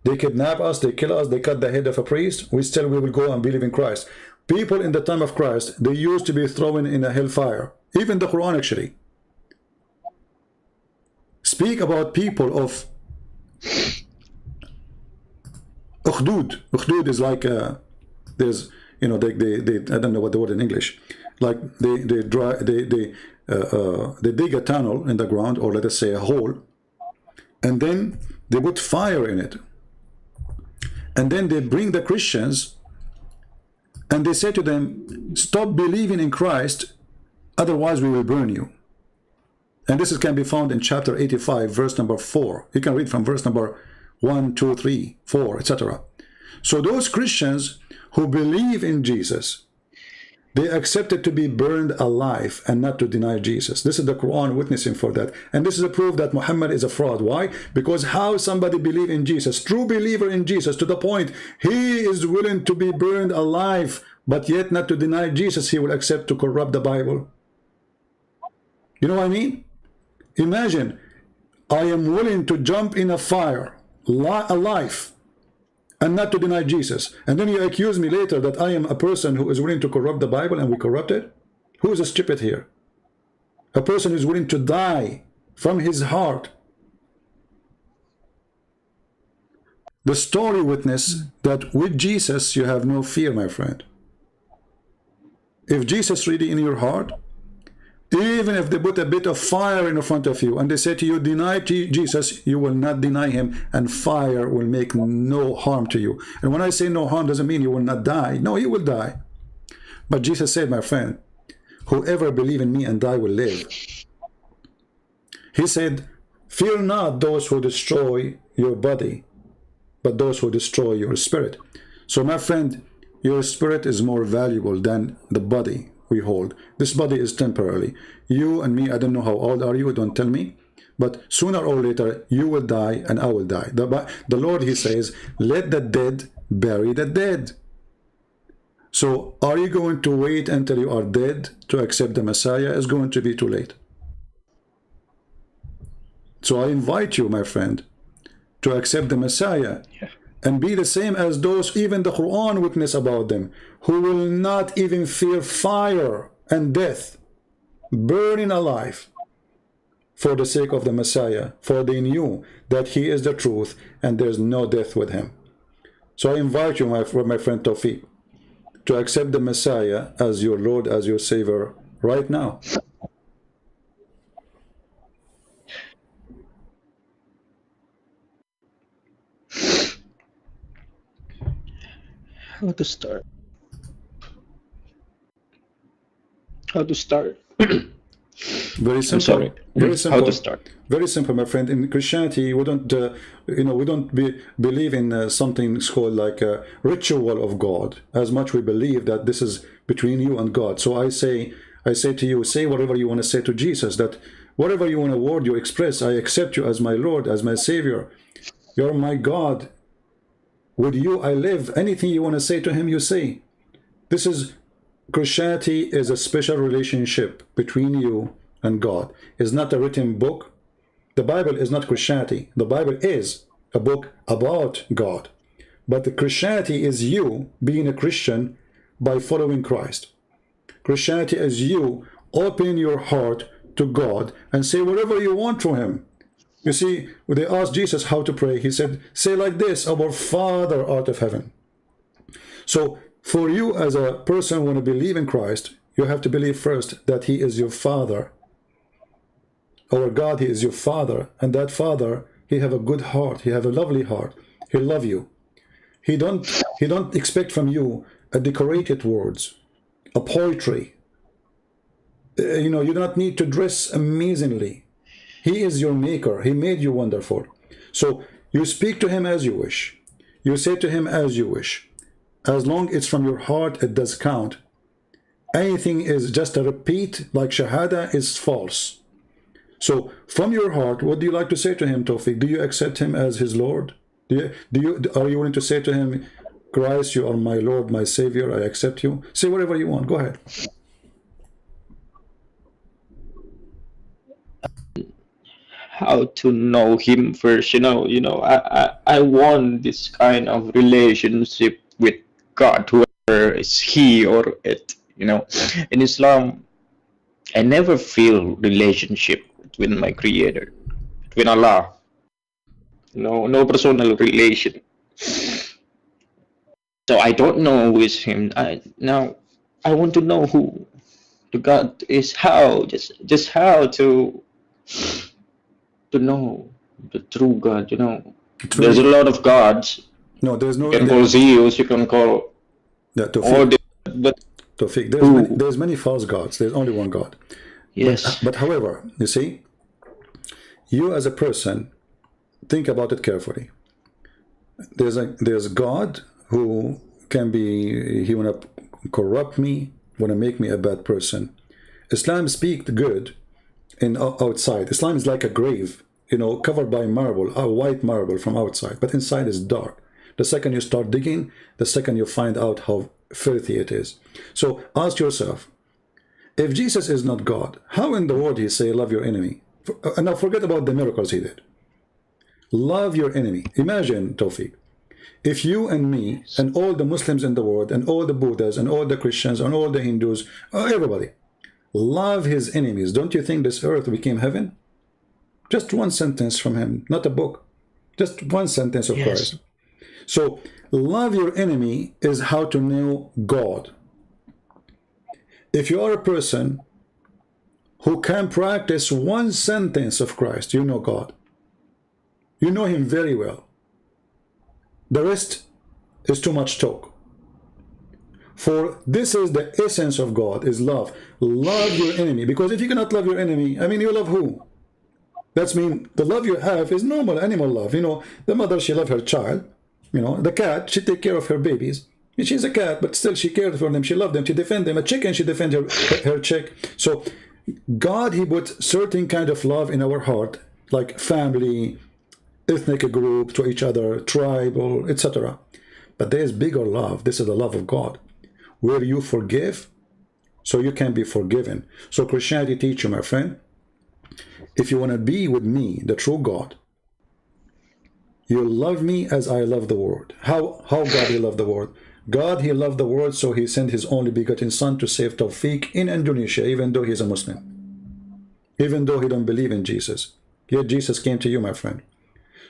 They kidnap us, they kill us, they cut the head of a priest, we will go and believe in Christ. People in the time of Christ, they used to be thrown in a hellfire. Even the Quran actually speak about people of Ukhdud. Ukhdud is like there's, you know, they I don't know what the word in English. Like they dig a tunnel in the ground, or let us say a hole, and then they put fire in it, and then they bring the Christians and they say to them, stop believing in Christ, otherwise we will burn you. And this can be found in chapter 85, verse number 4. You can read from verse number 1, 2, 3, 4, etc. So those Christians who believe in Jesus, they accepted to be burned alive and not to deny Jesus. This is the Quran witnessing for that. And this is a proof that Muhammad is a fraud. Why? Because how somebody believe in Jesus, true believer in Jesus, to the point he is willing to be burned alive, but yet not to deny Jesus, he will accept to corrupt the Bible. You know what I mean? Imagine, I am willing to jump in a fire alive and not to deny Jesus. And then you accuse me later that I am a person who is willing to corrupt the Bible and we corrupt it? Who is stupid here? A person who is willing to die from his heart. The story witness that with Jesus you have no fear, my friend. If Jesus really in your heart, even if they put a bit of fire in front of you and they say to you, deny Jesus, you will not deny him, and fire will make no harm to you. And when I say no harm, doesn't mean you will not die. No, you will die. But Jesus said, my friend, whoever believe in me and die will live. He said, fear not those who destroy your body, but those who destroy your spirit. So my friend, your spirit is more valuable than the body we hold. This body is temporary. You and me, I don't know how old are you, don't tell me. But sooner or later, you will die and I will die. The Lord, he says, let the dead bury the dead. So are you going to wait until you are dead to accept the Messiah? It's going to be too late. So I invite you, my friend, to accept the Messiah and be the same as those, even the Quran witness about them, who will not even fear fire and death, burning alive for the sake of the Messiah, for they knew that he is the truth and there's no death with him. So I invite you, my friend Tofiq, to accept the Messiah as your Lord, as your Savior right now. How to start? How to start? Very simple. I'm sorry. Very simple. How to start? Very simple, my friend. In Christianity, we don't, we don't believe in something called like a ritual of God. As much we believe that this is between you and God. So I say to you, say whatever you want to say to Jesus. That whatever you want to word you express, I accept you as my Lord, as my Savior. You're my God. With you I live. Anything you want to say to him, you say. This is Christianity is a special relationship between you and God. It's not a written book. The Bible is not Christianity. The Bible is a book about God. But the Christianity is you being a Christian by following Christ. Christianity is you opening your heart to God and say whatever you want from him. You see, when they asked Jesus how to pray, he said, say like this, our Father art of heaven. So for you as a person who want to believe in Christ, you have to believe first that he is your Father. Our God, he is your Father. And that Father, he have a good heart. He have a lovely heart. He'll love you. He don't expect from you a decorated words, a poetry. You do not need to dress amazingly. He is your maker. He made you wonderful. So you speak to him as you wish. You say to him as you wish. As long it's from your heart, it does count. Anything is just a repeat, like Shahada, is false. So from your heart, what do you like to say to him, Tofiq? Do you accept him as his Lord? Are you willing to say to him, Christ, you are my Lord, my Savior, I accept you? Say whatever you want. Go ahead. How to know him first? I want this kind of relationship with God, whoever is he or it. In Islam, I never feel relationship with my Creator, with Allah. No personal relation. So I don't know who is him. Now I want to know who the God is. How just how to know the true God. There's a lot of gods. No, there's no. You can call Zeus. You can call. Yeah, Tofiq. But Tofiq, there's many false gods. There's only one God. Yes. But however, you see, you as a person, think about it carefully. There's God who can be, he want to corrupt me, want to make me a bad person. Islam speaks good in outside. Islam is like a grave, covered by marble, a white marble from outside, but inside is dark. The second you start digging, the second you find out how filthy it is. So ask yourself, if Jesus is not God, how in the world he say love your enemy? And now forget about the miracles he did. Love your enemy. Imagine, Tofiq, if you and me and all the Muslims in the world and all the Buddhas and all the Christians and all the Hindus, everybody, love his enemies, don't you think this earth became heaven? Just one sentence from him, not a book. Just one sentence of Christ. So love your enemy is how to know God. If you are a person who can practice one sentence of Christ, you know God. You know him very well. The rest is too much talk. For this is the essence of God, is love. Love your enemy. Because if you cannot love your enemy, you love who? That's mean the love you have is normal animal love. The mother, she loves her child. You know, the cat, she take care of her babies. She's a cat, but still she cares for them. She loves them. She defends them. A chicken, she defends her chick. So God, he put certain kind of love in our heart, like family, ethnic group to each other, tribal, etc. But there is bigger love. This is the love of God, where you forgive so you can be forgiven. So Christianity teach you, my friend, if you want to be with me, the true God, you love me as I love the world. How God he loved the world? God, he loved the world, so he sent his only begotten son to save Tofiq in Indonesia, even though he's a Muslim, even though he don't believe in Jesus. Yet Jesus came to you, my friend.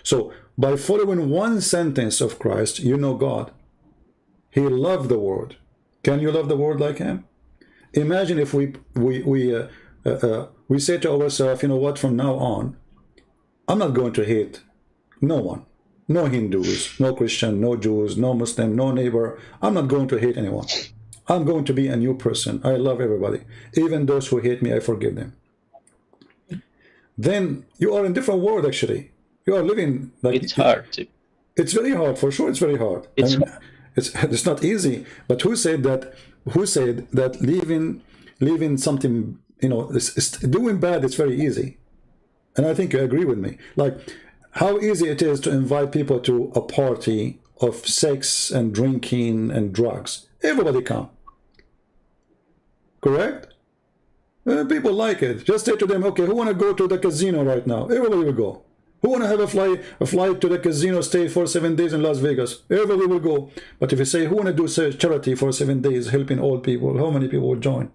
So by following one sentence of Christ, you know God. He loved the world. Can you love the world like him? Imagine if we say to ourselves, you know what, from now on, I'm not going to hate no one. No Hindus, no Christian, no Jews, no Muslim, no neighbor. I'm not going to hate anyone. I'm going to be a new person. I love everybody. Even those who hate me, I forgive them. Then you are in a different world, actually. You are living like... It's hard. It's very hard, for sure. It's very hard. It's not easy. But who said that? Who said that leaving something, you know, doing bad, it's very easy? And I think you agree with me. Like, how easy it is to invite people to a party of sex and drinking and drugs. Everybody come. Correct? People like it. Just say to them, okay, who want to go to the casino right now? Everybody will go. Who want to have a flight to the casino, stay for 7 days in Las Vegas? Everybody will go. But if you say, who want to do charity for 7 days, helping old people, how many people will join?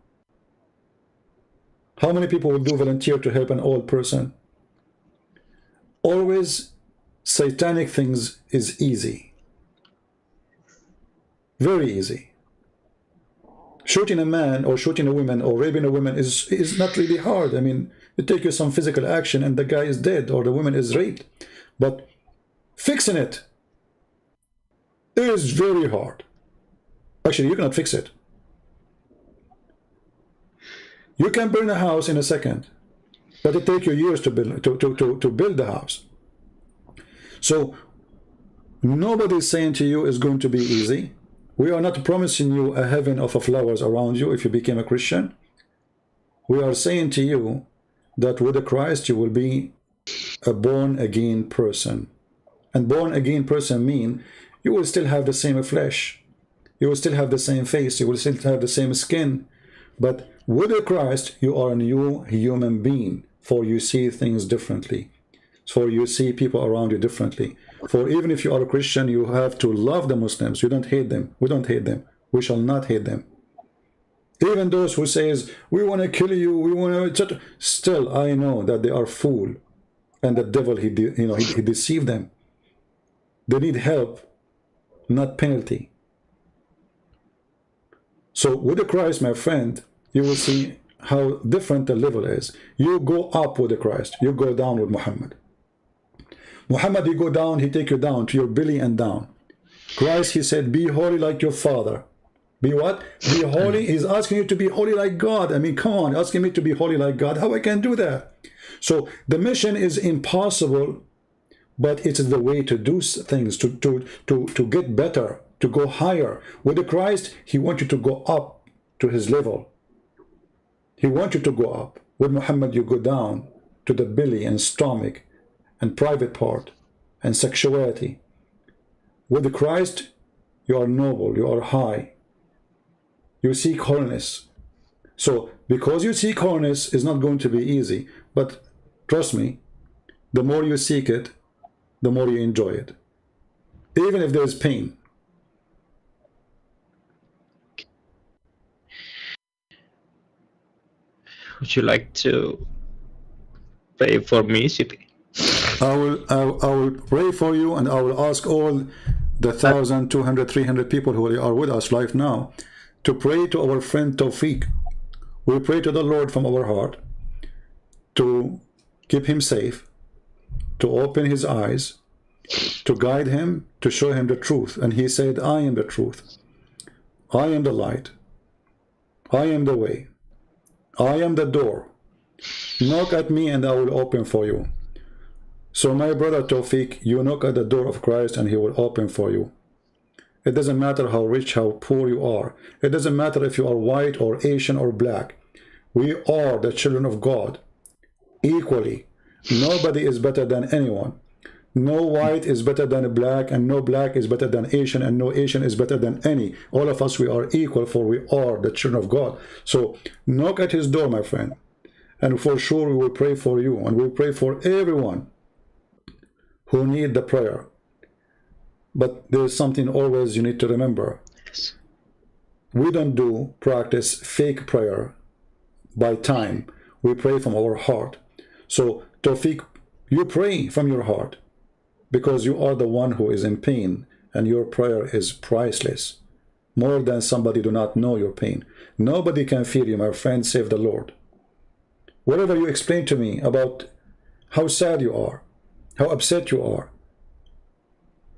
How many people will do volunteer to help an old person? Always satanic things is easy. Very easy. Shooting a man or shooting a woman or raping a woman is not really hard. I mean, it takes you some physical action and the guy is dead or the woman is raped. But fixing it is very hard. Actually, you cannot fix it. You can burn a house in a second, but it takes you years to build the house. So nobody is saying to you it's going to be easy. We are not promising you a heaven of flowers around you if you became a Christian. We are saying to you that with the Christ you will be a born-again person. And born-again person mean you will still have the same flesh. You will still have the same face. You will still have the same skin. But with the Christ, you are a new human being, for you see things differently. For you see people around you differently. For even if you are a Christian, you have to love the Muslims. You don't hate them. We don't hate them. We shall not hate them. Even those who says, we want to kill you, we want to... Still, I know that they are fool. And the devil, he deceived them. They need help, not penalty. So with the Christ, my friend, you will see how different the level is. You go up with the Christ. You go down with Muhammad. Muhammad, you go down, he take you down to your belly and down. Christ, he said, be holy like your father. Be what? Be holy. He's asking you to be holy like God. I mean, come on, asking me to be holy like God. How I can do that? So the mission is impossible, but it's the way to do things, to get better, to go higher. With the Christ, he wants you to go up to his level. He wants you to go up. With Muhammad, you go down to the belly and stomach and private part and sexuality. With the Christ, you are noble, you are high. You seek holiness. So because you seek holiness is not going to be easy, but trust me, the more you seek it, the more you enjoy it, even if there's pain. Would you like to pray for me, Siti? I will pray for you, and I will ask all the 1,000, 200, 300 people who are with us live now to pray to our friend Tofiq. We pray to the Lord from our heart to keep him safe, to open his eyes, to guide him, to show him the truth. And he said, I am the truth. I am the light. I am the way. I am the door. Knock at me and I will open for you. So my brother Tofiq, you knock at the door of Christ and he will open for you. It doesn't matter how rich, how poor you are. It doesn't matter if you are white or Asian or black. We are the children of God equally. Nobody is better than anyone. No white is better than a black, and no black is better than Asian, and no Asian is better than any. All of us, we are equal, for we are the children of God. So knock at his door, my friend, and for sure we will pray for you, and we'll pray for everyone who need the prayer. But there's something always you need to remember. We don't practice fake prayer by time. We pray from our heart. So Tofiq, you pray from your heart, because you are the one who is in pain, and your prayer is priceless, more than somebody do not know your pain. Nobody can feel you, my friend, save the Lord. Whatever you explain to me about how sad you are, how upset you are,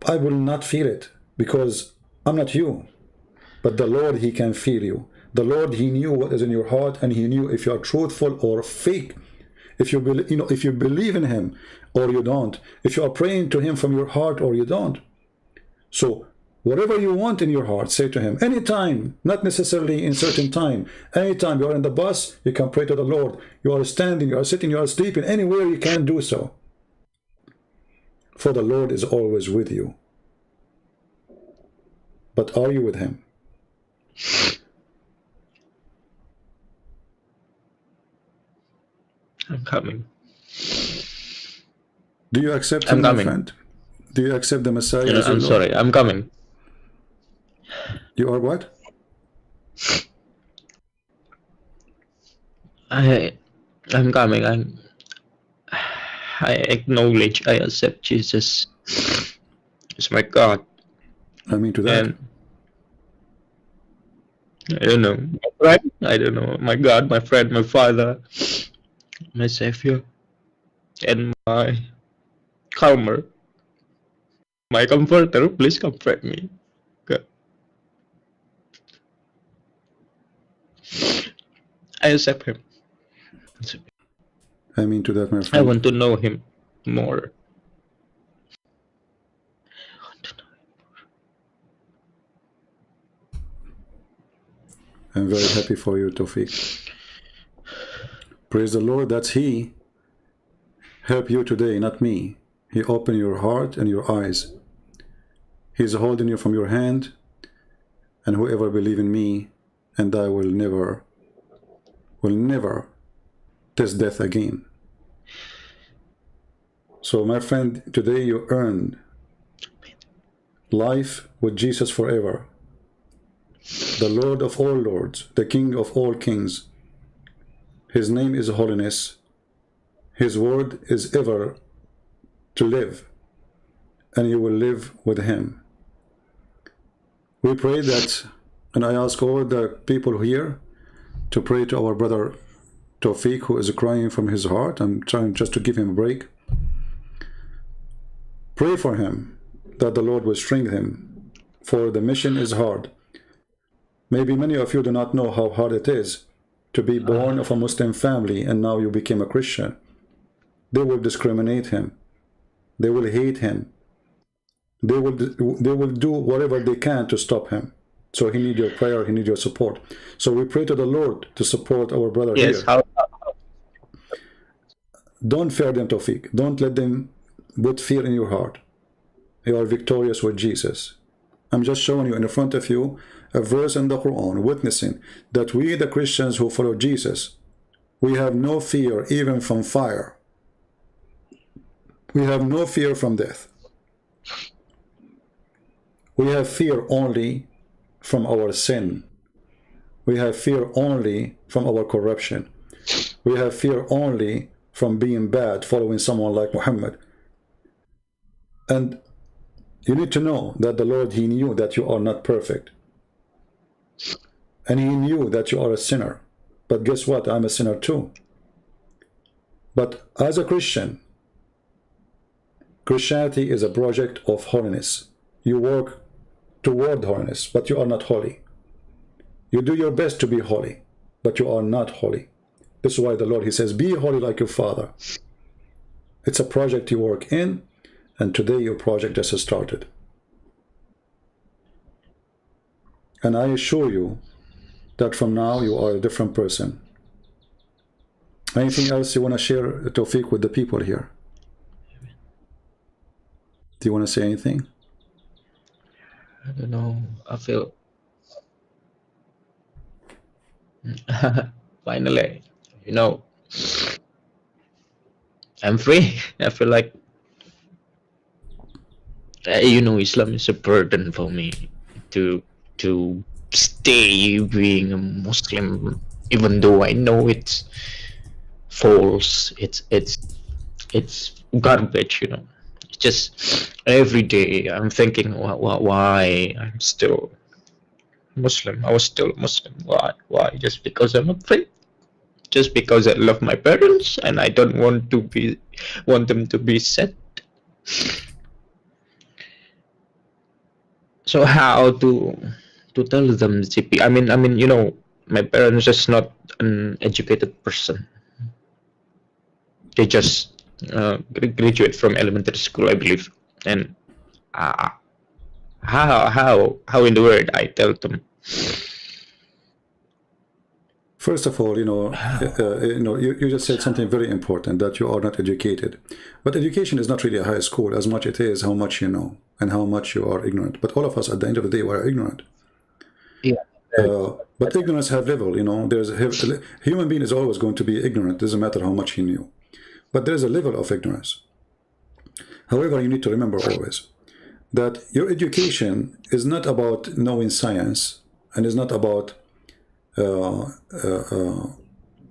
I will not feel it, because I'm not you. But the Lord, he can feel you. The Lord, he knew what is in your heart, and he knew if you are truthful or fake. If you believe, if you believe in him or you don't. If you are praying to him from your heart or you don't. So whatever you want in your heart, say to him anytime, not necessarily in certain time. Anytime you are in the bus, you can pray to the Lord. You are standing, you are sitting, you are sleeping, anywhere you can do so. For the Lord is always with you. But are you with him? I'm coming. Do you accept him, my friend? Do you accept the Messiah as your I'm Lord? sorry, I'm coming. You are what? I'm coming. I acknowledge, I accept Jesus as my God. I mean to that. And I don't know, my friend, I don't know, my God, my friend, my Father, my Savior, and my calmer, my comforter. Please comfort me, God. I accept him. I mean to that, my I friend. want to know him more. I'm very happy for you, Tofiq. Praise the Lord, that's he help you today, not me. He opened your heart and your eyes. He's holding you from your hand, and whoever believe in me and I will never taste death again. So my friend, today you earned life with Jesus forever. The Lord of all lords, the King of all kings. His name is holiness. His word is ever to live, and you will live with him. We pray that, and I ask all the people here to pray to our brother Tofiq, who is crying from his heart. I'm trying just to give him a break. Pray for him that the Lord will strengthen him, for the mission is hard. Maybe many of you do not know how hard it is to be born of a Muslim family and now you became a Christian. They will discriminate him. They will hate him. They will do whatever they can to stop him. So he needs your prayer, he needs your support. So we pray to the Lord to support our brother here. Don't fear them, Tofiq. Don't let them put fear in your heart. You are victorious with Jesus. I'm just showing you in front of you a verse in the Quran, witnessing that we, the Christians who follow Jesus, we have no fear even from fire. We have no fear from death. We have fear only from our sin. We have fear only from our corruption. We have fear only from being bad, following someone like Muhammad. And you need to know that the Lord, he knew that you are not perfect. And he knew that you are a sinner. But guess what? I'm a sinner too. But as a Christian, Christianity is a project of holiness. You work toward holiness, but you are not holy. You do your best to be holy, but you are not holy. This is why the Lord, he says, be holy like your Father. It's a project you work in, and today your project just has started. And I assure you that from now you are a different person. Anything else you want to share, Tofiq, with the people here? Do you want to say anything? I don't know. I feel finally, you know, I'm free. I feel like, you know, Islam is a burden for me to stay being a Muslim, even though I know it's false. It's garbage, you know. It's just every day I'm thinking, why I'm still Muslim. I was still Muslim. Why? Just because I'm afraid. Just because I love my parents and I don't want them to be sad. So how to tell them, CP? I mean, you know, my parents is not an educated person. They just graduate from elementary school, I believe. And how in the world I tell them? First of all, you just said something very important, that you are not educated. But education is not really a high school as much it is how much you know and how much you are ignorant. But all of us at the end of the day are ignorant. Yeah. But ignorance have level, you know. Human being is always going to be ignorant. Doesn't matter how much he knew. But there's a level of ignorance. However, you need to remember always that your education is not about knowing science and is not about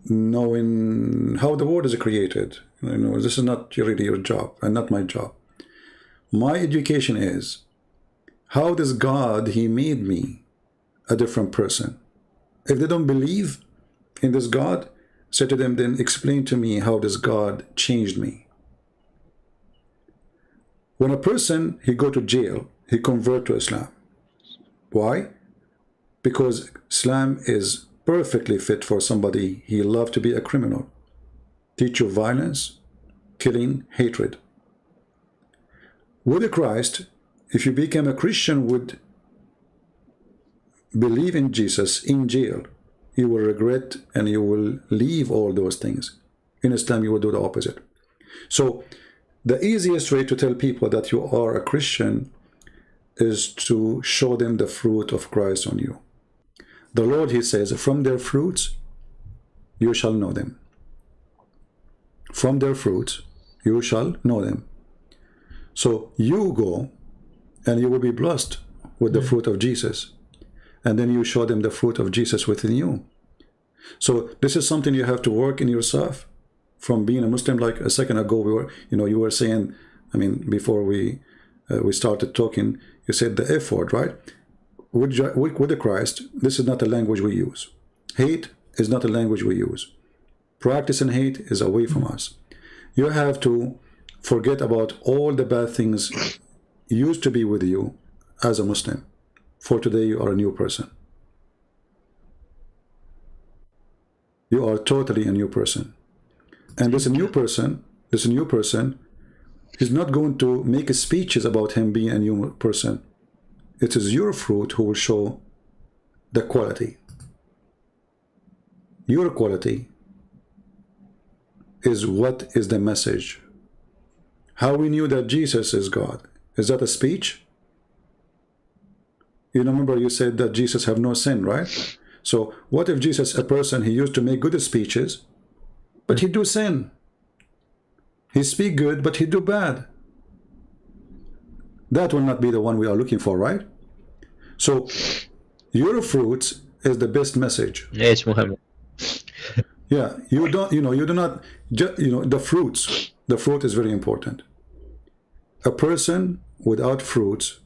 knowing how the world is created. You know, this is not really your job and not my job. My education is, how does God, He made me a different person. If they don't believe in this God, say to them, then explain to me how this God changed me. When a person, he go to jail, he convert to Islam. Why? Because Islam is perfectly fit for somebody he loved to be a criminal. Teach you violence, killing, hatred. With Christ, if you become a Christian, would believe in Jesus in jail, you will regret and you will leave all those things. In Islam, you will do the opposite. So the easiest way to tell people that you are a Christian is to show them the fruit of Christ on you. The Lord, He says, from their fruits you shall know them. From their fruits you shall know them. So you go and you will be blessed with the fruit of Jesus. And then you show them the fruit of Jesus within you. So this is something you have to work in yourself. From being a Muslim, like a second ago, you were saying, I mean, before we started talking, you said the F word, right? With the Christ, this is not a language we use. Hate is not a language we use. Practicing hate is away from us. You have to forget about all the bad things used to be with you as a Muslim. For today, you are a new person. You are totally a new person. And this new person is not going to make speeches about him being a new person. It is your fruit who will show the quality. Your quality is what is the message. How we knew that Jesus is God. Is that a speech? You remember you said that Jesus have no sin, right? So what if Jesus, a person, he used to make good speeches, but he do sin. He speak good, but he do bad. That will not be the one we are looking for, right? So your fruits is the best message. Yes, Muhammad. Yeah, you do not, the fruits. The fruit is very important. A person without fruits,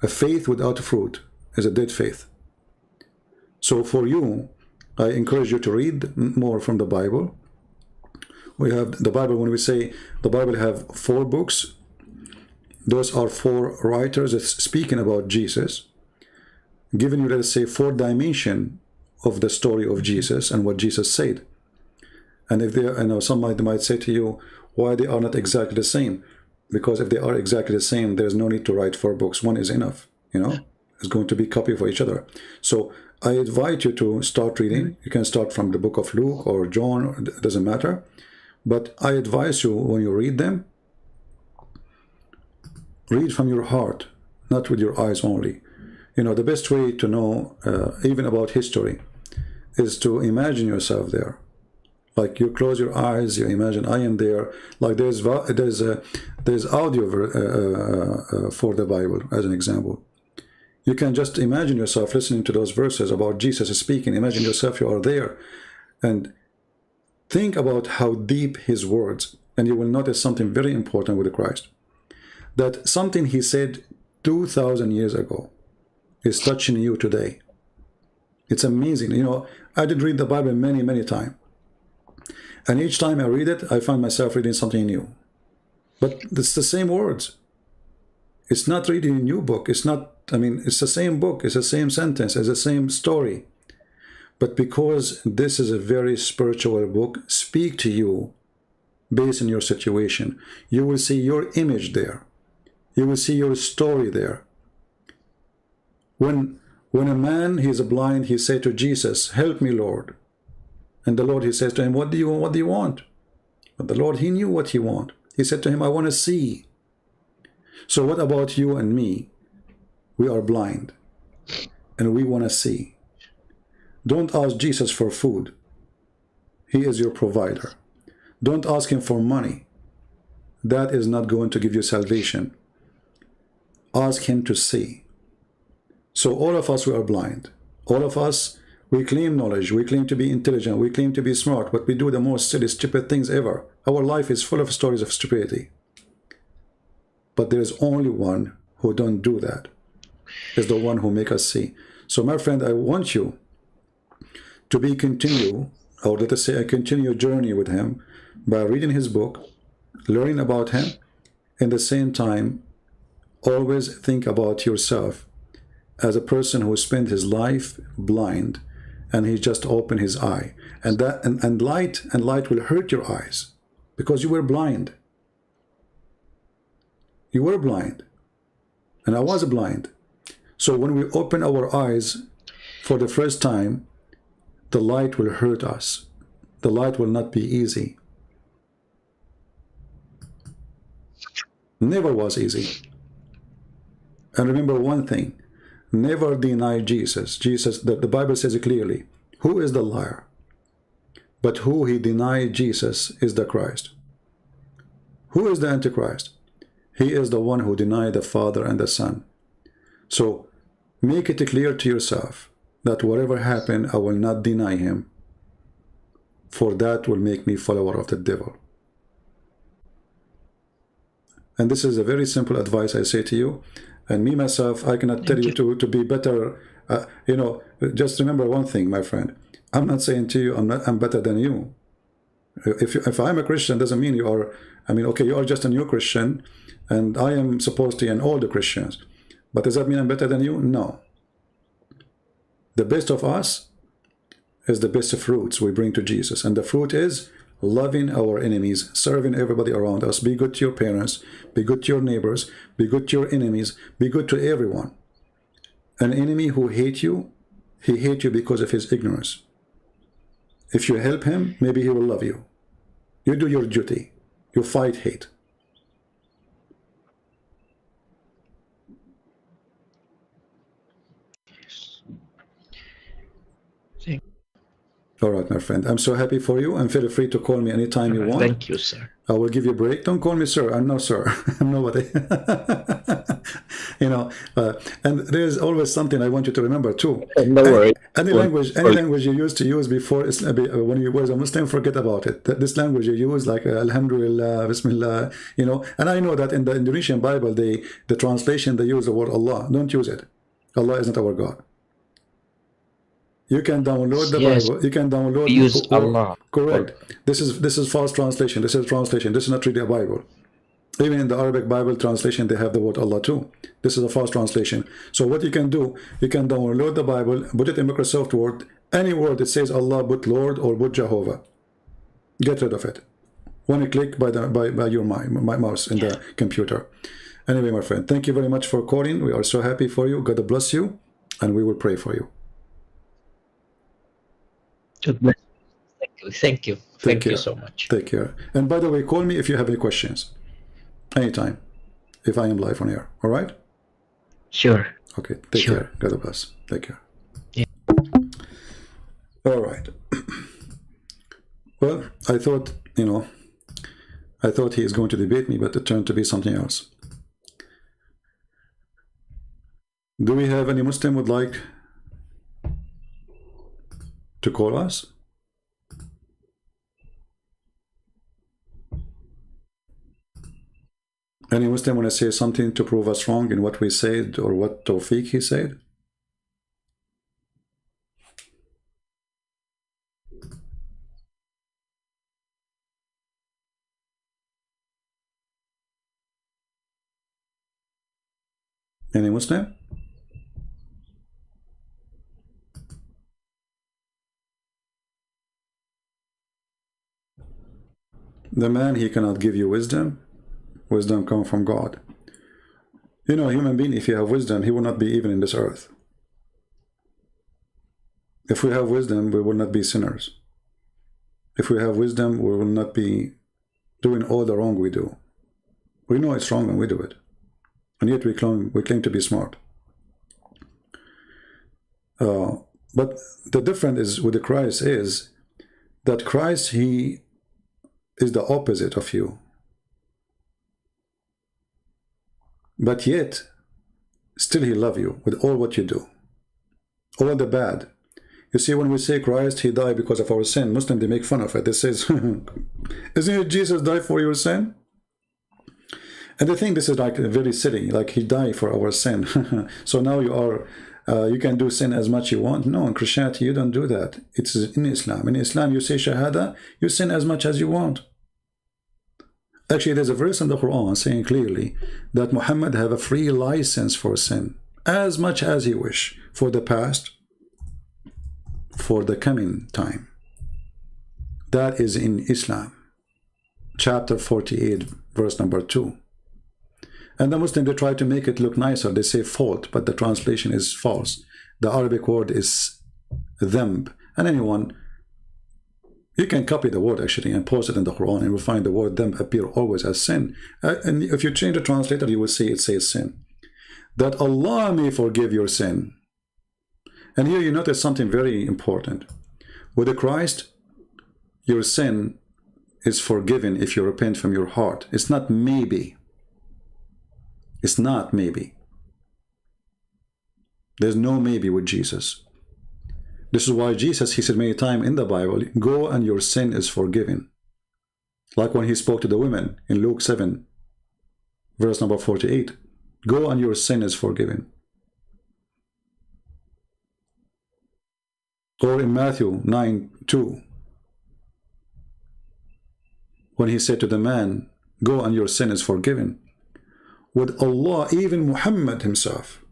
a faith without fruit is a dead faith. So for you, I encourage you to read more from the Bible. We have the Bible, when we say the Bible have 4 books, those are 4 writers that's speaking about Jesus, giving you, let's say, 4 dimensions of the story of Jesus and what Jesus said. And if there, I know somebody might say to you, Why they are not exactly the same? Because if they are exactly the same, there's no need to write 4 books. One is enough, you know. It's going to be copy for each other. So I invite you to start reading. You can start from the book of Luke or John, it doesn't matter. But I advise you, when you read them, read from your heart, not with your eyes only. You know, the best way to know, even about history, is to imagine yourself there. Like you close your eyes, you imagine I am there. Like there's audio for the Bible, as an example. You can just imagine yourself listening to those verses about Jesus speaking. Imagine yourself, you are there. And think about how deep his words, and you will notice something very important with Christ. That something he said 2,000 years ago is touching you today. It's amazing. You know, I did read the Bible many, many times. And each time I read it, I find myself reading something new. But it's the same words. It's not reading a new book. It's not, I mean, it's the same book. It's the same sentence. It's the same story. But because this is a very spiritual book, speak to you based on your situation. You will see your image there. You will see your story there. When a man, he's blind, he said to Jesus, help me, Lord. And the Lord, he says to him, what do you want? But the Lord, he knew what he wanted. He said to him, I want to see. So what about you and me? We are blind and we want to see. Don't ask Jesus for food. He is your provider. Don't ask him for money. That is not going to give you salvation. Ask him to see. So all of us, we are blind. All of us, we claim knowledge, we claim to be intelligent, we claim to be smart, but we do the most silly, stupid things ever. Our life is full of stories of stupidity. But there is only one who don't do that. Is the one who make us see. So my friend, I want you to continue, or let us say, a continue journey with him by reading his book, learning about him, and at the same time, always think about yourself as a person who spent his life blind, and he just opened his eye, and that and light will hurt your eyes because you were blind. You were blind, and I was blind. So when we open our eyes for the first time, the light will hurt us. The light will not be easy. Never was easy. And remember one thing. Never deny Jesus. The Bible says it clearly. Who is the liar? But who he denied Jesus is the Christ. Who is the Antichrist? He is the one who denied the Father and the Son. So make it clear to yourself that whatever happened, I will not deny him, for that will make me follower of the devil. And this is a very simple advice I say to you. And me, myself, I cannot tell you to be better. You know, just remember one thing, my friend. I'm not saying to you, I'm better than you. If I'm a Christian, doesn't mean you are, I mean, okay, you are just a new Christian, and I am supposed to be an older Christian. But does that mean I'm better than you? No. The best of us is the best of fruits we bring to Jesus. And the fruit is loving our enemies, serving everybody around us. Be good to your parents, be good to your neighbors, be good to your enemies, be good to everyone. An enemy who hates you, he hates you because of his ignorance. If you help him, maybe he will love you. You do your duty. You fight hate. All right, my friend. I'm so happy for you, and feel free to call me anytime you want. Thank you, sir. I will give you a break. Don't call me sir. I'm no sir. I'm nobody. You know, and there's always something I want you to remember too. No worries. Any language you used to use before, when you were a Muslim, forget about it. This language you use, like Alhamdulillah, Bismillah, you know. And I know that in the Indonesian Bible, the translation, they use the word Allah. Don't use it. Allah is not our God. You can download the Bible. You can download. Use Allah. Correct. This is false translation. This is translation. This is not really a Bible. Even in the Arabic Bible translation, they have the word Allah too. This is a false translation. So what you can do, you can download the Bible, put it in Microsoft Word. Any word that says Allah, put Lord or put Jehovah. Get rid of it. One click by your my mouse in the computer. Anyway, my friend, thank you very much for calling. We are so happy for you. God bless you, and we will pray for you. God bless. Thank you. Thank you. Thank you so much. Take care. And by the way, call me if you have any questions. Anytime. If I am live on air. All right? Sure. Okay. Take care. God bless. Take care. Yeah. All right. Well, I thought, I thought he is going to debate me, but it turned to be something else. Do we have any Muslim would like to call us? Any Muslim want to say something to prove us wrong in what we said or what Tofiq he said? Any Muslim? The man, he cannot give you wisdom. Wisdom comes from God. Human being, if you have wisdom, he will not be even in this earth. If we have wisdom, we will not be sinners. If we have wisdom, we will not be doing all the wrong we do. We know it's wrong when we do it. And yet we claim to be smart. But the difference is with the Christ is that Christ, he is the opposite of you. But yet, still he loves you with all what you do. All the bad. You see, when we say Christ, he died because of our sin, Muslims, they make fun of it. They say, isn't it Jesus died for your sin? And they think this is like very silly, like he died for our sin. So now you can do sin as much you want. No, in Christianity, you don't do that. It's in Islam. In Islam, you say Shahada, you sin as much as you want. Actually, there's a verse in the Quran saying clearly that Muhammad have a free license for sin, as much as he wish, for the past, for the coming time. That is in Islam, chapter 48, verse number 2. And the Muslims, they try to make it look nicer. They say fault, but the translation is false. The Arabic word is dhanb. And anyone, you can copy the word actually and post it in the Quran, and you'll find the word dhanb appear always as sin. And if you change the translator, you will see it says sin. That Allah may forgive your sin. And here you notice something very important. With the Christ, your sin is forgiven if you repent from your heart. It's not maybe. It's not maybe. There's no maybe with Jesus. This is why Jesus, he said many times in the Bible, go and your sin is forgiven. Like when he spoke to the women in Luke 7, verse number 48. Go and your sin is forgiven. Or in Matthew 9:2, when he said to the man, go and your sin is forgiven. With Allah, even Muhammad himself,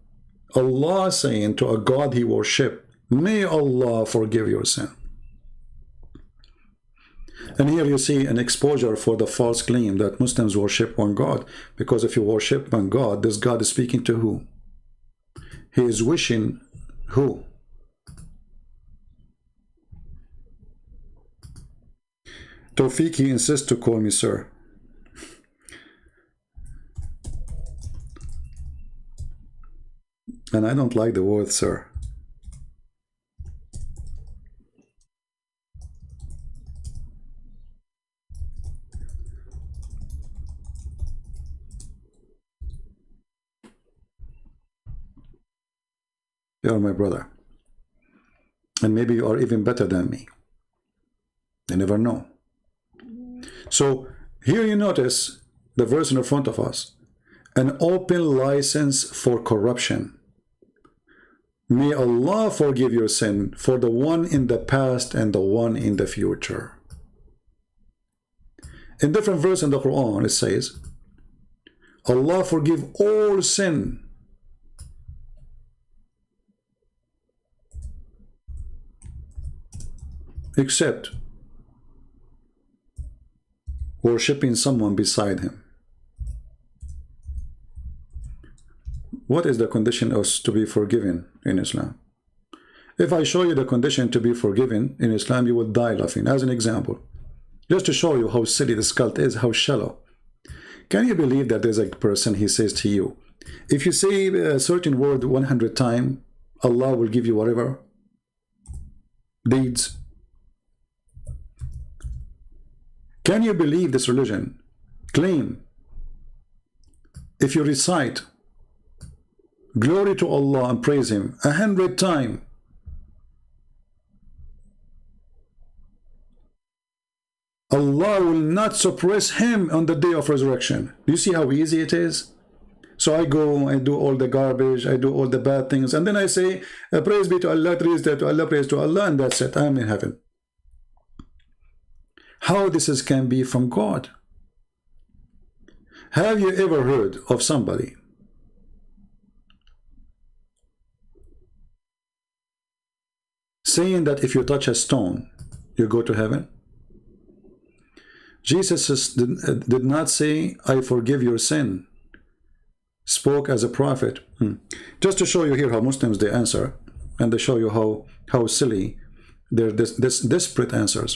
Allah saying to a God he worshipped, may Allah forgive your sin. And here you see an exposure for the false claim that Muslims worship one God. Because if you worship one God, this God is speaking to who? He is wishing who? Tofiq, he insists to call me sir. And I don't like the word sir. You are my brother. And maybe you are even better than me. You never know. So here you notice the verse in front of us. An open license for corruption. May Allah forgive your sin for the one in the past and the one in the future. In different verse in the Quran, it says, Allah forgive all sin. Except worshipping someone beside him. What is the condition to be forgiven in Islam? If I show you the condition to be forgiven in Islam, you will die laughing. As an example, just to show you how silly this cult is, how shallow. Can you believe that there's a person, he says to you, if you say a certain word 100 times, Allah will give you whatever deeds? Can you believe this religion claim if you recite glory to Allah and praise him 100 times, Allah will not suppress him on the day of resurrection? Do you see how easy it is? So I go, I do all the garbage, I do all the bad things, and then I say, praise be to Allah, praise to Allah, praise to Allah, and that's it, I'm in heaven. How this can be from God? Have you ever heard of somebody saying that if you touch a stone, you go to heaven? Jesus did not say, I forgive your sin. Spoke as a prophet. Just to show you here how Muslims they answer, and they show you how silly their desperate answers.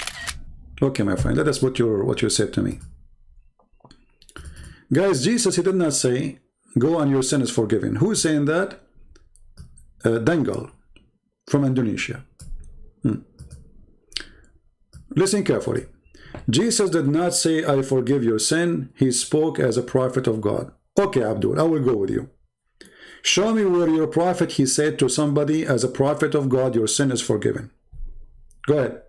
Okay, my friend, let us put what you said to me. Guys, Jesus, he did not say, go and your sin is forgiven. Who is saying that? Dangal from Indonesia. Listen carefully. Jesus did not say, I forgive your sin. He spoke as a prophet of God. Okay, Abdul, I will go with you. Show me where your prophet, he said to somebody, as a prophet of God, your sin is forgiven. Go ahead.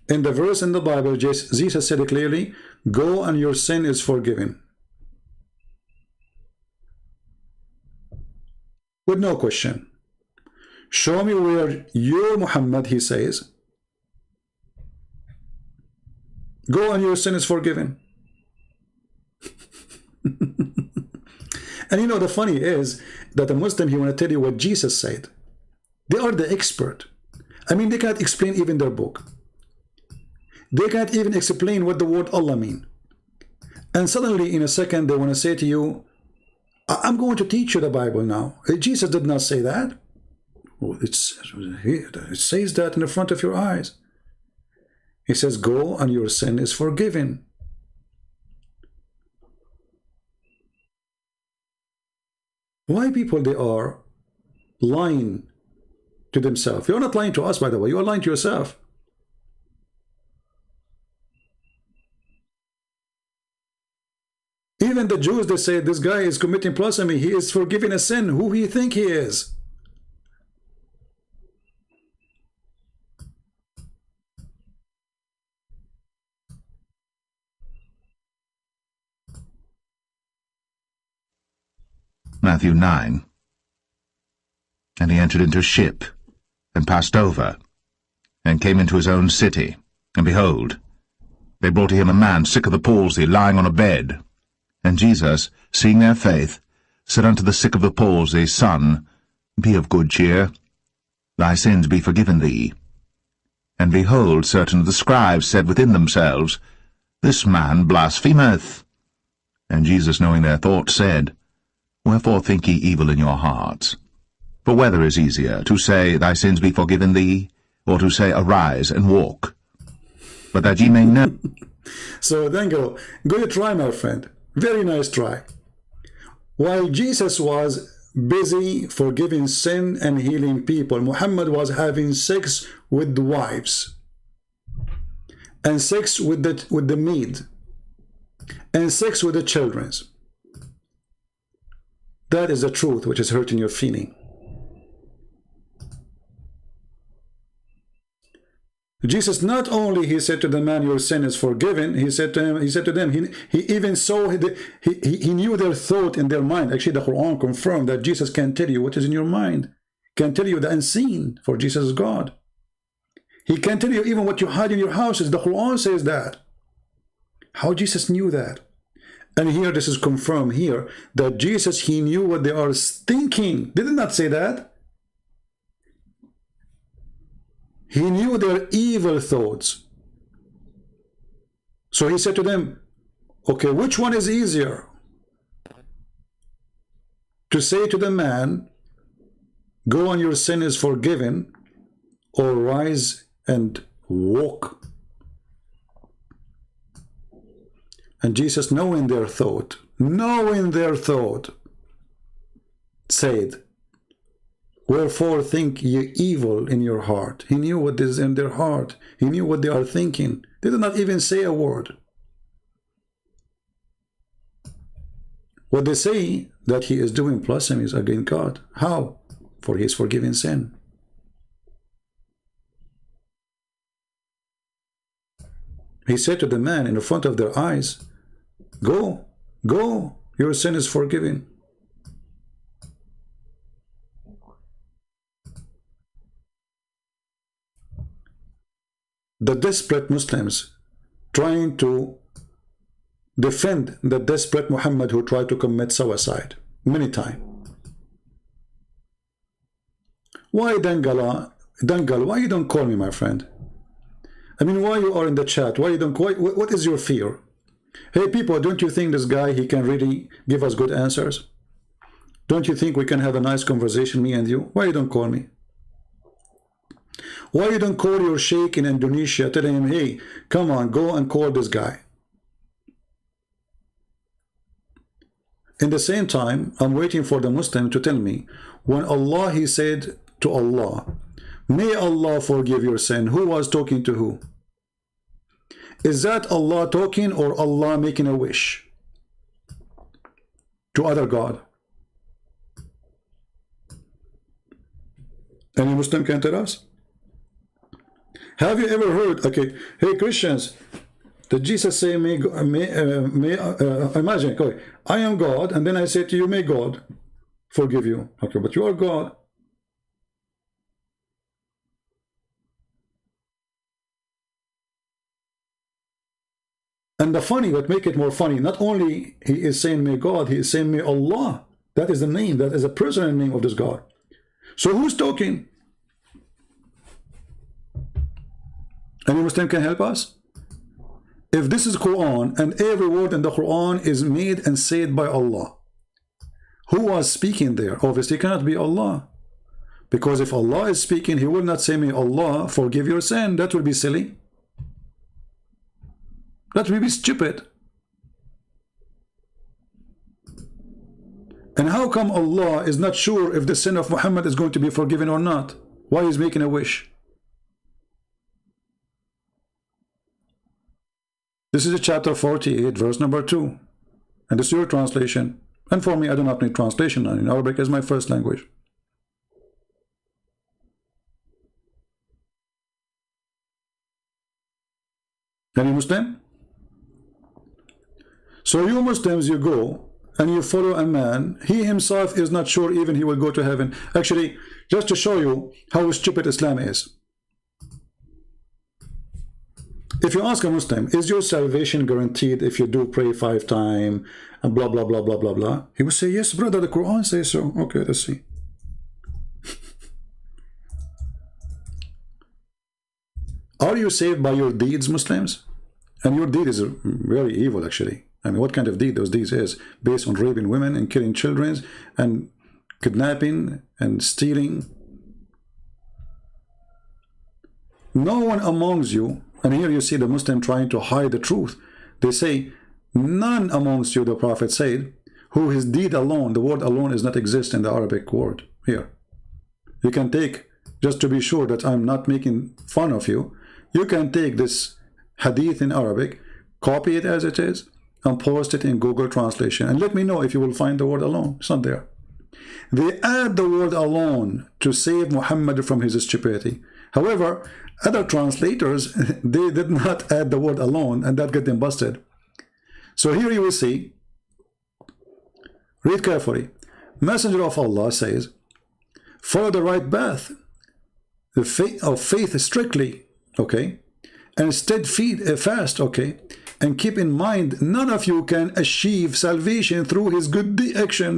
In the verse in the Bible, Jesus said it clearly, go and your sin is forgiven. With no question. Show me where your Muhammad, he says, go and your sin is forgiven. And you know, the funny is that a Muslim, he want to tell you what Jesus said. They are the expert. I mean, they can't explain even their book. They can't even explain what the word Allah mean. And suddenly, in a second, they want to say to you, I'm going to teach you the Bible now. Jesus did not say that. Well, it says that in the front of your eyes. He says, go and your sin is forgiven. Why people, they are lying to themselves? You're not lying to us, by the way. You are lying to yourself. Even the Jews, they say, this guy is committing blasphemy. He is forgiving a sin. Who do you think he is? Matthew 9. And he entered into a ship, and passed over, and came into his own city. And behold, they brought to him a man sick of the palsy, lying on a bed. And Jesus, seeing their faith, said unto the sick of the palsy, Son, be of good cheer, thy sins be forgiven thee. And behold, certain of the scribes said within themselves, This man blasphemeth. And Jesus, knowing their thoughts, said, Wherefore think ye evil in your hearts? For whether is easier, to say, Thy sins be forgiven thee, or to say, Arise and walk? But that ye may know. So then go to try, my friend. Very nice try. While Jesus was busy forgiving sin and healing people, Muhammad was having sex with the wives, and sex with the maid, and sex with the children. That is the truth which is hurting your feeling. Jesus not only he said to the man, your sin is forgiven, he said to them, he even saw, he knew their thought in their mind. Actually, the Quran confirmed that Jesus can tell you what is in your mind, can tell you the unseen, for Jesus is God. He can tell you even what you hide in your houses. The Quran says that. How Jesus knew that? And here this is confirmed here, that Jesus, he knew what they are thinking. Did he not say that? He knew their evil thoughts. So he said to them, okay, which one is easier? To say to the man, go on, your sin is forgiven, or rise and walk? And Jesus, knowing their thought, said, wherefore think ye evil in your heart? He knew what is in their heart. He knew what they are thinking. They did not even say a word. What they say that he is doing blasphemies against God. How? For he is forgiving sin. He said to the man in front of their eyes, go, your sin is forgiven. The desperate Muslims trying to defend the desperate Muhammad who tried to commit suicide many times. Why Dangal, why you don't call me, my friend? I mean, why you are in the chat? Why you don't? What is your fear? Hey people, don't you think this guy, he can really give us good answers? Don't you think we can have a nice conversation, me and you? Why you don't call me? Why you don't call your sheikh in Indonesia, telling him, hey, come on, go and call this guy? In the same time, I'm waiting for the Muslim to tell me, when Allah, he said to Allah, may Allah forgive your sin, who was talking to who? Is that Allah talking or Allah making a wish to other God? Any Muslim can tell us? Have you ever heard, okay, hey Christians, did Jesus say, imagine, okay, I am God, and then I say to you, may God forgive you. Okay, but you are God. And the funny, what make it more funny, not only he is saying may God, he is saying may Allah. That is the name, that is a personal name of this God. So who's talking? Any Muslim can help us? If this is Quran and every word in the Quran is made and said by Allah, who was speaking there? Obviously it cannot be Allah. Because if Allah is speaking, he will not say, may Allah forgive your sin. That will be silly. That will be stupid. And how come Allah is not sure if the sin of Muhammad is going to be forgiven or not? Why is making a wish? This is chapter 48, verse number 2. And this is your translation. And for me, I do not need translation. In Arabic is my first language. Any Muslim? So you Muslims, you go and you follow a man. He himself is not sure even he will go to heaven. Actually, just to show you how stupid Islam is. If you ask a Muslim, is your salvation guaranteed if you do pray 5 times and blah, blah, blah, blah, blah, blah? He will say, yes, brother, the Quran says so. Okay, let's see. Are you saved by your deeds, Muslims? And your deed is very evil, actually. I mean, what kind of deed those deeds is? Based on raping women and killing children and kidnapping and stealing. No one amongst you, and here you see the Muslim trying to hide the truth. They say, none amongst you, the Prophet said, who his deed alone, the word alone is not exist in the Arabic word. Here. You can take, just to be sure that I'm not making fun of you, you can take this hadith in Arabic, copy it as it is, and post it in Google Translation. And let me know if you will find the word alone. It's not there. They add the word alone to save Muhammad from his stupidity. However, other translators, they did not add the word alone, and that got them busted. So here you will see, read carefully. Messenger of Allah says, follow the right path, the faith of faith strictly, okay, and steadfast, okay, and keep in mind, none of you can achieve salvation through his good action.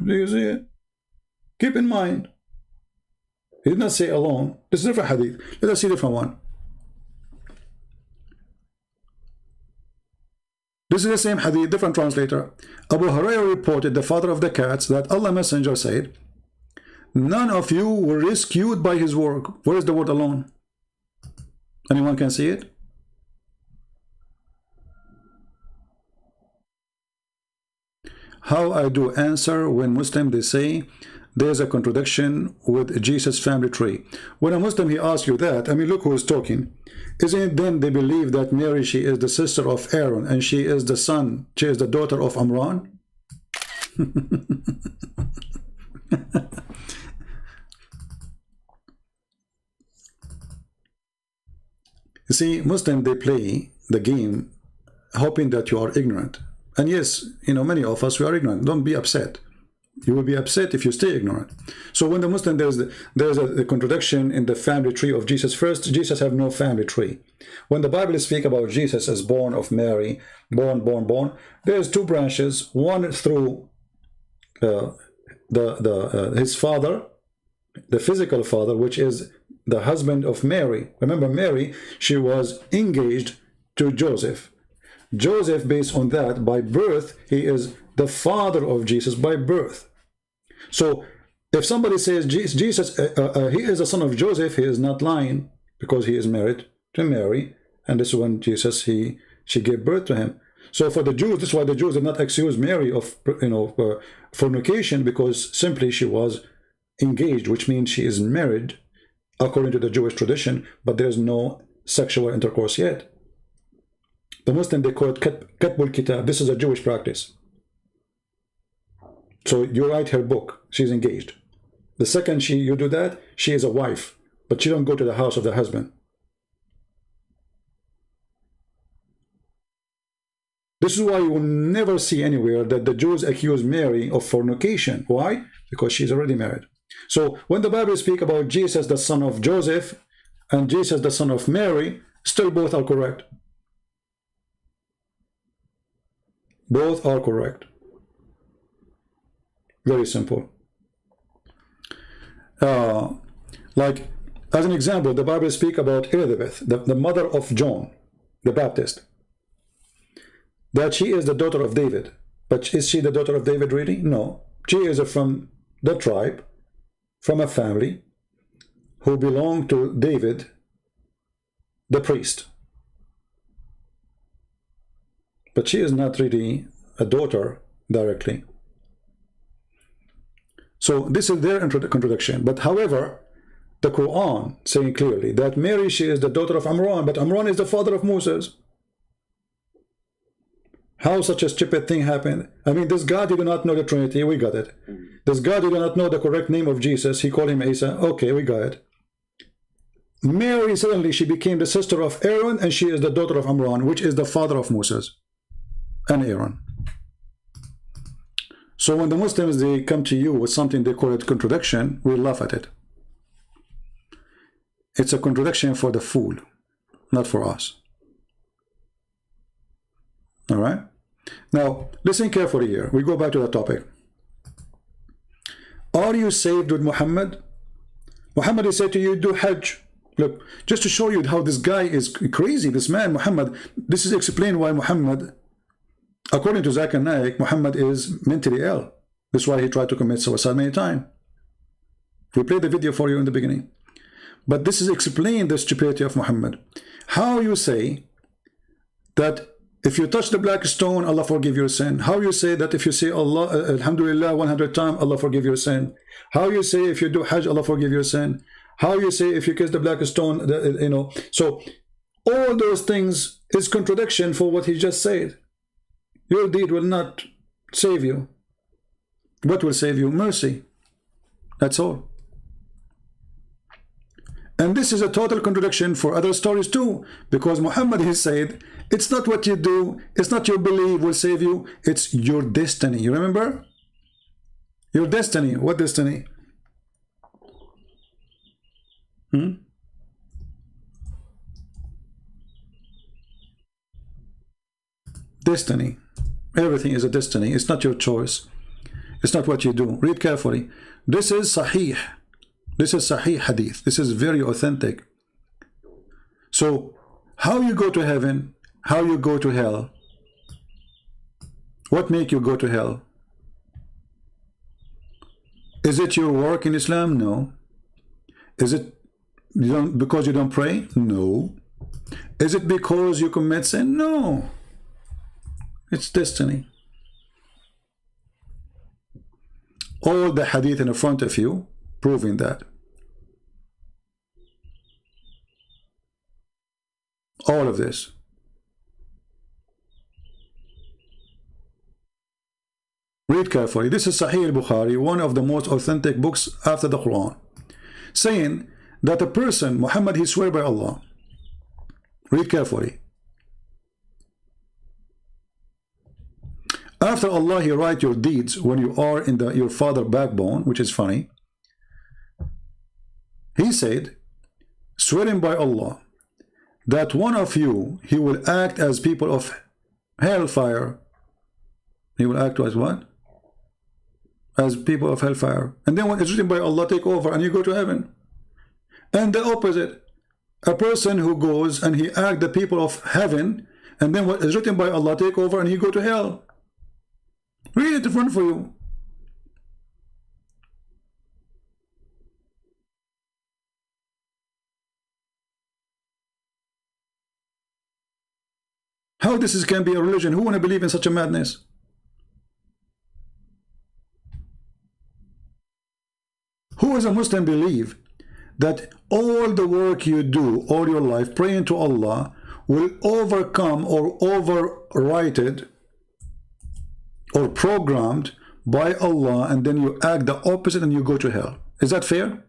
Do you see it? Keep in mind. He did not say alone. This is a different hadith. Let us see a different one. This is the same hadith, different translator. Abu Hurairah reported, the father of the cats, that Allah Messenger said, none of you were rescued by his work. Where is the word alone? Anyone can see it? How I do answer when Muslim they say there's a contradiction with Jesus' family tree. When a Muslim he asks you that, I mean, look who is talking. Isn't it then they believe that Mary, she is the sister of Aaron and she is the son, she is the daughter of Amran? You see, Muslim they play the game hoping that you are ignorant. And yes, you know, many of us, we are ignorant. Don't be upset. You will be upset if you stay ignorant. So when the Muslim, there's a contradiction in the family tree of Jesus. First, Jesus have no family tree. When the Bible speaks about Jesus as born of Mary, born, there's two branches. One through his father, the physical father, which is the husband of Mary. Remember, Mary, she was engaged to Joseph. Joseph, based on that, by birth, he is the father of Jesus by birth. So if somebody says Jesus, he is the son of Joseph, he is not lying, because he is married to Mary, and this is when Jesus, she gave birth to him. So for the Jews, this is why the Jews did not accuse Mary of fornication, because simply she was engaged, which means she is married according to the Jewish tradition, but there is no sexual intercourse yet. The Muslim, they call it Katbul Kitab. This is a Jewish practice. So you write her book, she's engaged. The second you do that, she is a wife, but she don't go to the house of the husband. This is why you will never see anywhere that the Jews accuse Mary of fornication. Why? Because she's already married. So when the Bible speaks about Jesus, the son of Joseph, and Jesus, the son of Mary, still both are correct. Both are correct. Very simple. Like, as an example, the Bible speaks about Elizabeth, the mother of John the Baptist, that she is the daughter of David. But is she the daughter of David really? No. She is from the tribe, from a family who belonged to David, the priest. But she is not really a daughter directly. So this is their contradiction. But however, the Quran saying clearly that Mary, she is the daughter of Amran, but Amran is the father of Moses. How such a stupid thing happened? I mean, this God, he did not know the Trinity, we got it. This God, he did not know the correct name of Jesus, he called him Isa, okay, we got it. Mary, suddenly she became the sister of Aaron, and she is the daughter of Amran, which is the father of Moses and Aaron. So when the Muslims, they come to you with something they call it contradiction, we laugh at it. It's a contradiction for the fool, not for us. All right? Now, listen carefully here. We go back to the topic. Are you saved with Muhammad? Muhammad, he said to you, do Hajj. Look, just to show you how this guy is crazy, this man, Muhammad, this is explained why Muhammad, according to Zakir Naik, Muhammad is mentally ill. That's why he tried to commit suicide many times. We played the video for you in the beginning. But this is explained the stupidity of Muhammad. How you say that if you touch the black stone, Allah forgive your sin. How you say that if you say Allah, Alhamdulillah 100 times, Allah forgive your sin. How you say if you do Hajj, Allah forgive your sin. How you say if you kiss the black stone, you know. So all those things is contradiction for what he just said. Your deed will not save you. What will save you? Mercy. That's all. And this is a total contradiction for other stories too, because Muhammad, he said, it's not what you do, it's not your belief will save you, it's your destiny. You remember? Your destiny. What destiny? Destiny. Everything is a destiny. It's not your choice. It's not what you do. Read carefully. This is Sahih. This is Sahih Hadith. This is very authentic. So, how you go to heaven, how you go to hell, What make you go to hell? Is it your work in Islam? No. Is it because you don't pray? No. Is it because you commit sin? No. It's destiny. All the hadith in front of you proving that. All of this. Read carefully. This is Sahih al-Bukhari, one of the most authentic books after the Quran, saying that a person, Muhammad, he swear by Allah. Read carefully. After Allah, he write your deeds when you are in your father backbone, which is funny. He said, swearing by Allah, that one of you, he will act as people of hellfire. He will act as what? As people of hellfire. And then when it's written by Allah, take over and you go to heaven. And the opposite, a person who goes and he act the people of heaven, and then what is written by Allah, take over and he go to hell. Read it in front for you. How this can be a religion? Who want to believe in such a madness? Who as a Muslim believe that all the work you do all your life praying to Allah will overcome or overwrite or programmed by Allah, and then you act the opposite and you go to hell? Is that fair?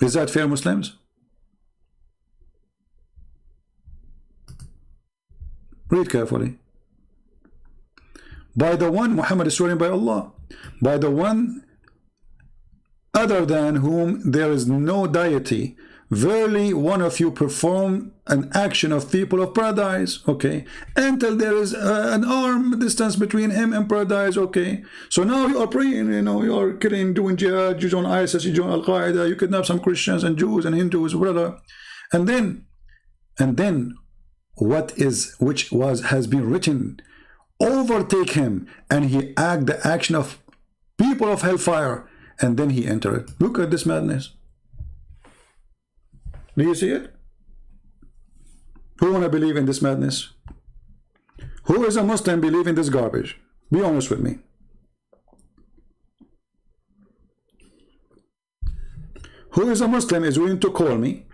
Is that fair, Muslims? Read carefully. By the one, Muhammad is swearing by Allah, by the one other than whom there is no deity, verily one of you perform an action of people of paradise, okay, until there is an arm distance between him and paradise, okay. So now you are praying, you know, you are killing, doing jihad, you join ISIS, you join Al-Qaeda, you kidnap some Christians and Jews and Hindus, brother, and then has been written, overtake him, and he act the action of people of hellfire, and then he enter it. Look at this madness. Do you see it? Who want to believe in this madness? Who is a Muslim believe in this garbage? Be honest with me. Who is a Muslim is willing to call me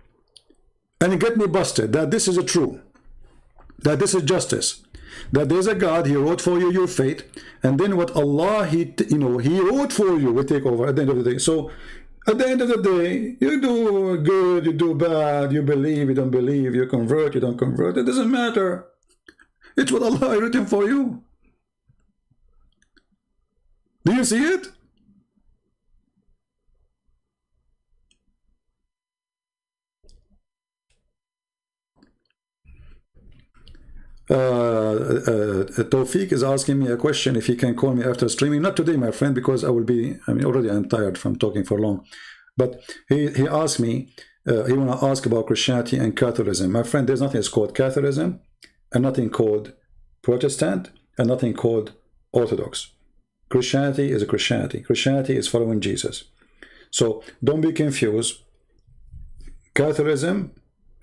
and get me busted that this is a true, that this is justice, that there's a God, he wrote for you your fate, and then what Allah, he wrote for you will take over at the end of the day. So at the end of the day, you do good, you do bad, you believe, you don't believe, you convert, you don't convert, it doesn't matter. It's what Allah has written for you. Do you see it? Tofiq is asking me a question if he can call me after streaming. Not today, my friend, because already I'm tired from talking for long. But he asked me, he want to ask about Christianity and Catholicism. My friend, there's nothing called Catholicism, and nothing called Protestant, and nothing called Orthodox. Christianity is a Christianity. Christianity is following Jesus. So don't be confused. Catholicism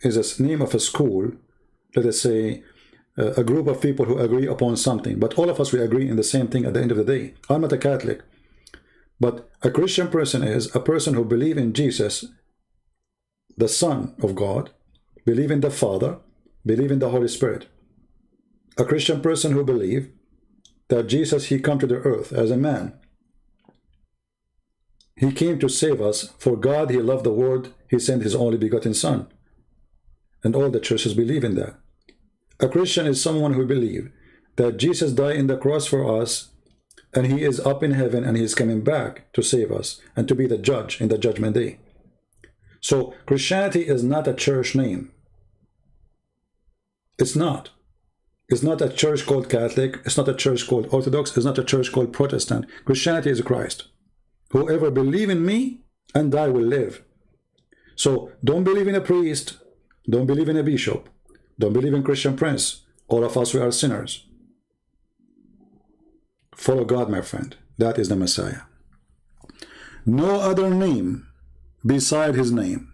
is a name of a school, let us say, a group of people who agree upon something, but all of us, we agree in the same thing at the end of the day. I'm not a Catholic, but a Christian person is a person who believes in Jesus, the Son of God, believe in the Father, believe in the Holy Spirit. A Christian person who believes that Jesus, he came to the earth as a man. He came to save us. For God, he loved the world, he sent his only begotten Son. And all the churches believe in that. A Christian is someone who believes that Jesus died in the cross for us, and he is up in heaven, and he is coming back to save us and to be the judge in the judgment day. So Christianity is not a church name. It's not. It's not a church called Catholic. It's not a church called Orthodox. It's not a church called Protestant. Christianity is Christ. Whoever believes in me and die will live. So don't believe in a priest. Don't believe in a bishop. Don't believe in Christian Prince. All of us, we are sinners. Follow God, my friend. That is the Messiah. No other name beside his name.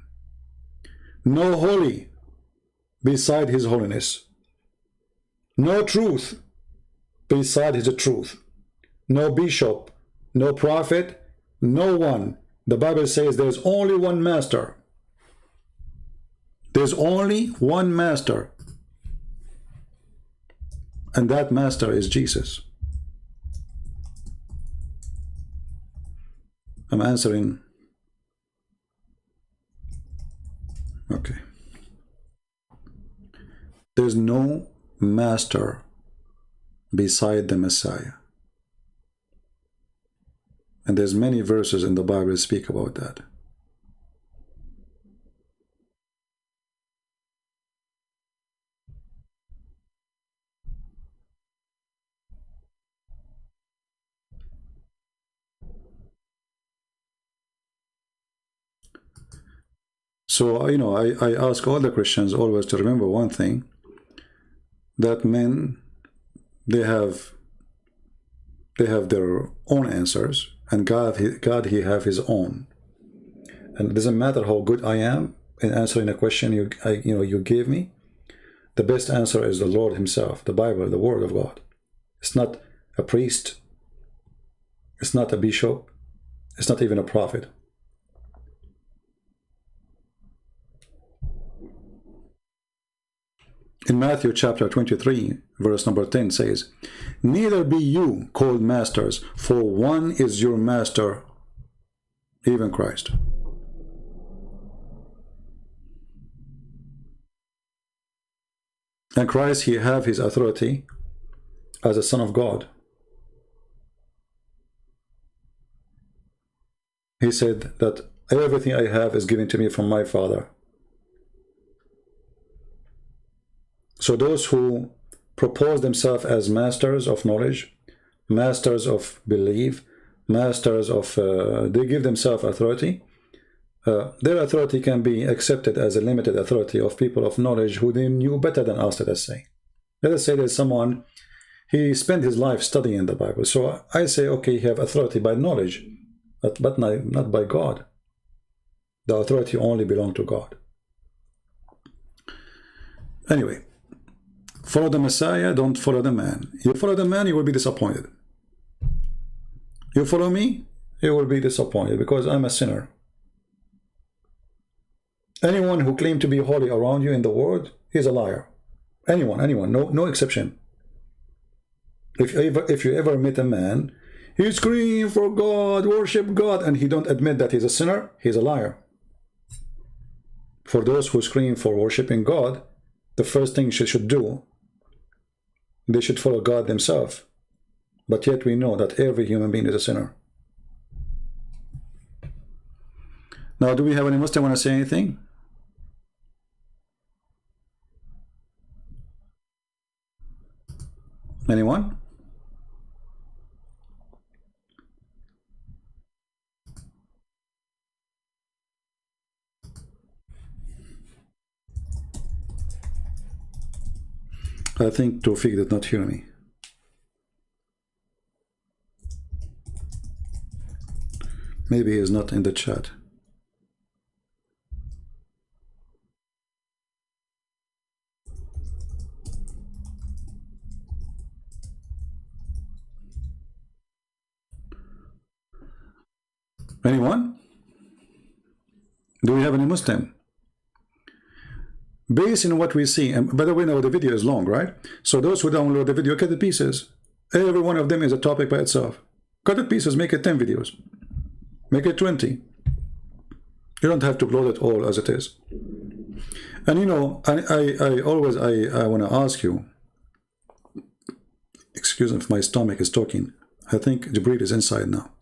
No holy beside his holiness. No truth beside his truth. No bishop, no prophet, no one. The Bible says there's only one master. There's only one master. And that master is Jesus. I'm answering. Okay. There's no master beside the Messiah. And there's many verses in the Bible that speak about that. So, you know, I ask all the Christians always to remember one thing, that men, they have their own answers, and God, he have his own. And it doesn't matter how good I am in answering a question you gave me. The best answer is the Lord himself, the Bible, the Word of God. It's not a priest. It's not a bishop. It's not even a prophet. In Matthew chapter 23, verse number 10 says, neither be you called masters, for one is your master, even Christ. And Christ, he have his authority as a son of God. He said that everything I have is given to me from my Father. So those who propose themselves as masters of knowledge, masters of belief, masters of, they give themselves authority. Their authority can be accepted as a limited authority of people of knowledge who they knew better than us, let us say. Let us say there's someone, he spent his life studying the Bible. So I say, okay, you have authority by knowledge, but not by God. The authority only belongs to God. Anyway, follow the Messiah, don't follow the man. You follow the man, you will be disappointed. You follow me, you will be disappointed because I'm a sinner. Anyone who claims to be holy around you in the world is a liar. Anyone, no exception. If you ever meet a man, he screams for God, worship God, and he don't admit that he's a sinner, he's a liar. For those who scream for worshiping God, the first thing she should do, they should follow God themselves. But yet we know that every human being is a sinner. Now, do we have any Muslim want to say anything? Anyone? I think Tofiq did not hear me. Maybe he is not in the chat. Anyone? Do we have any Muslim? Based on what we see, and by the way, now the video is long, right? So those who download the video, cut the pieces. Every one of them is a topic by itself. Cut the pieces, make it 10 videos. Make it 20. You don't have to upload it all as it is. And you know, I always want to ask you, excuse me if my stomach is talking. I think Jibril is inside now.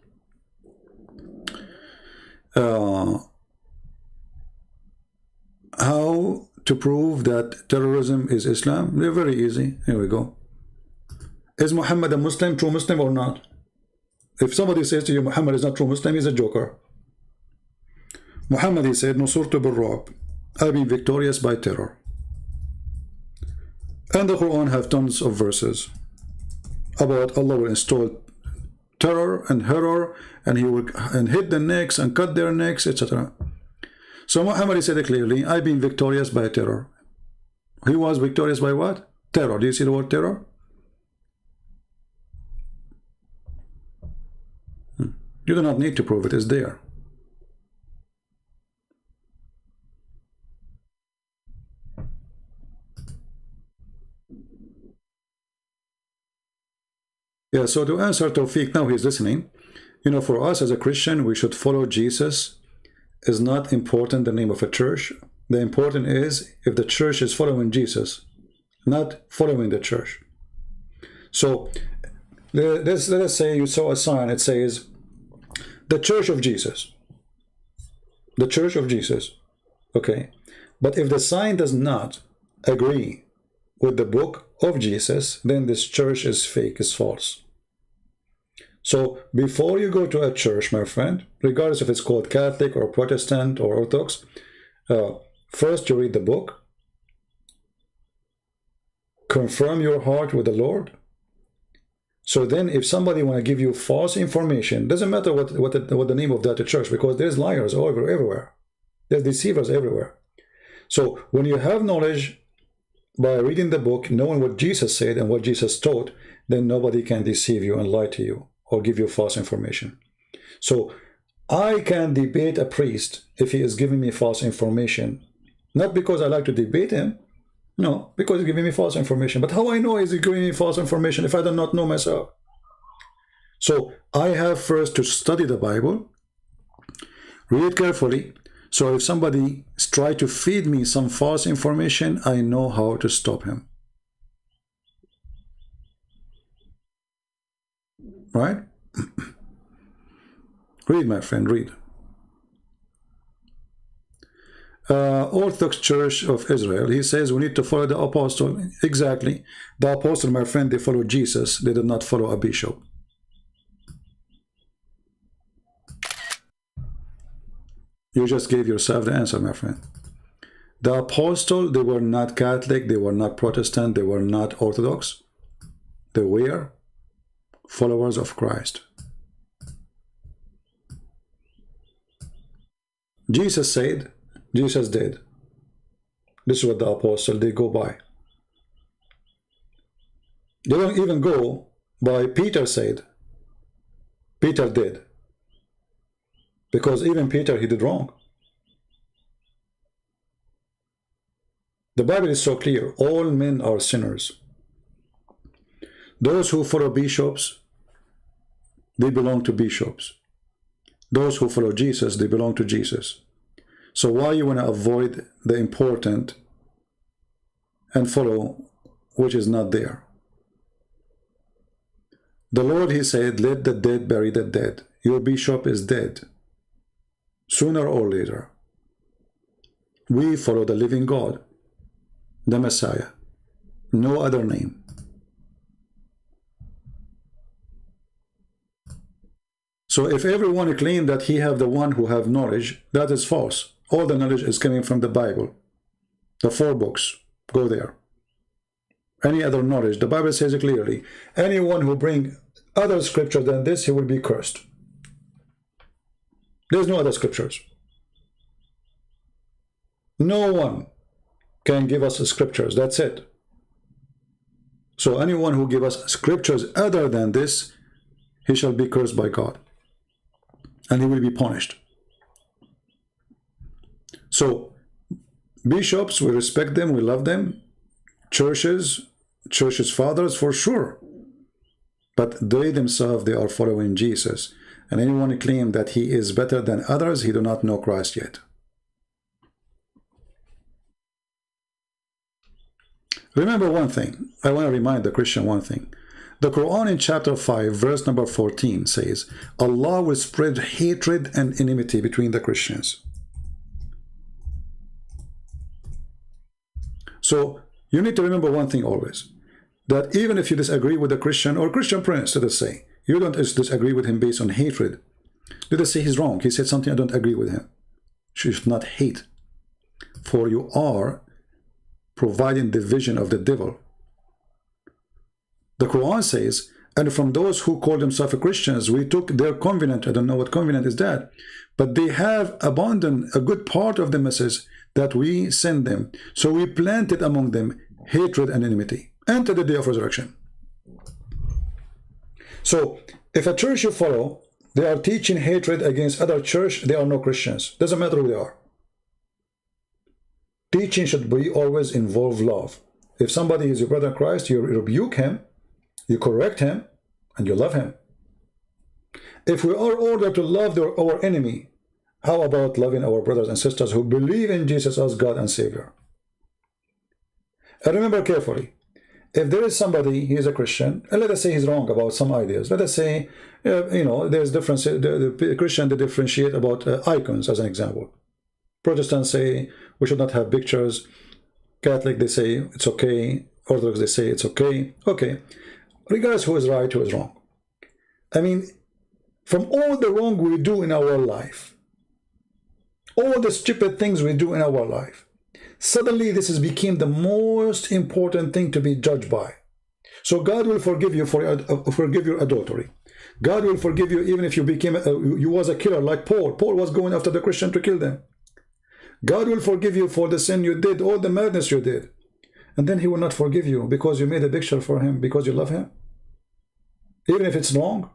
How to prove that terrorism is Islam? They're very easy. Here we go. Is Muhammad a Muslim, true Muslim or not? If somebody says to you Muhammad is not true Muslim, he's a joker. Muhammad, he said, Nusurtu bil-Ru'b, I've been victorious by terror. And the Quran have tons of verses about Allah will install terror and horror, and he will hit the necks and cut their necks, etc. So Muhammad said clearly, I've been victorious by terror. He was victorious by what? Terror. Do you see the word terror? You do not need to prove it, it's there. Yeah, so to answer Tofiq, now he's listening. You know, for us as a Christian, we should follow Jesus. Is not important the name of a church. The important is if the church is following Jesus, not following the church. So let us say you saw a sign, it says, the Church of Jesus. The Church of Jesus. Okay. But if the sign does not agree with the book of Jesus, then this church is fake, is false. So before you go to a church, my friend, regardless if it's called Catholic or Protestant or Orthodox, first you read the book, confirm your heart with the Lord. So then if somebody want to give you false information, doesn't matter what the name of that church, because there's liars everywhere. There's deceivers everywhere. So when you have knowledge by reading the book, knowing what Jesus said and what Jesus taught, then nobody can deceive you and lie to you or give you false information. So I can debate a priest if he is giving me false information, not because I like to debate him, no, because he's giving me false information. But how I know he's giving me false information if I do not know myself? So I have first to study the Bible, read it carefully. So if somebody tries to feed me some false information, I know how to stop him. Right? Read, my friend, read. Orthodox Church of Israel, he says we need to follow the apostle. Exactly. The apostle, my friend, they followed Jesus. They did not follow a bishop. You just gave yourself the answer, my friend. The apostle, they were not Catholic, they were not Protestant, they were not Orthodox. They were followers of Christ. Jesus said, Jesus did. This is what the apostle, they go by. They don't even go by Peter said. Peter did. Because even Peter, he did wrong. The Bible is so clear. All men are sinners. Those who follow bishops, they belong to bishops. Those who follow Jesus, they belong to Jesus. So why you want to avoid the important and follow which is not there? The Lord, he said, let the dead bury the dead. Your bishop is dead. Sooner or later. We follow the living God, the Messiah. No other name. So if everyone claims that he have the one who have knowledge, that is false. All the knowledge is coming from the Bible. The 4 books. Go there. Any other knowledge, the Bible says it clearly. Anyone who bring other scripture than this, he will be cursed. There's no other scriptures. No one can give us scriptures. That's it. So anyone who give us scriptures other than this, he shall be cursed by God. And he will be punished. So bishops, we respect them, we love them. Churches fathers, for sure. But they themselves, they are following Jesus. And anyone who claims that he is better than others, he do not know Christ yet. Remember one thing. I want to remind the Christian one thing. The Quran in chapter 5, verse number 14 says, Allah will spread hatred and enmity between the Christians. So you need to remember one thing always, that even if you disagree with a Christian or Christian prince, let us say, you don't disagree with him based on hatred. Let us say he's wrong. He said something, I don't agree with him. You should not hate. For you are providing the vision of the devil The Quran says, and from those who call themselves Christians, we took their covenant. I don't know what covenant is that, but they have abandoned a good part of the message that we send them. So we planted among them hatred and enmity until the day of resurrection. So if a church you follow, they are teaching hatred against other church, they are no Christians. Doesn't matter who they are. Teaching should be always involve love. If somebody is your brother in Christ, you rebuke him, you correct him, and you love him. If we are ordered to love our enemy, how about loving our brothers and sisters who believe in Jesus as God and Savior? And remember carefully, if there is somebody, he is a Christian, and let us say he's wrong about some ideas. Let us say, you know, there's difference. The Christian, they differentiate about icons, as an example. Protestants say we should not have pictures. Catholic, they say it's okay. Orthodox, they say it's okay. Okay. Regardless who is right, who is wrong. I mean, from all the wrong we do in our life, all the stupid things we do in our life, suddenly this has become the most important thing to be judged by. So God will forgive you for forgive your adultery. God will forgive you even if you became you was a killer like Paul. Paul was going after the Christian to kill them. God will forgive you for the sin you did, all the madness you did. And then he will not forgive you because you made a picture for him, because you love him, even if it's wrong.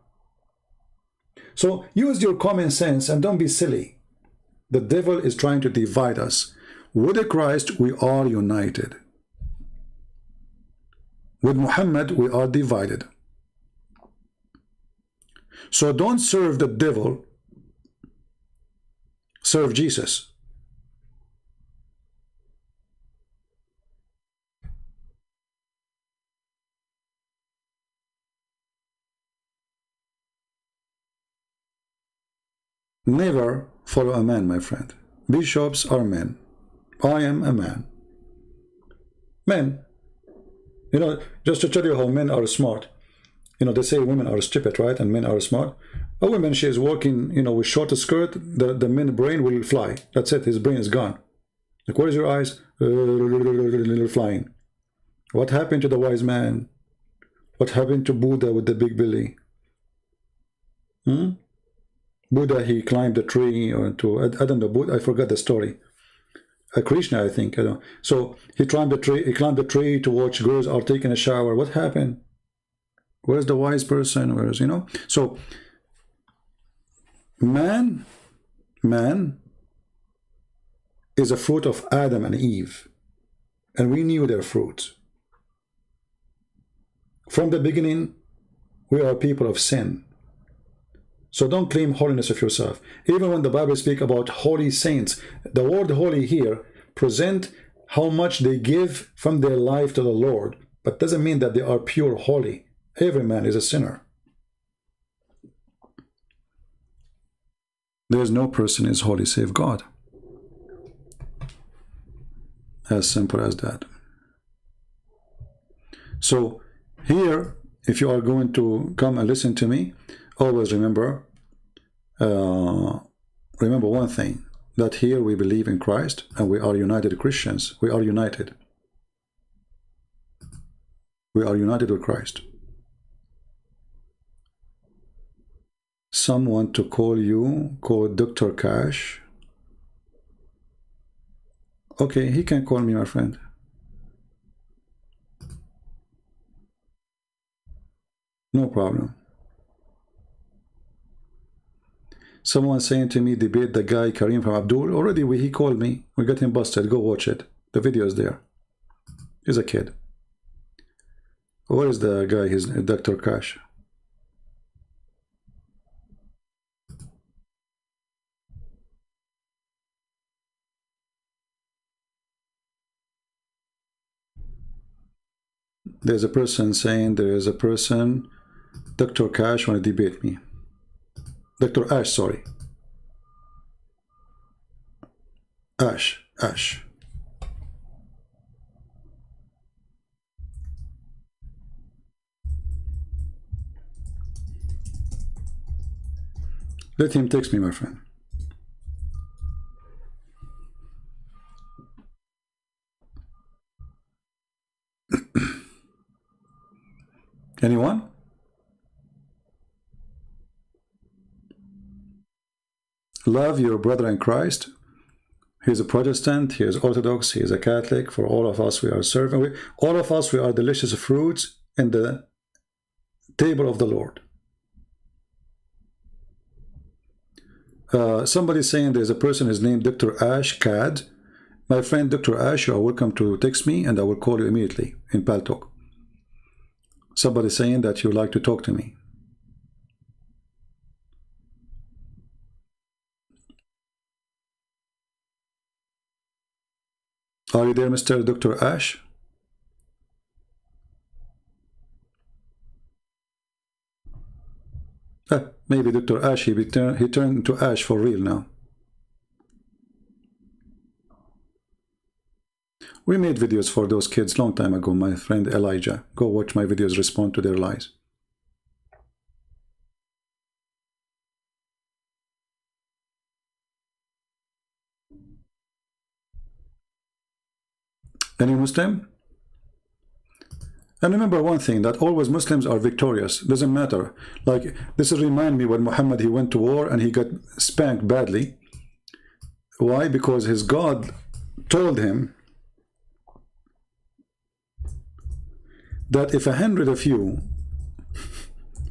So use your common sense and don't be silly. The devil is trying to divide us. With Christ, we are united. With Muhammad, we are divided. So don't serve the devil. Serve Jesus. Never follow a man, my friend. Bishops are men. I am a man. Men. You know, just to tell you how men are smart. You know, they say women are stupid, right? And men are smart. A woman, she is walking, you know, with short skirt, the man's brain will fly. That's it. His brain is gone. Like, where's your eyes? Flying. What happened to the wise man? What happened to Buddha with the big belly? Buddha, he climbed a tree, or to, I don't know, Buddha, I forgot the story. Krishna, I think. I don't. So he climbed the tree. He climbed the tree to watch girls are taking a shower. What happened? Where's the wise person? Where's, you know? So man is a fruit of Adam and Eve, and we knew their fruits. From the beginning, we are people of sin. So don't claim holiness of yourself. Even when the Bible speaks about holy saints, the word holy here present how much they give from their life to the Lord, but doesn't mean that they are pure holy. Every man is a sinner. There is no person is holy save God. As simple as that. So here, if you are going to come and listen to me, always remember one thing, that here we believe in Christ and we are united Christians. We are united. We are united with Christ. Some want to call you, call Dr. Cash. Okay, he can call me, my friend. No problem. Someone saying to me, debate the guy Karim from Abdul. Already he called me. We got him busted. Go watch it. The video is there. He's a kid. Where is the guy? He's Dr. Cash. There's a person saying there is a person, Dr. Cash, want to debate me. Dr. Ash, sorry. Ash. Let him text me, my friend. Anyone? Love your brother in Christ. He is a Protestant, he is Orthodox, he is a Catholic. For all of us, we are serving. All of us, we are delicious fruits in the table of the Lord. Somebody saying there's a person, his name Dr. Ash Cad. My friend Dr. Ash, you are welcome to text me and I will call you immediately in Paltalk. Somebody saying that you would like to talk to me. Are you there, Mr. Dr. Ash? Maybe Dr. Ash, he turned to Ash for real now. We made videos for those kids long time ago, my friend Elijah. Go watch my videos, respond to their lies. Any Muslim? And remember one thing, that always Muslims are victorious. Doesn't matter. Like, this remind me when Muhammad, he went to war and he got spanked badly. Why? Because his God told him that if 100 of you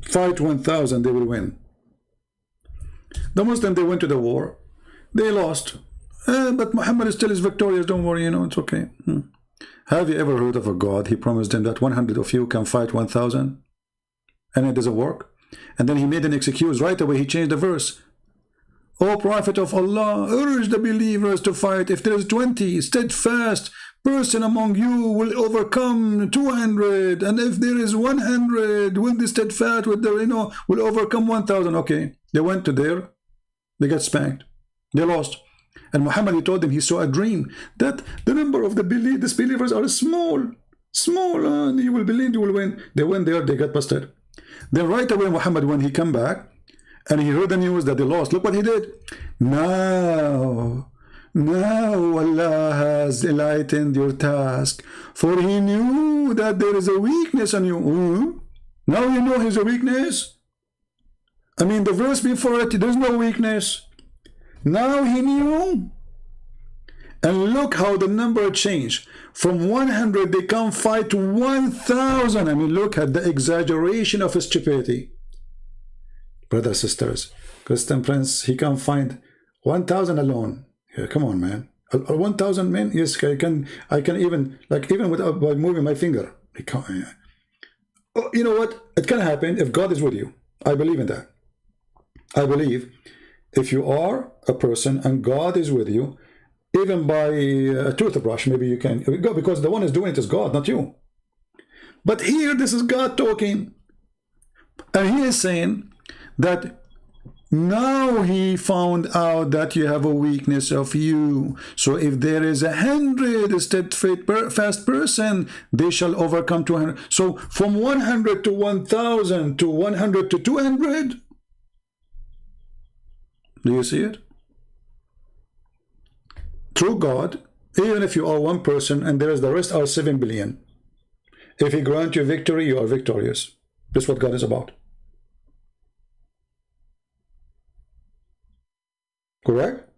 fight 1,000, they will win. The Muslim, they went to the war, they lost. But Muhammad still is victorious, don't worry, you know, it's okay. Have you ever heard of a God? He promised him that 100 of you can fight 1,000, and it doesn't work. And then he made an excuse right away. He changed the verse. O Prophet of Allah, urge the believers to fight. If there is 20 steadfast person among you, will overcome 200, and if there is 100, will be steadfast with the, you know, will overcome 1,000. Okay, they went to there, they got spanked, they lost. And Muhammad, he told them he saw a dream that the number of the disbelievers are small, and you will believe, you will win. They went there, they got busted. Then right away, Muhammad, when he came back and he heard the news that they lost, look what he did. Now Allah has enlightened your task, for he knew that there is a weakness on you. Now you know his weakness. I mean, the verse before it, there's no weakness. Now he knew. And look how the number changed. From 100, they come fight to 1,000. I mean, look at the exaggeration of stupidity. Brothers, sisters, Christian Prince, he can find 1,000 alone. Yeah, come on, man. 1,000 men? Yes, I can even, like, even without by moving my finger. I can't, yeah. Oh, you know what? It can happen if God is with you. I believe in that. I believe if you are a person and God is with you, even by a toothbrush, maybe you can go, because the one is doing it is God, not you. But here, this is God talking. And he is saying that now he found out that you have a weakness of you. So if there is 100 steadfast person, they shall overcome 200. So from 100 to 1,000 to 100 to 200. Do you see it? Through God, even if you are one person and there is the rest are 7 billion, if he grants you victory, you are victorious. That's what God is about. Correct?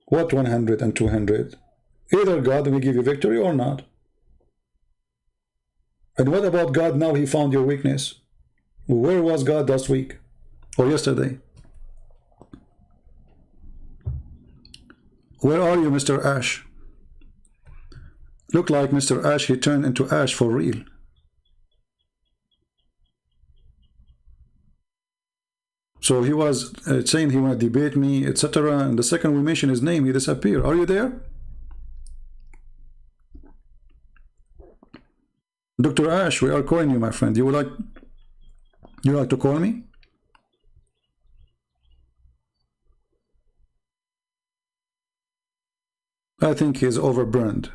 What 100 and 200? Either God will give you victory or not. And what about God now? He found your weakness. Where was God last week or yesterday? Where are you, Mr. Ash? Look like Mr. Ash, he turned into ash for real. So he was saying he want to debate me, etc. And the second we mention his name, he disappeared. Are you there? Dr. Ash, we are calling you, my friend. You like to call me? I think he's overburned.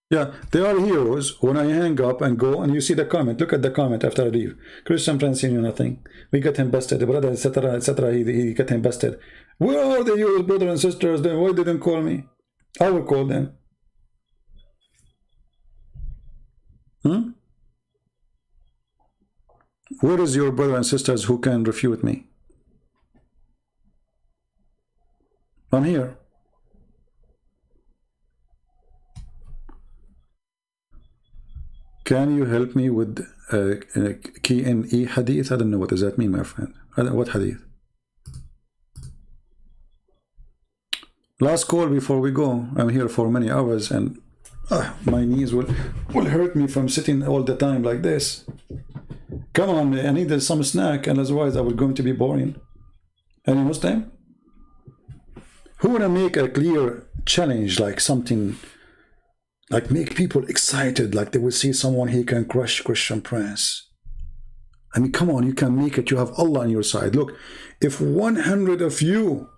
Yeah, they are heroes. When I hang up and go, and you see the comment, look at the comment after I leave. Christian Prince knew nothing. We got him busted. The brother, etc., etc. He got him busted. Where are the heroes, brothers and sisters? Then why didn't call me? I will call them. Where is your brother and sisters who can refute me? I'm here. Can you help me with key in E hadith? I don't know what does that mean, my friend. What hadith? Last call before we go. I'm here for many hours and my knees will hurt me from sitting all the time like this. Come on, I need some snack, and otherwise I will going to be boring. Any Muslim? Who wanna make a clear challenge, like something, like make people excited, like they will see someone he can crush Christian Prince. I mean, come on, you can make it. You have Allah on your side. Look, if 100 of you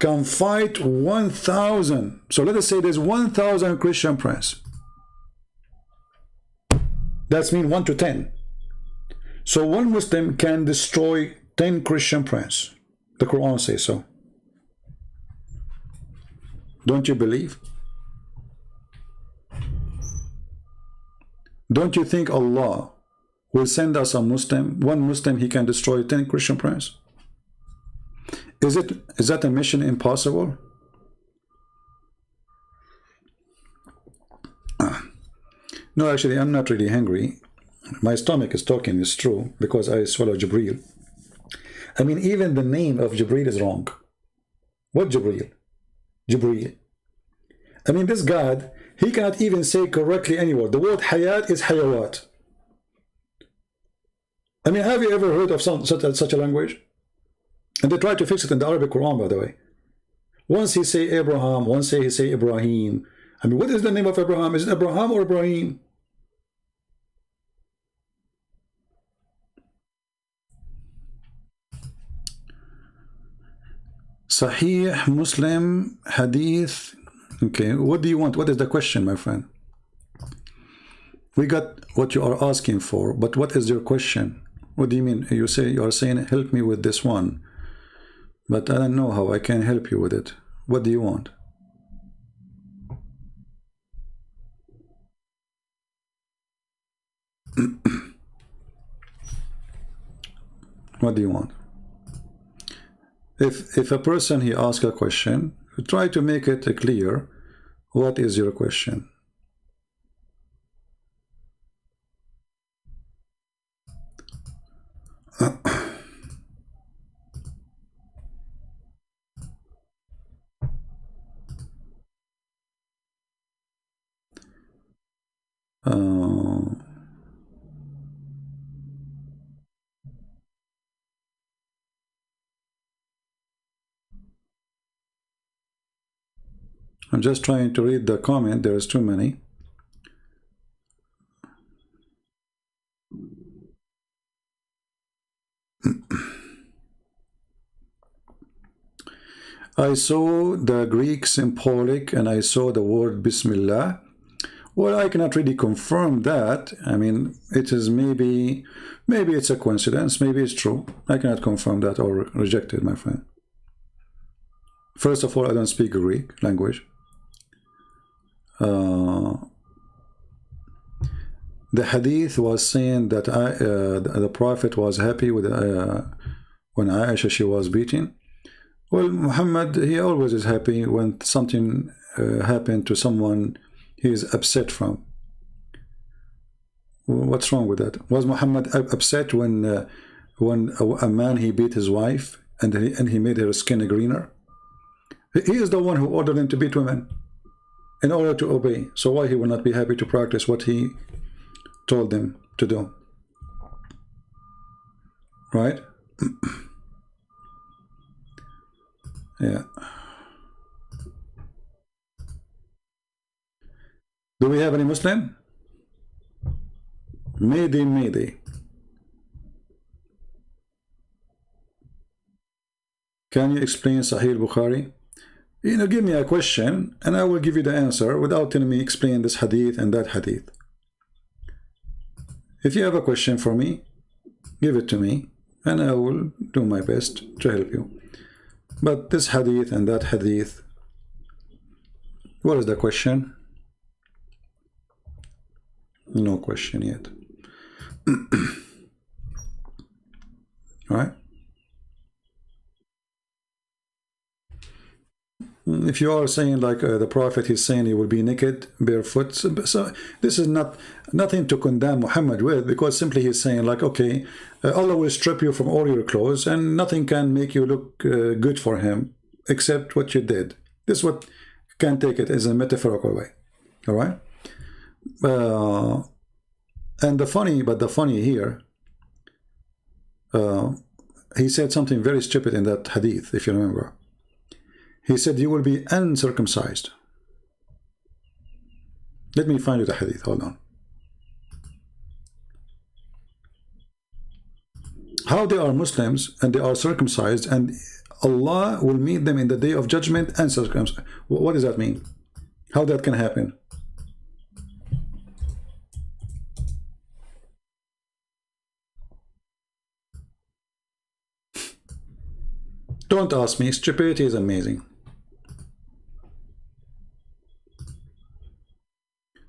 can fight 1,000, so let us say there's 1,000 Christian Prince. That's mean 1 to 10. So one Muslim can destroy 10 Christian Prince. The Quran says so. Don't you believe? Don't you think Allah will send us a Muslim, one Muslim, he can destroy 10 Christian Prince? Is that a mission impossible? No, actually, I'm not really hungry. My stomach is talking, it's true, because I swallow Jibreel. I mean, even the name of Jibreel is wrong. What Jibreel? Jibreel. I mean, this God, he cannot even say correctly any word. The word hayat is hayawat. I mean, have you ever heard of such a language? And they try to fix it in the Arabic Quran, by the way. Once he say Abraham, once he say Ibrahim. I mean, what is the name of Abraham? Is it Abraham or Ibrahim? Sahih, Muslim, Hadith. Okay, what do you want? What is the question, my friend? We got what you are asking for, but what is your question? What do you mean? You are saying, help me with this one. But I don't know how I can help you with it. What do you want? What do you want? If a person he asks a question, try to make it clear. What is your question? I'm just trying to read the comment. There's too many. I saw the Greek symbolic and I saw the word Bismillah. Well, I cannot really confirm that. I mean, it is maybe it's a coincidence, maybe it's true. I cannot confirm that or reject it, my friend. First of all, I don't speak Greek language. The hadith was saying that the Prophet was happy with when Aisha she was beaten. Well, Muhammad, he always is happy when something happened to someone he is upset from. What's wrong with that? Was Muhammad upset when a man he beat his wife and he made her skin greener? He is the one who ordered him to beat women in order to obey. So why he will not be happy to practice what he told them to do? Right? Yeah. Do we have any Muslim? Mayday. Can you explain Sahih Bukhari? Give me a question and I will give you the answer without telling me explain this hadith and that hadith. If you have a question for me, give it to me and I will do my best to help you. But this hadith and that hadith, what is the question? No question yet. Right? If you are saying like the Prophet is saying he will be naked, barefoot, so this is nothing to condemn Muhammad with, because simply he's saying like, okay, Allah will strip you from all your clothes and nothing can make you look good for him except what you did. This is what can take it as a metaphorical way. All right. And the funny here, he said something very stupid in that hadith, if you remember. He said, you will be uncircumcised. Let me find you the hadith. Hold on. How they are Muslims and they are circumcised, and Allah will meet them in the day of judgment and circumcised. What does that mean? How that can happen? Don't ask me. Stupidity is amazing.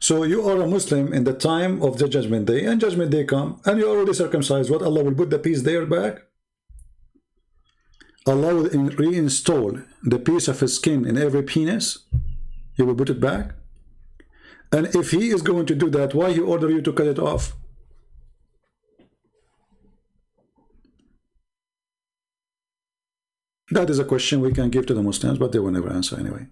So you are a Muslim in the time of the judgment day, and judgment day come, and you're already circumcised. What, Allah will put the piece there back? Allah will reinstall the piece of his skin in every penis. He will put it back. And if he is going to do that, why he order you to cut it off? That is a question we can give to the Muslims, but they will never answer anyway.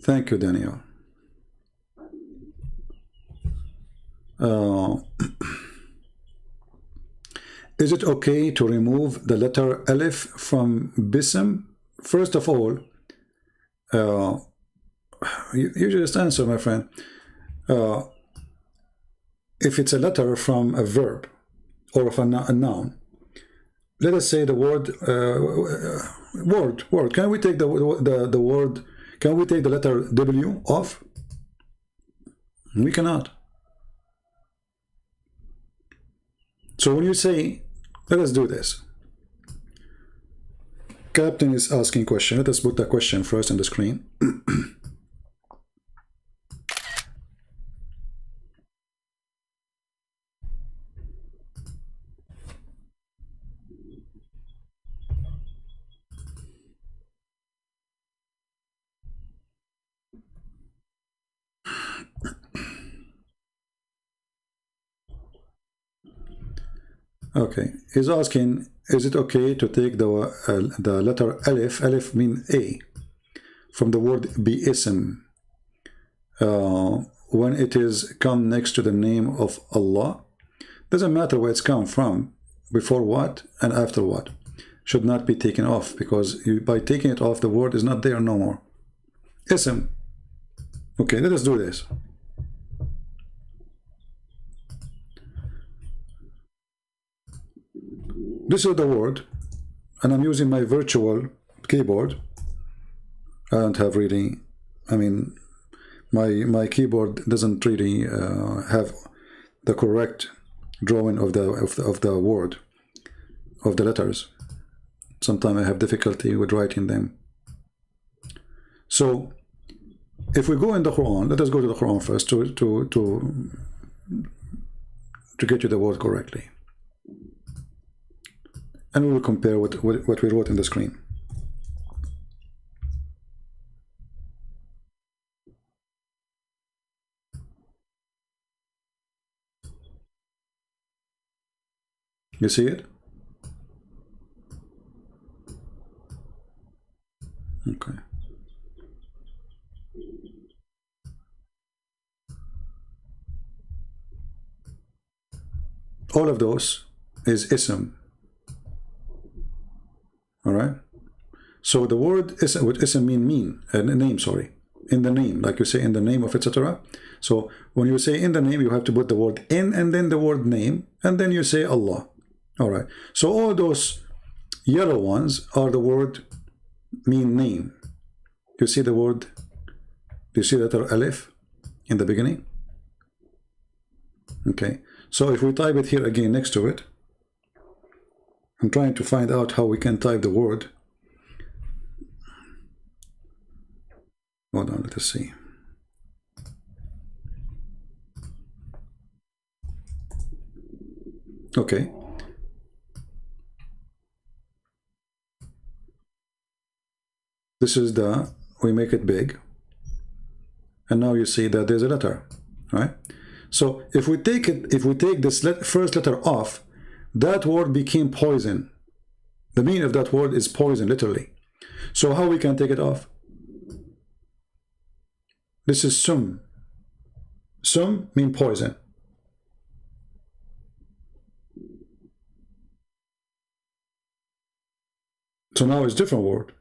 Thank you, Daniel. Is it okay to remove the letter Alif from Bism? First of all, you just answer, my friend. If it's a letter from a verb or of a noun, let us say the word word. Can we take the word? Can we take the letter W off? We cannot. So when you say, let us do this. Captain is asking question. Let us put the question first on the screen. Okay, he's asking, is it okay to take the letter Alif, Alif mean A, from the word Bi'ism, when it is come next to the name of Allah? Doesn't matter where it's come from, before what and after what. Should not be taken off, because by taking it off, the word is not there no more. Ism. Okay, let us do this. This is the word, and I'm using my virtual keyboard. I don't have really, I mean, my keyboard doesn't really have the correct drawing of the word, of the letters. Sometimes I have difficulty with writing them. So, if we go in the Quran, let us go to the Quran first to get you the word correctly. And we will compare what we wrote in the screen. You see it? Okay. All of those is ism. All right. So the word ism, what ism mean, name, sorry, in the name, like you say in the name of etc. So when you say in the name, you have to put the word in and then the word name, and then you say Allah. All right. So all those yellow ones are the word mean name. You see the word, do you see the letter Alif in the beginning? Okay. So if we type it here again next to it, I'm trying to find out how we can type the word Hold on, let us see. Okay. This is the, we make it big. And now you see that there's a letter, right? So if we take it, if we take this first letter off, that word became poison. The meaning of that word is poison, literally. So how we can take it off? This is sum. Sum means poison. So now it's a different word.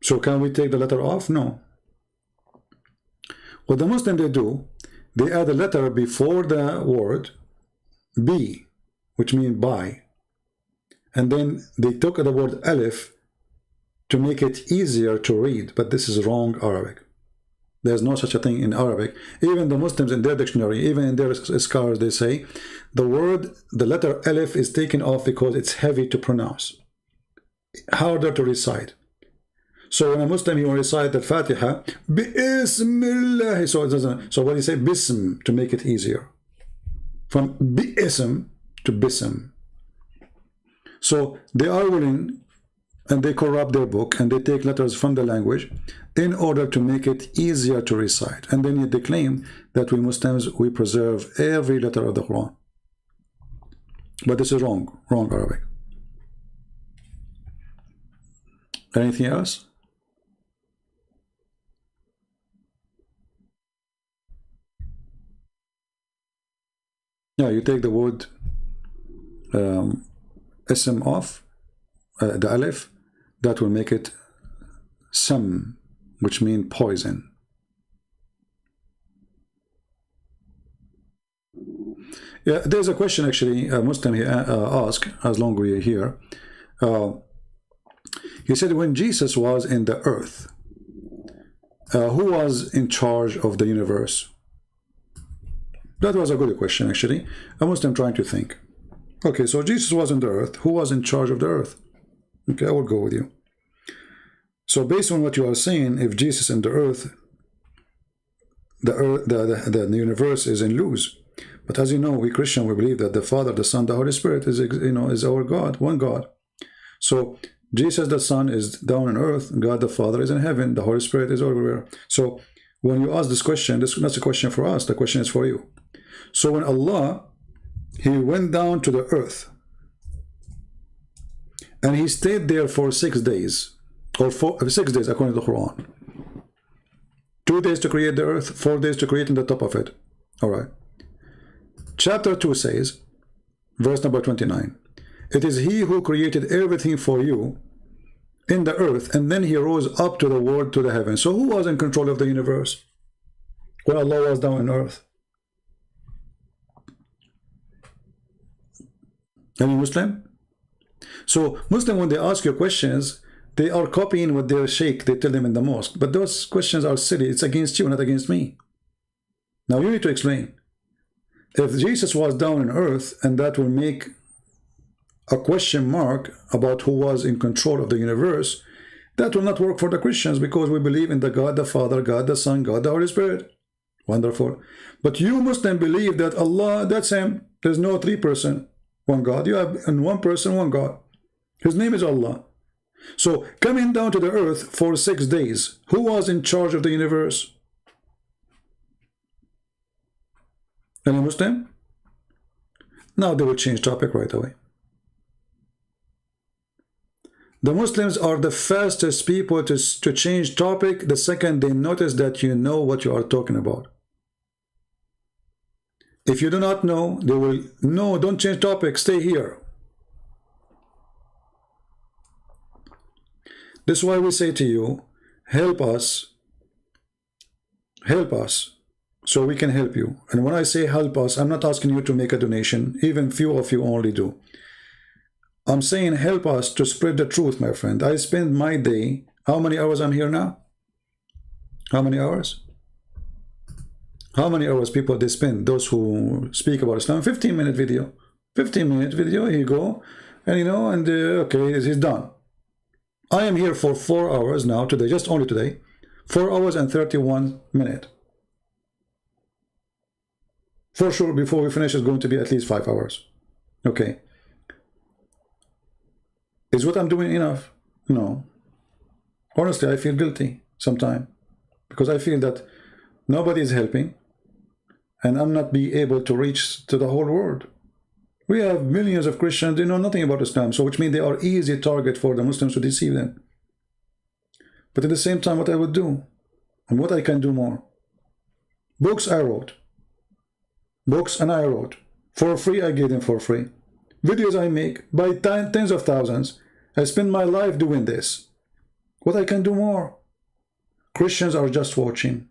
So can we take the letter off? No. What the Muslim they do, they add a letter before the word B, which means by. And then they took the word alif to make it easier to read, but this is wrong Arabic. There's no such a thing in Arabic. Even the Muslims in their dictionary, even in their scholars, they say the word, the letter alif is taken off because it's heavy to pronounce, harder to recite. So when a Muslim, he will recite the Fatiha, Bismillah, so it doesn't. So what do you say? Bism, to make it easier. From Bism to Bism. So they are willing, and they corrupt their book, and they take letters from the language in order to make it easier to recite. And then yet they claim that we Muslims, we preserve every letter of the Quran. But this is wrong Arabic. Anything else? Yeah, you take the word ism off, the alif, that will make it sam, which means poison. Yeah, there's a question actually, a Muslim he asked, as long as we're here. He said, when Jesus was in the earth, who was in charge of the universe? That was a good question, actually. A Muslim trying to think. Okay, so Jesus was on the earth. Who was in charge of the earth? Okay, I will go with you. So based on what you are saying, if Jesus in the earth, the universe is in lose. But as you know, we Christian, we believe that the Father, the Son, the Holy Spirit is, is our God, one God. So Jesus the Son is down on earth, God the Father is in heaven, the Holy Spirit is everywhere. So when you ask this question, this is not a question for us, the question is for you. So when Allah, he went down to the earth and he stayed there for 6 days, or 6 days according to the Quran. 2 days to create the earth, 4 days to create in the top of it. All right. Chapter 2 says, verse number 29, it is he who created everything for you in the earth, and then he rose up to the world, to the heavens. So who was in control of the universe when Allah was down on earth? Any Muslim? So Muslim, when they ask you questions, they are copying what their sheikh, they tell them in the mosque. But those questions are silly. It's against you, not against me. Now you need to explain. If Jesus was down on earth, and that will make a question mark about who was in control of the universe, that will not work for the Christians, because we believe in the God the Father, God the Son, God the Holy Spirit. Wonderful. But you Muslim believe that Allah, that's him. There's no three-person, one God. You have in one person, one God. His name is Allah. So coming down to the earth for 6 days, who was in charge of the universe? Any Muslim? Now they will change topic right away. The Muslims are the fastest people to change topic the second they notice that you know what you are talking about. If you do not know, they will, no, don't change topic, stay here. This is why we say to you, help us, so we can help you. And when I say help us, I'm not asking you to make a donation, even few of you only do. I'm saying help us to spread the truth, my friend. I spend my day, how many hours I'm here now? How many hours? How many hours people they spend, those who speak about Islam? 15-minute video. 15-minute video, here you go. And you know, and okay, he's done. I am here for 4 hours now, today, just only today. 4 hours and 31 minutes. For sure, before we finish, it's going to be at least 5 hours. Okay. Is what I'm doing enough? No. Honestly, I feel guilty sometimes because I feel that nobody is helping and I'm not be able to reach to the whole world. We have millions of Christians, they know nothing about Islam, so which means they are easy target for the Muslims to deceive them. But at the same time, what I would do and what I can do more. Books I wrote. Books and I wrote. For free, I gave them for free. Videos I make by tens of thousands. I spend my life doing this. What I can do more? Christians are just watching.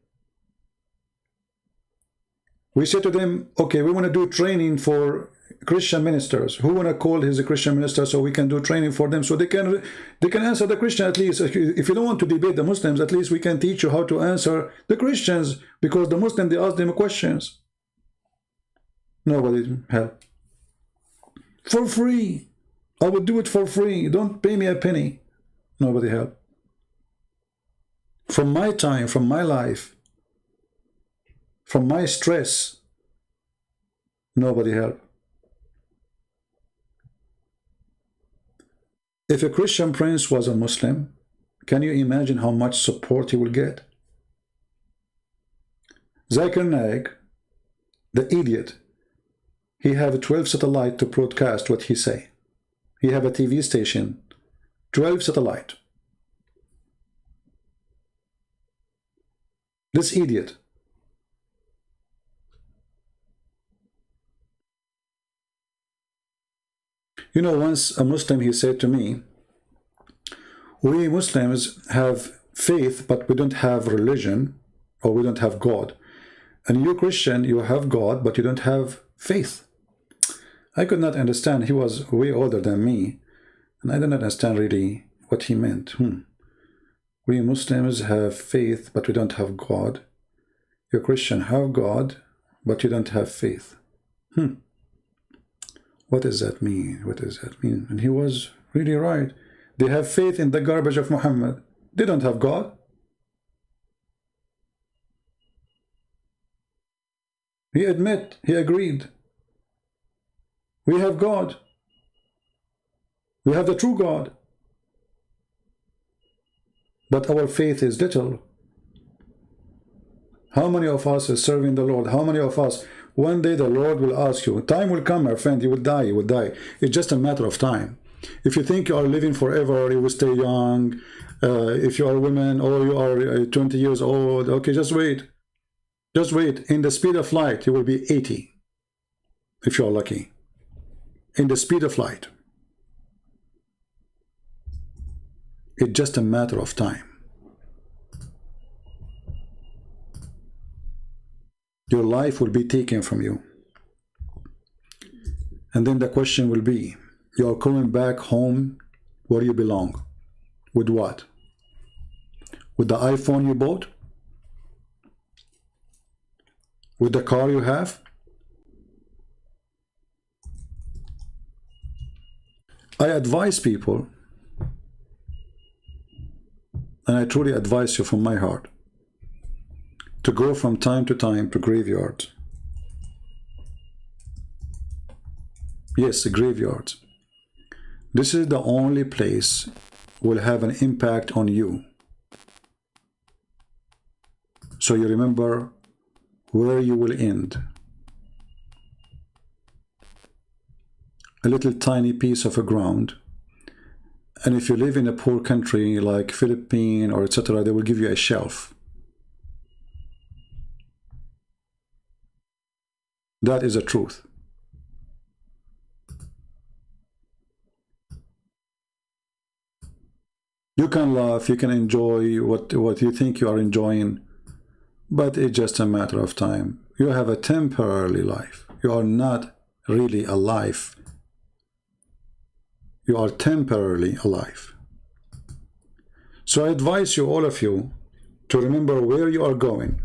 We say to them, okay, we want to do training for Christian ministers. Who want to call his a Christian minister so we can do training for them so they can answer the Christian at least. If you don't want to debate the Muslims, at least we can teach you how to answer the Christians because the Muslims, they ask them questions. Nobody help. For free. I would do it for free. Don't pay me a penny. Nobody help. From my time, from my life, from my stress, nobody help. If a Christian prince was a Muslim, can you imagine how much support he will get? Zakir Naik, the idiot, he have 12 satellite to broadcast what he say. He have a TV station, 12 satellite. This idiot. You know, once a Muslim, he said to me, we Muslims have faith, but we don't have religion, or we don't have God. And you Christian, you have God, but you don't have faith. I could not understand. He was way older than me, and I did not understand really what he meant. We Muslims have faith, but we don't have God. You Christian have God, but you don't have faith. What does that mean? What does that mean? And he was really right. They have faith in the garbage of Muhammad. They don't have God. He admit, he agreed. We have God. We have the true God. But our faith is little. How many of us is serving the Lord? How many of us? One day the Lord will ask you. Time will come, my friend. You will die. You will die. It's just a matter of time. If you think you are living forever, you will stay young. If you are a woman or you are 20 years old, okay, just wait. Just wait. In the speed of light, you will be 80. If you are lucky. In the speed of light. It's just a matter of time. Your life will be taken from you. And then the question will be, you are coming back home where you belong. With what? With the iPhone you bought? With the car you have? I advise people, and I truly advise you from my heart, to go from time to time to graveyards. Yes, a graveyard. This is the only place will have an impact on you. So you remember where you will end. A little tiny piece of a ground. And if you live in a poor country like Philippines or etc., they will give you a shelf. That is the truth. You can laugh, you can enjoy what you think you are enjoying, but it's just a matter of time. You have a temporary life. You are not really alive. You are temporarily alive. So I advise you, all of you, to remember where you are going.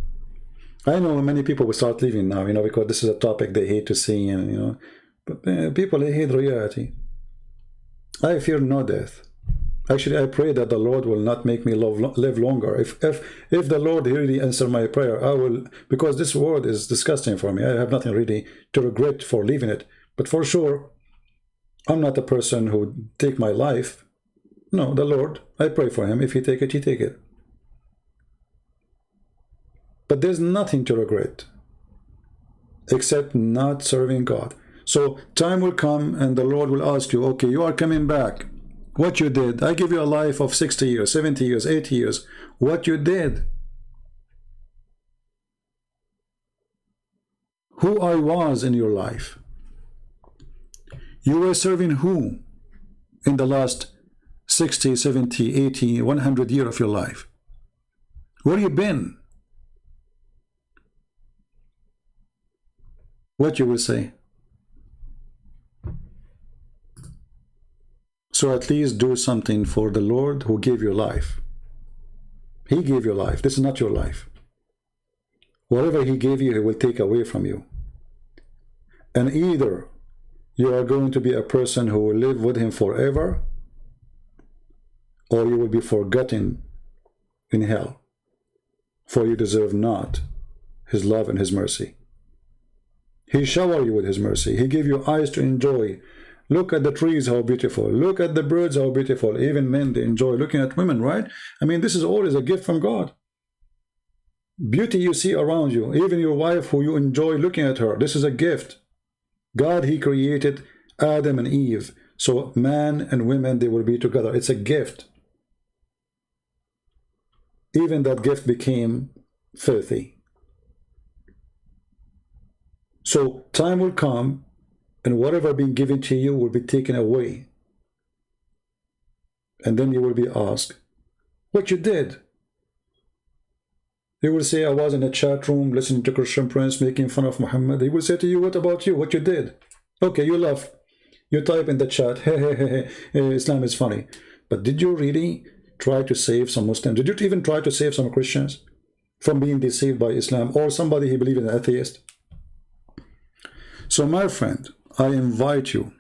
I know many people will start leaving now, you know, because this is a topic they hate to see, and you know, but people, they hate reality. I fear no death. Actually, I pray that the Lord will not make me live longer. If the Lord really answer my prayer, I will, because this world is disgusting for me. I have nothing really to regret for leaving it. But for sure, I'm not a person who take my life. No, the Lord, I pray for him. If he take it, he take it. But there's nothing to regret except not serving God. So time will come and the Lord will ask you, okay, you are coming back. What you did, I give you a life of 60 years, 70 years, 80 years. What you did. Who I was in your life. You were serving who in the last 60, 70, 80, 100 years of your life? Where you been? What you will say? So at least do something for the Lord who gave you life. He gave you life. This is not your life. Whatever he gave you, he will take away from you. And either you are going to be a person who will live with him forever, or you will be forgotten in hell, for you deserve not his love and his mercy. He showered you with his mercy. He gave you eyes to enjoy. Look at the trees, how beautiful. Look at the birds, how beautiful. Even men, they enjoy looking at women, right? I mean, this is always a gift from God. Beauty you see around you, even your wife who you enjoy looking at her, this is a gift. God, he created Adam and Eve. So man and women, they will be together. It's a gift. Even that gift became filthy. So time will come and whatever being given to you will be taken away. And then you will be asked what you did. He will say, I was in a chat room listening to Christian Prince making fun of Muhammad. He will say to you, what about you? What you did? Okay, you laugh. You type in the chat, hey, hey, hey, hey, Islam is funny. But did you really try to save some Muslims? Did you even try to save some Christians from being deceived by Islam, or somebody who believes in atheist? So my friend, I invite you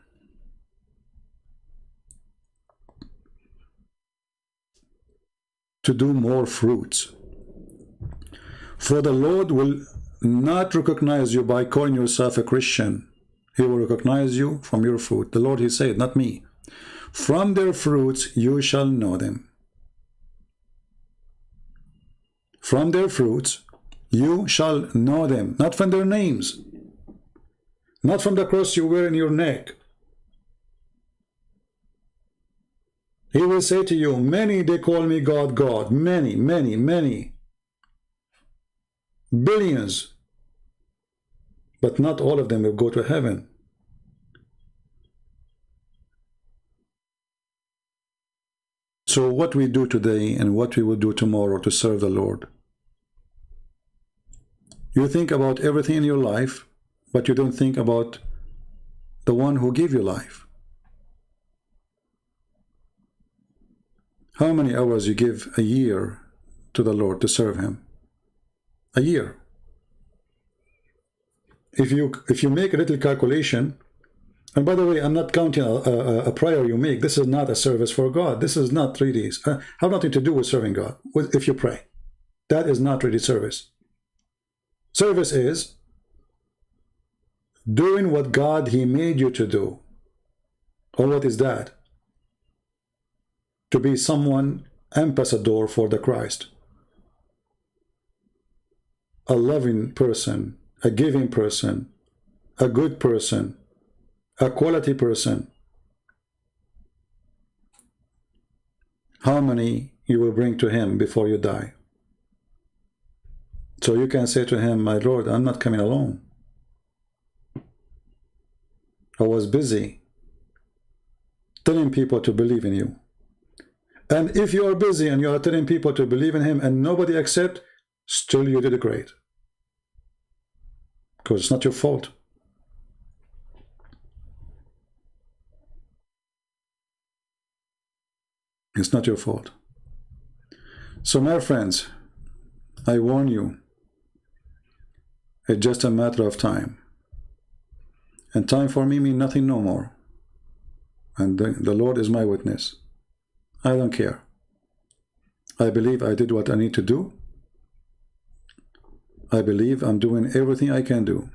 to do more fruits. For the Lord will not recognize you by calling yourself a Christian. He will recognize you from your fruit. The Lord, he said, not me. From their fruits you shall know them. From their fruits you shall know them. Not from their names. Not from the cross you wear in your neck. He will say to you, many they call me God, God. Many, many, many. Billions. But not all of them will go to heaven. So what we do today and what we will do tomorrow to serve the Lord. You think about everything in your life, but you don't think about the one who gave you life. How many hours you give a year to the Lord to serve him? A year. If you make a little calculation, and by the way, I'm not counting a prayer you make. This is not a service for God. This is not 3Ds. Have nothing to do with serving God. If you pray, that is not really service. Service is doing what God, he made you to do. Or what is that? To be someone ambassador for the Christ. A loving person, a giving person, a good person, a quality person. How many you will bring to him before you die? So you can say to him, my Lord, I'm not coming alone. I was busy telling people to believe in you. And if you are busy and you are telling people to believe in him and nobody accept, still you did great. Because it's not your fault. It's not your fault. So my friends, I warn you, it's just a matter of time. And time for me means nothing no more. And the Lord is my witness. I don't care. I believe I did what I need to do. I believe I'm doing everything I can do.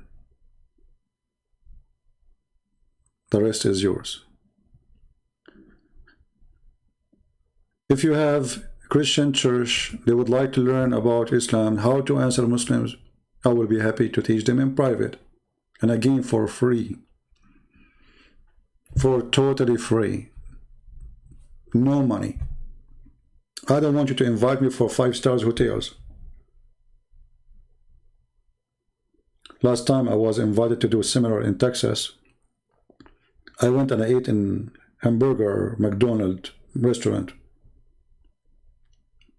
The rest is yours. If you have a Christian church, they would like to learn about Islam, how to answer Muslims, I will be happy to teach them in private. And again, for free. For totally free. No money. I don't want you to invite me for 5-star hotels. Last time I was invited to do a seminar in Texas. I went and I ate in hamburger McDonald's restaurant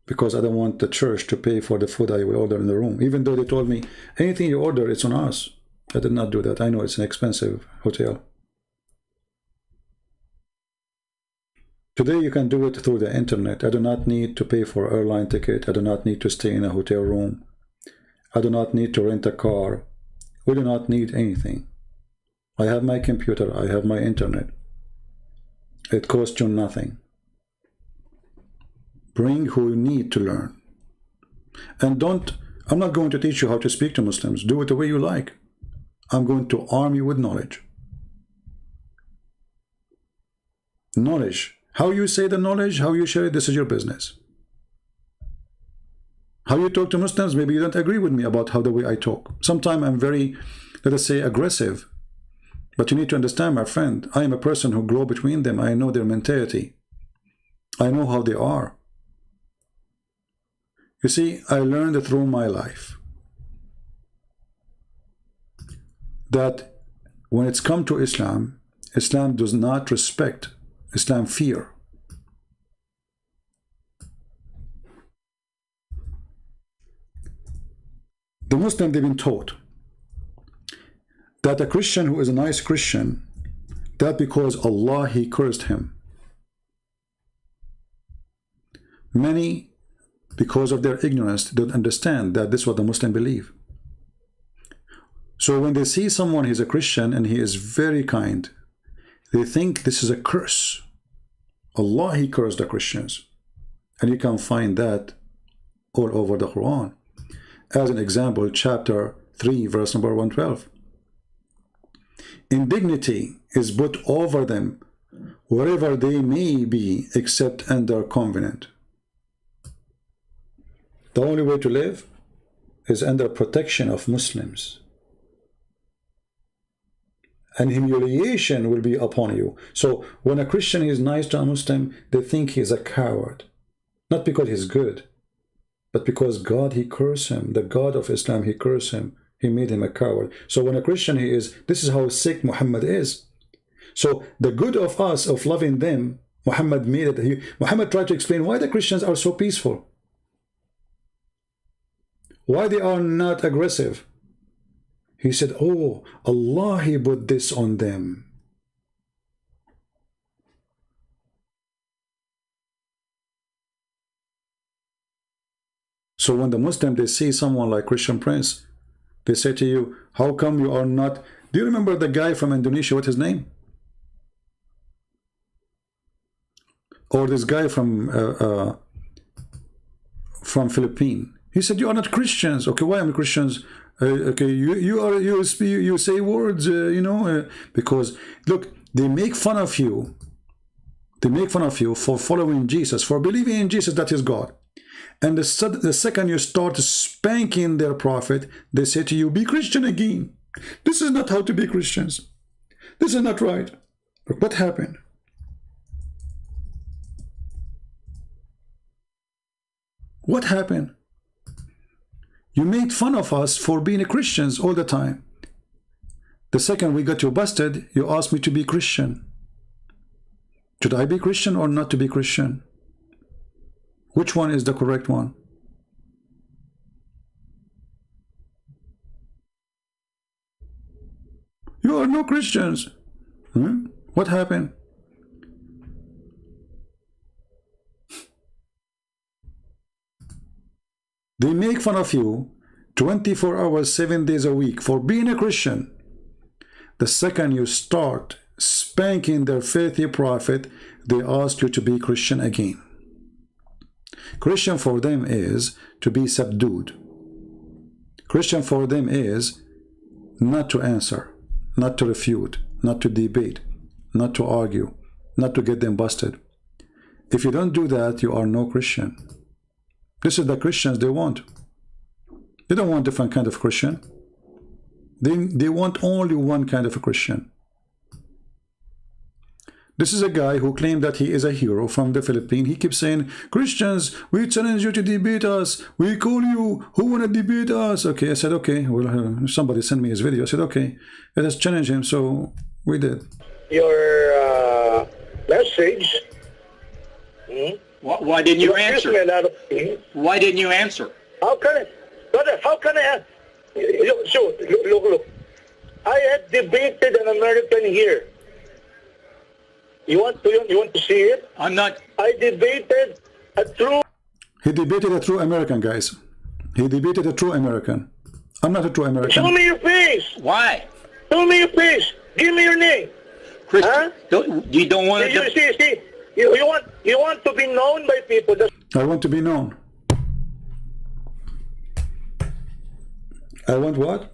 because I don't want the church to pay for the food I will order in the room. Even though they told me, anything you order, it's on us. I did not do that. I know it's an expensive hotel. Today you can do it through the internet. I do not need to pay for an airline ticket. I do not need to stay in a hotel room. I do not need to rent a car. We do not need anything. I have my computer. I have my internet. It costs you nothing. Bring who you need to learn. And I'm not going to teach you how to speak to Muslims. Do it the way you like. I'm going to arm you with knowledge. Knowledge. How you say the knowledge, how you share it, this is your business. How you talk to Muslims, maybe you don't agree with me about how the way I talk. Sometimes I'm very, let us say, aggressive. But you need to understand, my friend, I am a person who grew between them. I know their mentality. I know how they are. You see, I learned through my life that when it's come to Islam, Islam does not respect, Islam fear. The Muslim, they've been taught that a Christian who is a nice Christian, that because Allah, He cursed him. Many, because of their ignorance, don't understand that this is what the Muslim believe. So when they see someone, he's a Christian and he is very kind, they think this is a curse. Allah, He cursed the Christians. And you can find that all over the Quran. As an example, chapter 3, verse number 112. Indignity is put over them wherever they may be, except under covenant. The only way to live is under protection of Muslims. And humiliation will be upon you. So when a Christian is nice to a Muslim, they think he's a coward. Not because he's good, but because God, He cursed him. The God of Islam, He cursed him. He made him a coward. So when a Christian he is, this is how sick Muhammad is. So the good of us, of loving them, Muhammad made it. Muhammad tried to explain why the Christians are so peaceful. Why they are not aggressive. He said, oh, Allah, He put this on them. So when the Muslim, they see someone like Christian Prince, they say to you, how come you are not... Do you remember the guy from Indonesia, what's his name? Or this guy from Philippines. He said, you are not Christians. Okay, why am I Christians? Okay, you say words, you know, because look, they make fun of you. They make fun of you for following Jesus, for believing in Jesus, that is God. And the second you start spanking their prophet, they say to you, be Christian again. This is not how to be Christians. This is not right. Look what happened. What happened? You made fun of us for being Christians all the time. The second we got you busted, you asked me to be Christian. Should I be Christian or not to be Christian? Which one is the correct one? You are no Christians. What happened? They make fun of you 24 hours, 7 days a week for being a Christian. The second you start spanking their faithful prophet, they ask you to be Christian again. Christian for them is to be subdued. Christian for them is not to answer, not to refute, not to debate, not to argue, not to get them busted. If you don't do that, you are no Christian. This is the Christians they want. They don't want different kind of Christian. They want only one kind of a Christian. This is a guy who claimed that he is a hero from the Philippines. He keeps saying, Christians, we challenge you to debate us. We call you. Who want to debate us? Okay, I said, okay. Well, somebody sent me his video. I said, okay, let us challenge him. So we did. Your message. Why didn't you answer? Why didn't you answer? How can I? Brother, how can I? So, look. I had debated an American here. You want to see it? I'm not. I debated a true. He debated a true American, guys. He debated a true American. I'm not a true American. Show me your face. Why? Show me your face. Give me your name. Christian, you don't want to. See. You want to be known by people. I want to be known. I want what?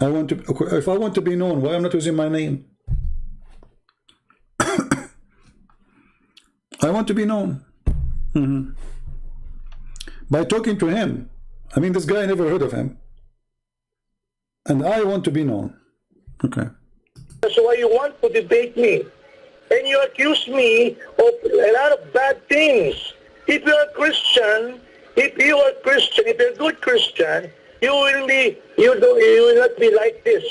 I want to. If I want to be known, why I'm not using my name? I want to be known. By talking to him. I mean, this guy, I never heard of him. And I want to be known. Okay. That's why you want to debate me. And you accuse me of a lot of bad things. If you're a Christian, if you're a good Christian, you will not be like this.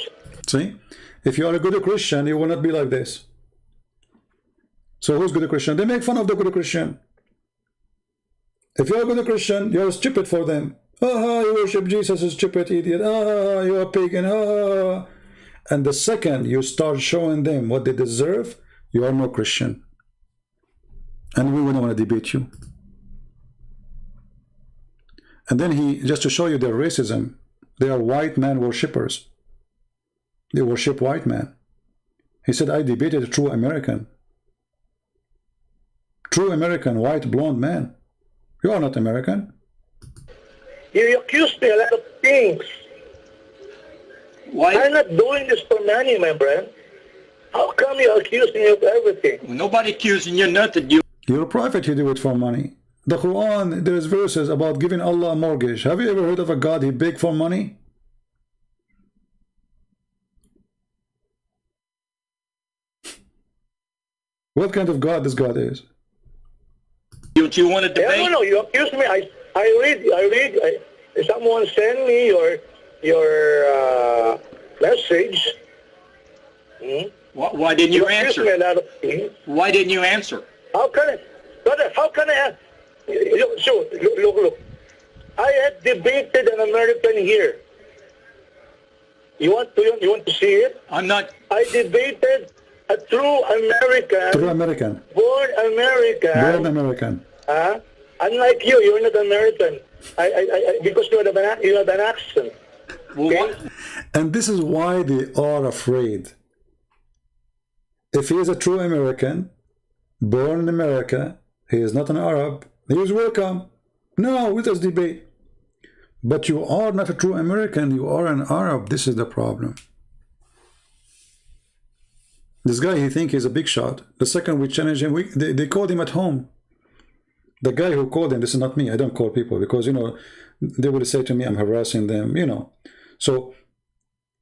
See? If you are a good Christian, you will not be like this. So who's good Christian? They make fun of the good Christian. If you're a good Christian, you're stupid for them. You worship Jesus, a stupid idiot. You're a pagan. And the second you start showing them what they deserve, you are no Christian. And we wouldn't want to debate you. And then he, just to show you their racism, they are white man worshippers. They worship white man. He said, I debated a true American. True American, white, blonde man. You are not American. You accused me a lot of things. Why? I'm not doing this for money, my friend. How come you accuse me of everything? Nobody accusing you nothing. You're a prophet, you do it for money. The Quran, there's verses about giving Allah a mortgage. Have you ever heard of a God he begged for money? What kind of God this God is? You want to debate? No, you accuse me. I read. Someone sent me your message. Why didn't you answer? Me a lot of things. Why didn't you answer? How can I? Brother, how can I? So, look. I had debated an American here. You want to see it? I'm not. I debated a true American. True American. Born American. Born American. Unlike you, you're not American. Because you have an accent. Okay? And this is why they are afraid. If he is a true American, born in America, he is not an Arab, he is welcome. No, let us debate. But you are not a true American, you are an Arab. This is the problem. This guy, he thinks he's a big shot. The second we challenge him, they called him at home. The guy who called him, this is not me, I don't call people because, you know, they would say to me, I'm harassing them, you know. So,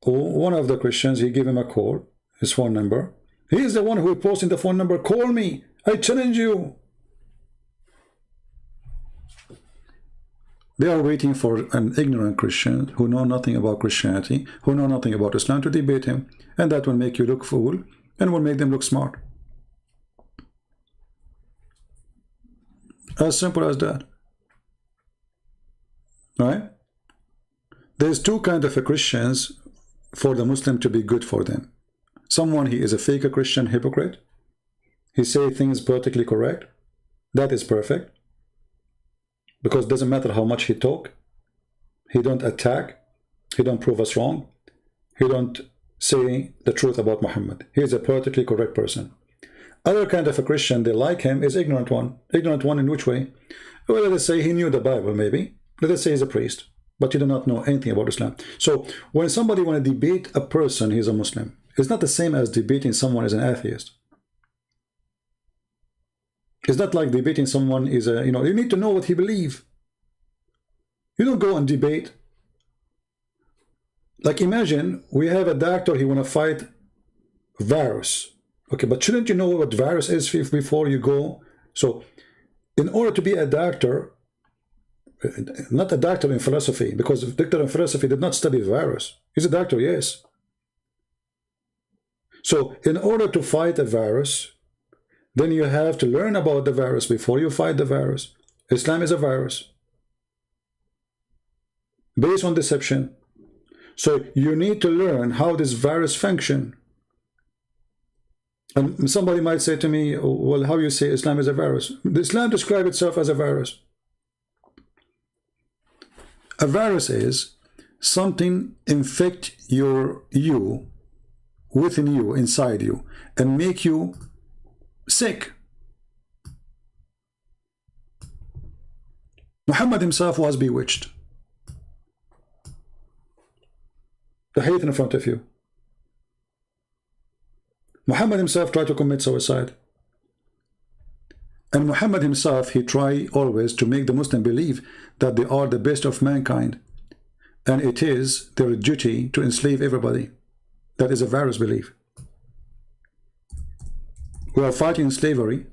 one of the Christians, he gave him a call, his phone number. He is the one who posted the phone number, call me, I challenge you. They are waiting for an ignorant Christian who know nothing about Christianity, who know nothing about Islam to debate him. And that will make you look fool and will make them look smart. As simple as that. Right? There's two kinds of Christians for the Muslim to be good for them. Someone, he is a fake Christian hypocrite. He say things politically correct. That is perfect. Because it doesn't matter how much he talk. He don't attack. He don't prove us wrong. He don't say the truth about Muhammad. He is a politically correct person. Other kind of a Christian, they like him, is ignorant one. Ignorant one in which way? Well, let us say he knew the Bible, maybe. Let us say he's a priest, but he did not know anything about Islam. So when somebody want to debate a person, he's a Muslim. It's not the same as debating someone as an atheist. It's not like debating someone is a, you know, you need to know what he believes. You don't go and debate. Like imagine we have a doctor, he want to fight virus. Okay, but shouldn't you know what virus is before you go? So in order to be a doctor, not a doctor in philosophy, because a doctor in philosophy did not study virus. He's a doctor, yes. So in order to fight a virus, then you have to learn about the virus before you fight the virus. Islam is a virus based on deception. So you need to learn how this virus function. And somebody might say to me, well, how you say Islam is a virus? Islam describes itself as a virus. A virus is something infect you within you, inside you, and make you sick. Muhammad himself was bewitched. The hate in front of you. Muhammad himself tried to commit suicide. And Muhammad himself, he tried always to make the Muslim believe that they are the best of mankind. And it is their duty to enslave everybody. That is a virus belief. We are fighting slavery.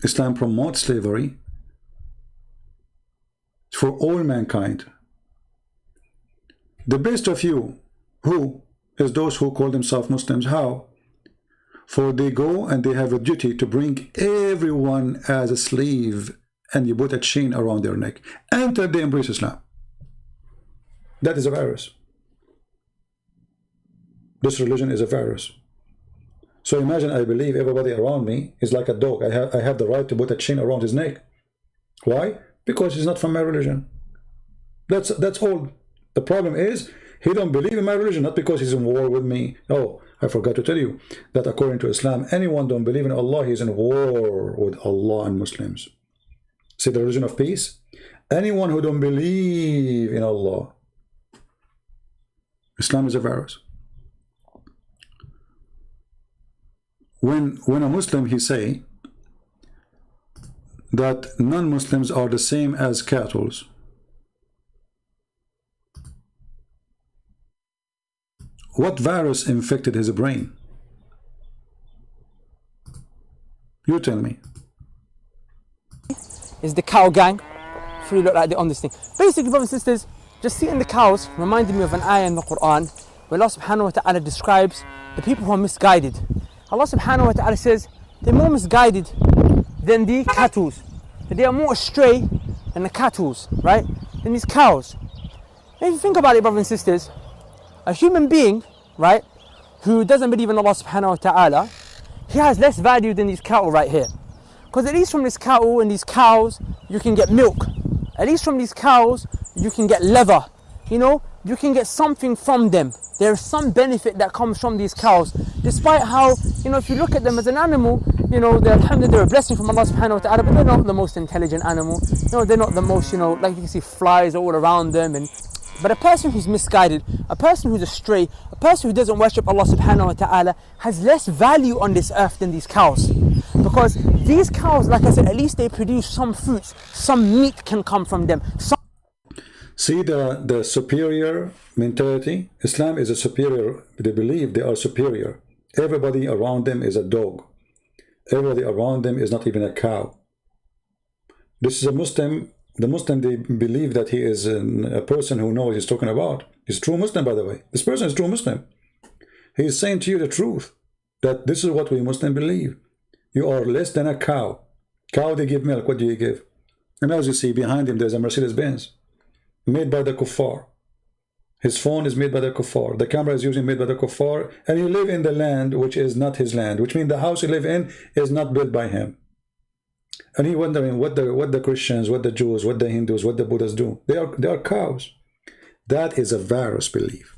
Islam promotes slavery for all mankind. The best of you, who is those who call themselves Muslims? How? For they go and they have a duty to bring everyone as a slave, and you put a chain around their neck until they embrace Islam. That is a virus. This religion is a virus. So imagine I believe everybody around me is like a dog. I have the right to put a chain around his neck. Why? Because he's not from my religion. That's all. The problem is he don't believe in my religion, not because he's in war with me. Oh, I forgot to tell you that according to Islam, anyone don't believe in Allah, he's in war with Allah and Muslims. See the religion of peace? Anyone who don't believe in Allah, Islam is a virus. When a Muslim, he say that non-Muslims are the same as cattle, what virus infected his brain? You tell me. Is the cow gang. If you look like they're on this thing. Basically, brothers and sisters, just seeing the cows reminded me of an ayah in the Quran where Allah subhanahu wa ta'ala describes the people who are misguided. Allah subhanahu wa ta'ala says they're more misguided than the cattle. They are more astray than the cattle, right? Than these cows. And if you think about it, brothers and sisters, a human being, right, who doesn't believe in Allah subhanahu wa ta'ala, he has less value than these cattle right here. Because at least from this cattle and these cows, you can get milk. At least from these cows, you can get leather. You know, you can get something from them. There is some benefit that comes from these cows. Despite how, you know, if you look at them as an animal, you know, alhamdulillah, they're a blessing from Allah subhanahu wa ta'ala, but they're not the most intelligent animal. You know, they're not the most, you know, like you can see flies all around them. But a person who's misguided, a person who's astray, a person who doesn't worship Allah subhanahu wa ta'ala has less value on this earth than these cows. Because these cows, like I said, at least they produce some fruits, some meat can come from them. See the superior mentality? Islam is a superior, they believe they are superior. Everybody around them is a dog. Everybody around them is not even a cow. This is a Muslim. The Muslim, they believe that he is a person who knows what he's talking about. He's a true Muslim, by the way. This person is a true Muslim. He is saying to you the truth, that this is what we Muslims believe. You are less than a cow. Cow, they give milk. What do you give? And as you see, behind him, there's a Mercedes-Benz made by the kuffar. His phone is made by the kuffar. The camera is using made by the kuffar. And you live in the land which is not his land, which means the house you live in is not built by him. And he wondering what the Christians, what the Jews, what the Hindus, what the Buddhists do. They are cows. That is a virus belief.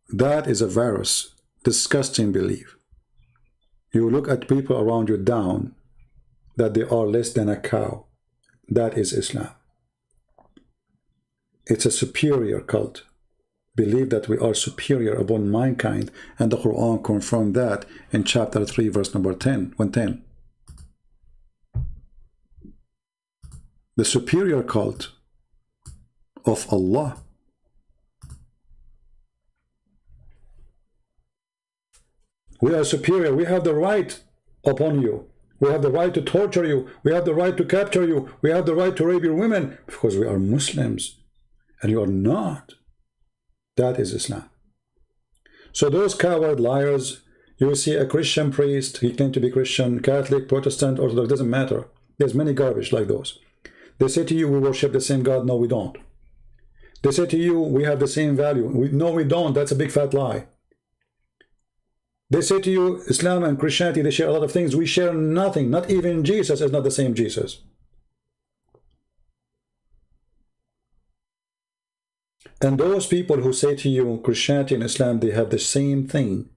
That is a virus, disgusting belief. You look at people around you down, that they are less than a cow. That is Islam. It's a superior cult. Believe that we are superior upon mankind, and the Quran confirmed that in chapter 3, verse number 110. The superior cult of Allah. We are superior. We have the right upon you. We have the right to torture you. We have the right to capture you. We have the right to rape your women because we are Muslims and you are not. That is Islam. So those coward liars, you will see a Christian priest, he claimed to be Christian, Catholic, Protestant, Orthodox, doesn't matter. There's many garbage like those. They say to you, we worship the same God. No, we don't. They say to you, we have the same value. No, we don't. That's a big fat lie. They say to you, Islam and Christianity, they share a lot of things. We share nothing. Not even Jesus is not the same Jesus. And those people who say to you, Christianity and Islam, they have the same thing.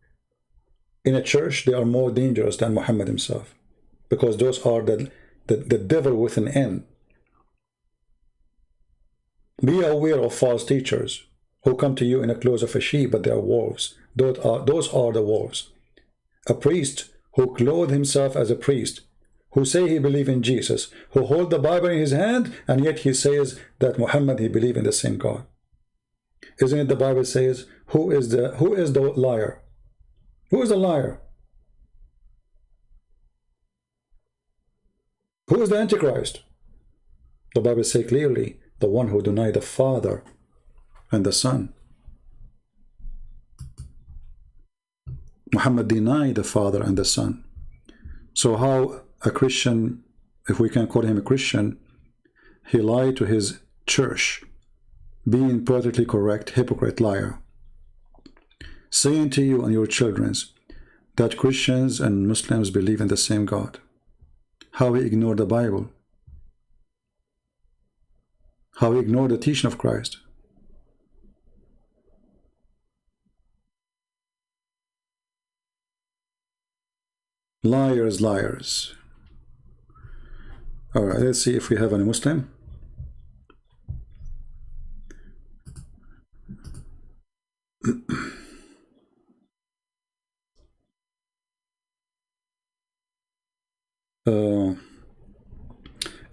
In a church, they are more dangerous than Muhammad himself. Because those are the devil with an N. Be aware of false teachers who come to you in the clothes of a sheep, but they are wolves. Those are the wolves. A priest who clothed himself as a priest, who say he believes in Jesus, who hold the Bible in his hand, and yet he says that Muhammad, he believes in the same God. Isn't it the Bible says, who is the liar? Who is the liar? Who is the Antichrist? The Bible says clearly, the one who denied the Father and the Son. Muhammad denied the Father and the Son. So how a Christian, if we can call him a Christian, he lied to his church, being politically correct, hypocrite, liar, saying to you and your children that Christians and Muslims believe in the same God. How he ignored the Bible. How he ignored the teaching of Christ. Liars, liars. All right, let's see if we have any Muslim.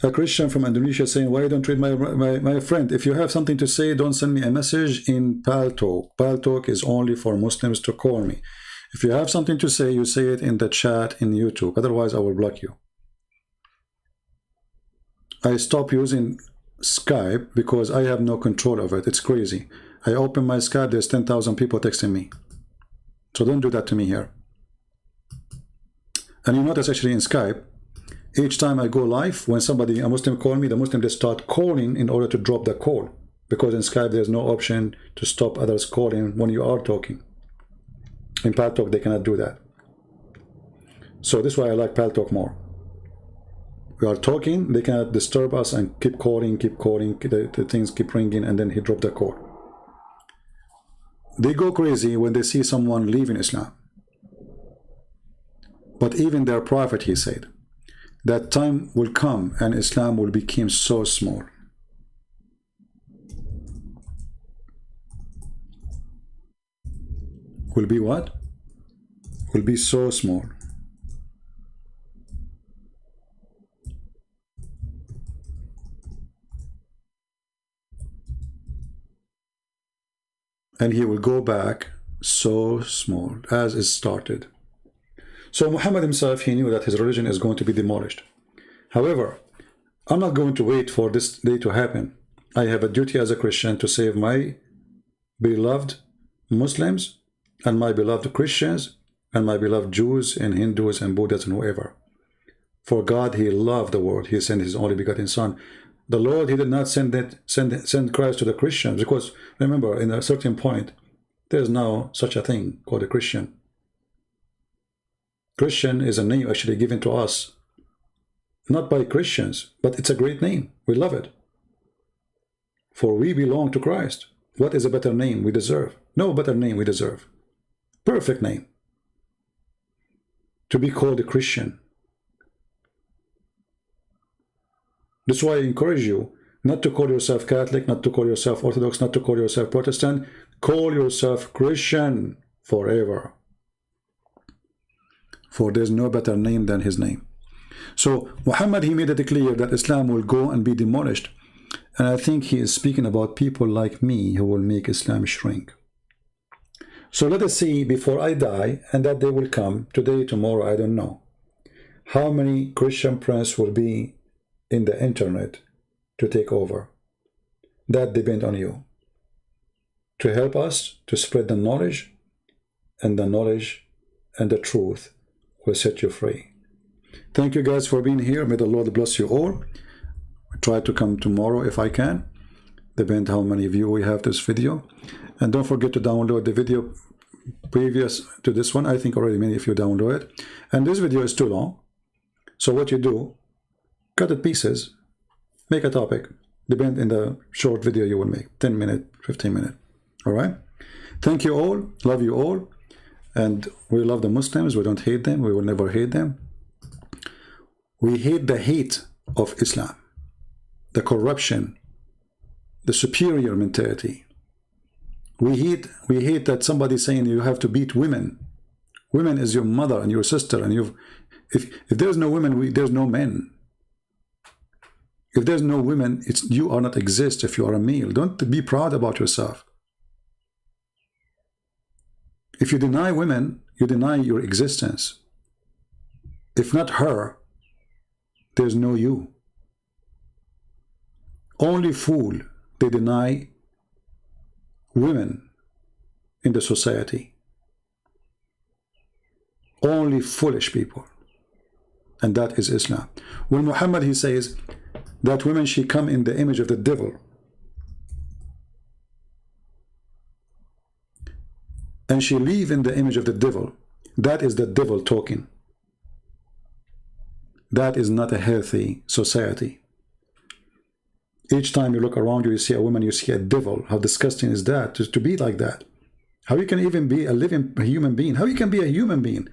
A Christian from Indonesia saying, why don't read my friend? If you have something to say, don't send me a message in Paltalk. Paltalk is only for Muslims to call me. If you have something to say, you say it in the chat in YouTube. Otherwise, I will block you. I stopped using Skype because I have no control of it. It's crazy. I open my Skype, there's 10,000 people texting me. So don't do that to me here. And you notice actually in Skype, each time I go live, when somebody, a Muslim call me, the Muslim, they start calling in order to drop the call. Because in Skype, there's no option to stop others calling when you are talking. In Paltalk, they cannot do that. So this is why I like Paltalk more. We are talking, they cannot disturb us and keep calling, the things keep ringing, and then he dropped the call. They go crazy when they see someone leaving Islam. But even their prophet, he said, that time will come and Islam will become so small. Will be what? Will be so small. And he will go back so small as it started. So Muhammad himself, he knew that his religion is going to be demolished. However, I'm not going to wait for this day to happen. I have a duty as a Christian to save my beloved Muslims and my beloved Christians and my beloved Jews and Hindus and Buddhists and whoever. For God, he loved the world. He sent his only begotten Son. The Lord, he did not send Christ to the Christians, because remember, in a certain point, there is now such a thing called a Christian. Christian is a name actually given to us, not by Christians, but it's a great name. We love it. For we belong to Christ. What is a better name we deserve? No better name we deserve. Perfect name. To be called a Christian. That's why I encourage you not to call yourself Catholic, not to call yourself Orthodox, not to call yourself Protestant. Call yourself Christian forever. For there's no better name than his name. So Muhammad, he made it clear that Islam will go and be demolished. And I think he is speaking about people like me who will make Islam shrink. So let us see before I die, and that day will come, today, tomorrow, I don't know, how many Christian princes will be in the internet to take over. That depends on you. To help us to spread the knowledge, and the truth will set you free. Thank you guys for being here. May the Lord bless you all. I try to come tomorrow if I can. Depends how many views we have this video. And don't forget to download the video previous to this one. I think already many if you download it. And this video is too long. So what you do, cut it pieces, make a topic. Depend in the short video you will make. 10 minutes, 15 minutes. All right. Thank you all. Love you all. And we love the Muslims. We don't hate them. We will never hate them. We hate the hate of Islam, the corruption, the superior mentality. We hate that somebody saying you have to beat women. Women is your mother and your sister, and if there's no women, there's no men. If there's no women, you are not exist if you are a male. Don't be proud about yourself. If you deny women, you deny your existence. If not her, there's no you. Only fool they deny women in the society. Only foolish people. And that is Islam. When Muhammad, he says that women, she come in the image of the devil. And she live in the image of the devil. That is the devil talking. That is not a healthy society. Each time you look around you, you see a woman, you see a devil. How disgusting is that, to be like that? How you can even be a living human being? How you can be a human being?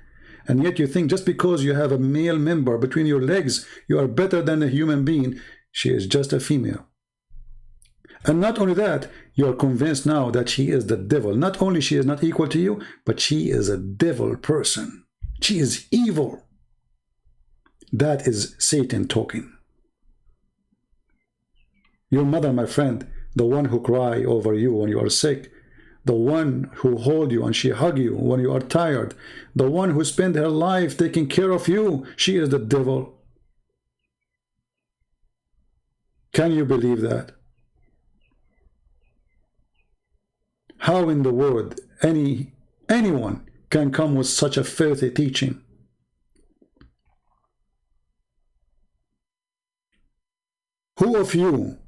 And yet you think just because you have a male member between your legs, you are better than a human being. She is just a female. And not only that, you are convinced now that she is the devil. Not only she is not equal to you, but she is a devil person. She is evil. That is Satan talking. Your mother, my friend, the one who cry over you when you are sick, the one who hold you and she hug you when you are tired, the one who spend her life taking care of you, she is the devil. Can you believe that? How in the world anyone can come with such a filthy teaching? Who of you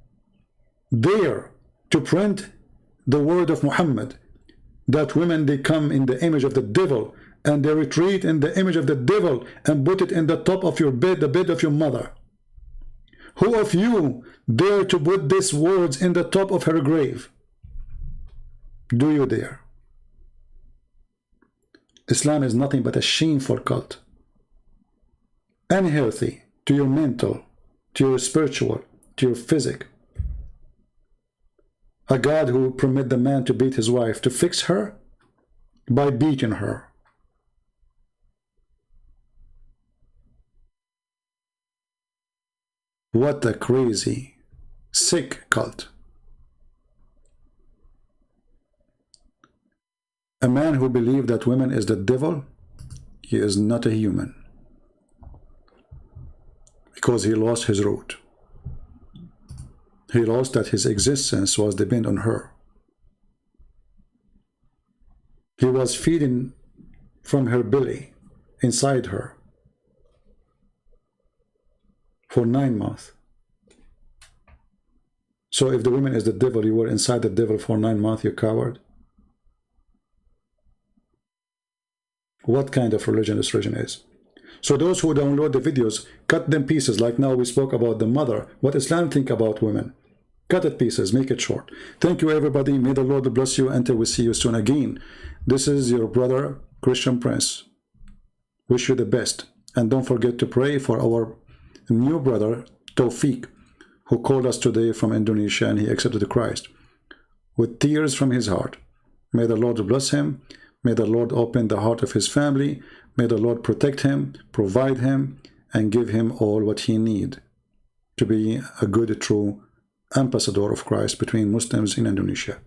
dare to print the word of Muhammad that women, they come in the image of the devil and they retreat in the image of the devil and put it in the top of your bed, the bed of your mother? Who of you dare to put these words in the top of her grave? Do you dare? Islam is nothing but a shameful cult. Unhealthy to your mental, to your spiritual, to your physic. A God who permit the man to beat his wife, to fix her by beating her. What a crazy, sick cult. A man who believes that women is the devil, he is not a human. Because he lost his root. He lost that his existence was dependent on her. He was feeding from her belly, inside her, for 9 months. So if the woman is the devil, you were inside the devil for 9 months, you coward. What kind of religion this religion is? So those who download the videos, cut them pieces, like now we spoke about the mother, what Islam think about women. Cut it pieces, make it short. Thank you, everybody. May the Lord bless you until we see you soon again. This is your brother, Christian Prince. Wish you the best. And don't forget to pray for our new brother, Tofiq, who called us today from Indonesia, and he accepted Christ with tears from his heart. May the Lord bless him. May the Lord open the heart of his family. May the Lord protect him, provide him, and give him all what he needs to be a good, true ambassador of Christ between Muslims in Indonesia.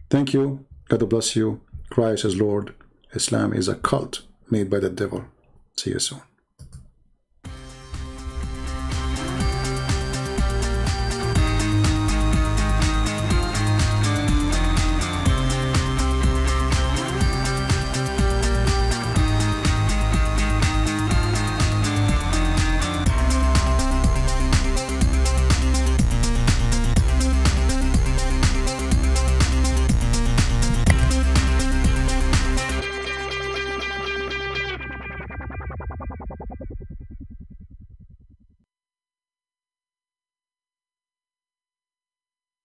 Thank you. God bless you. Christ is Lord. Islam is a cult made by the devil. See you soon.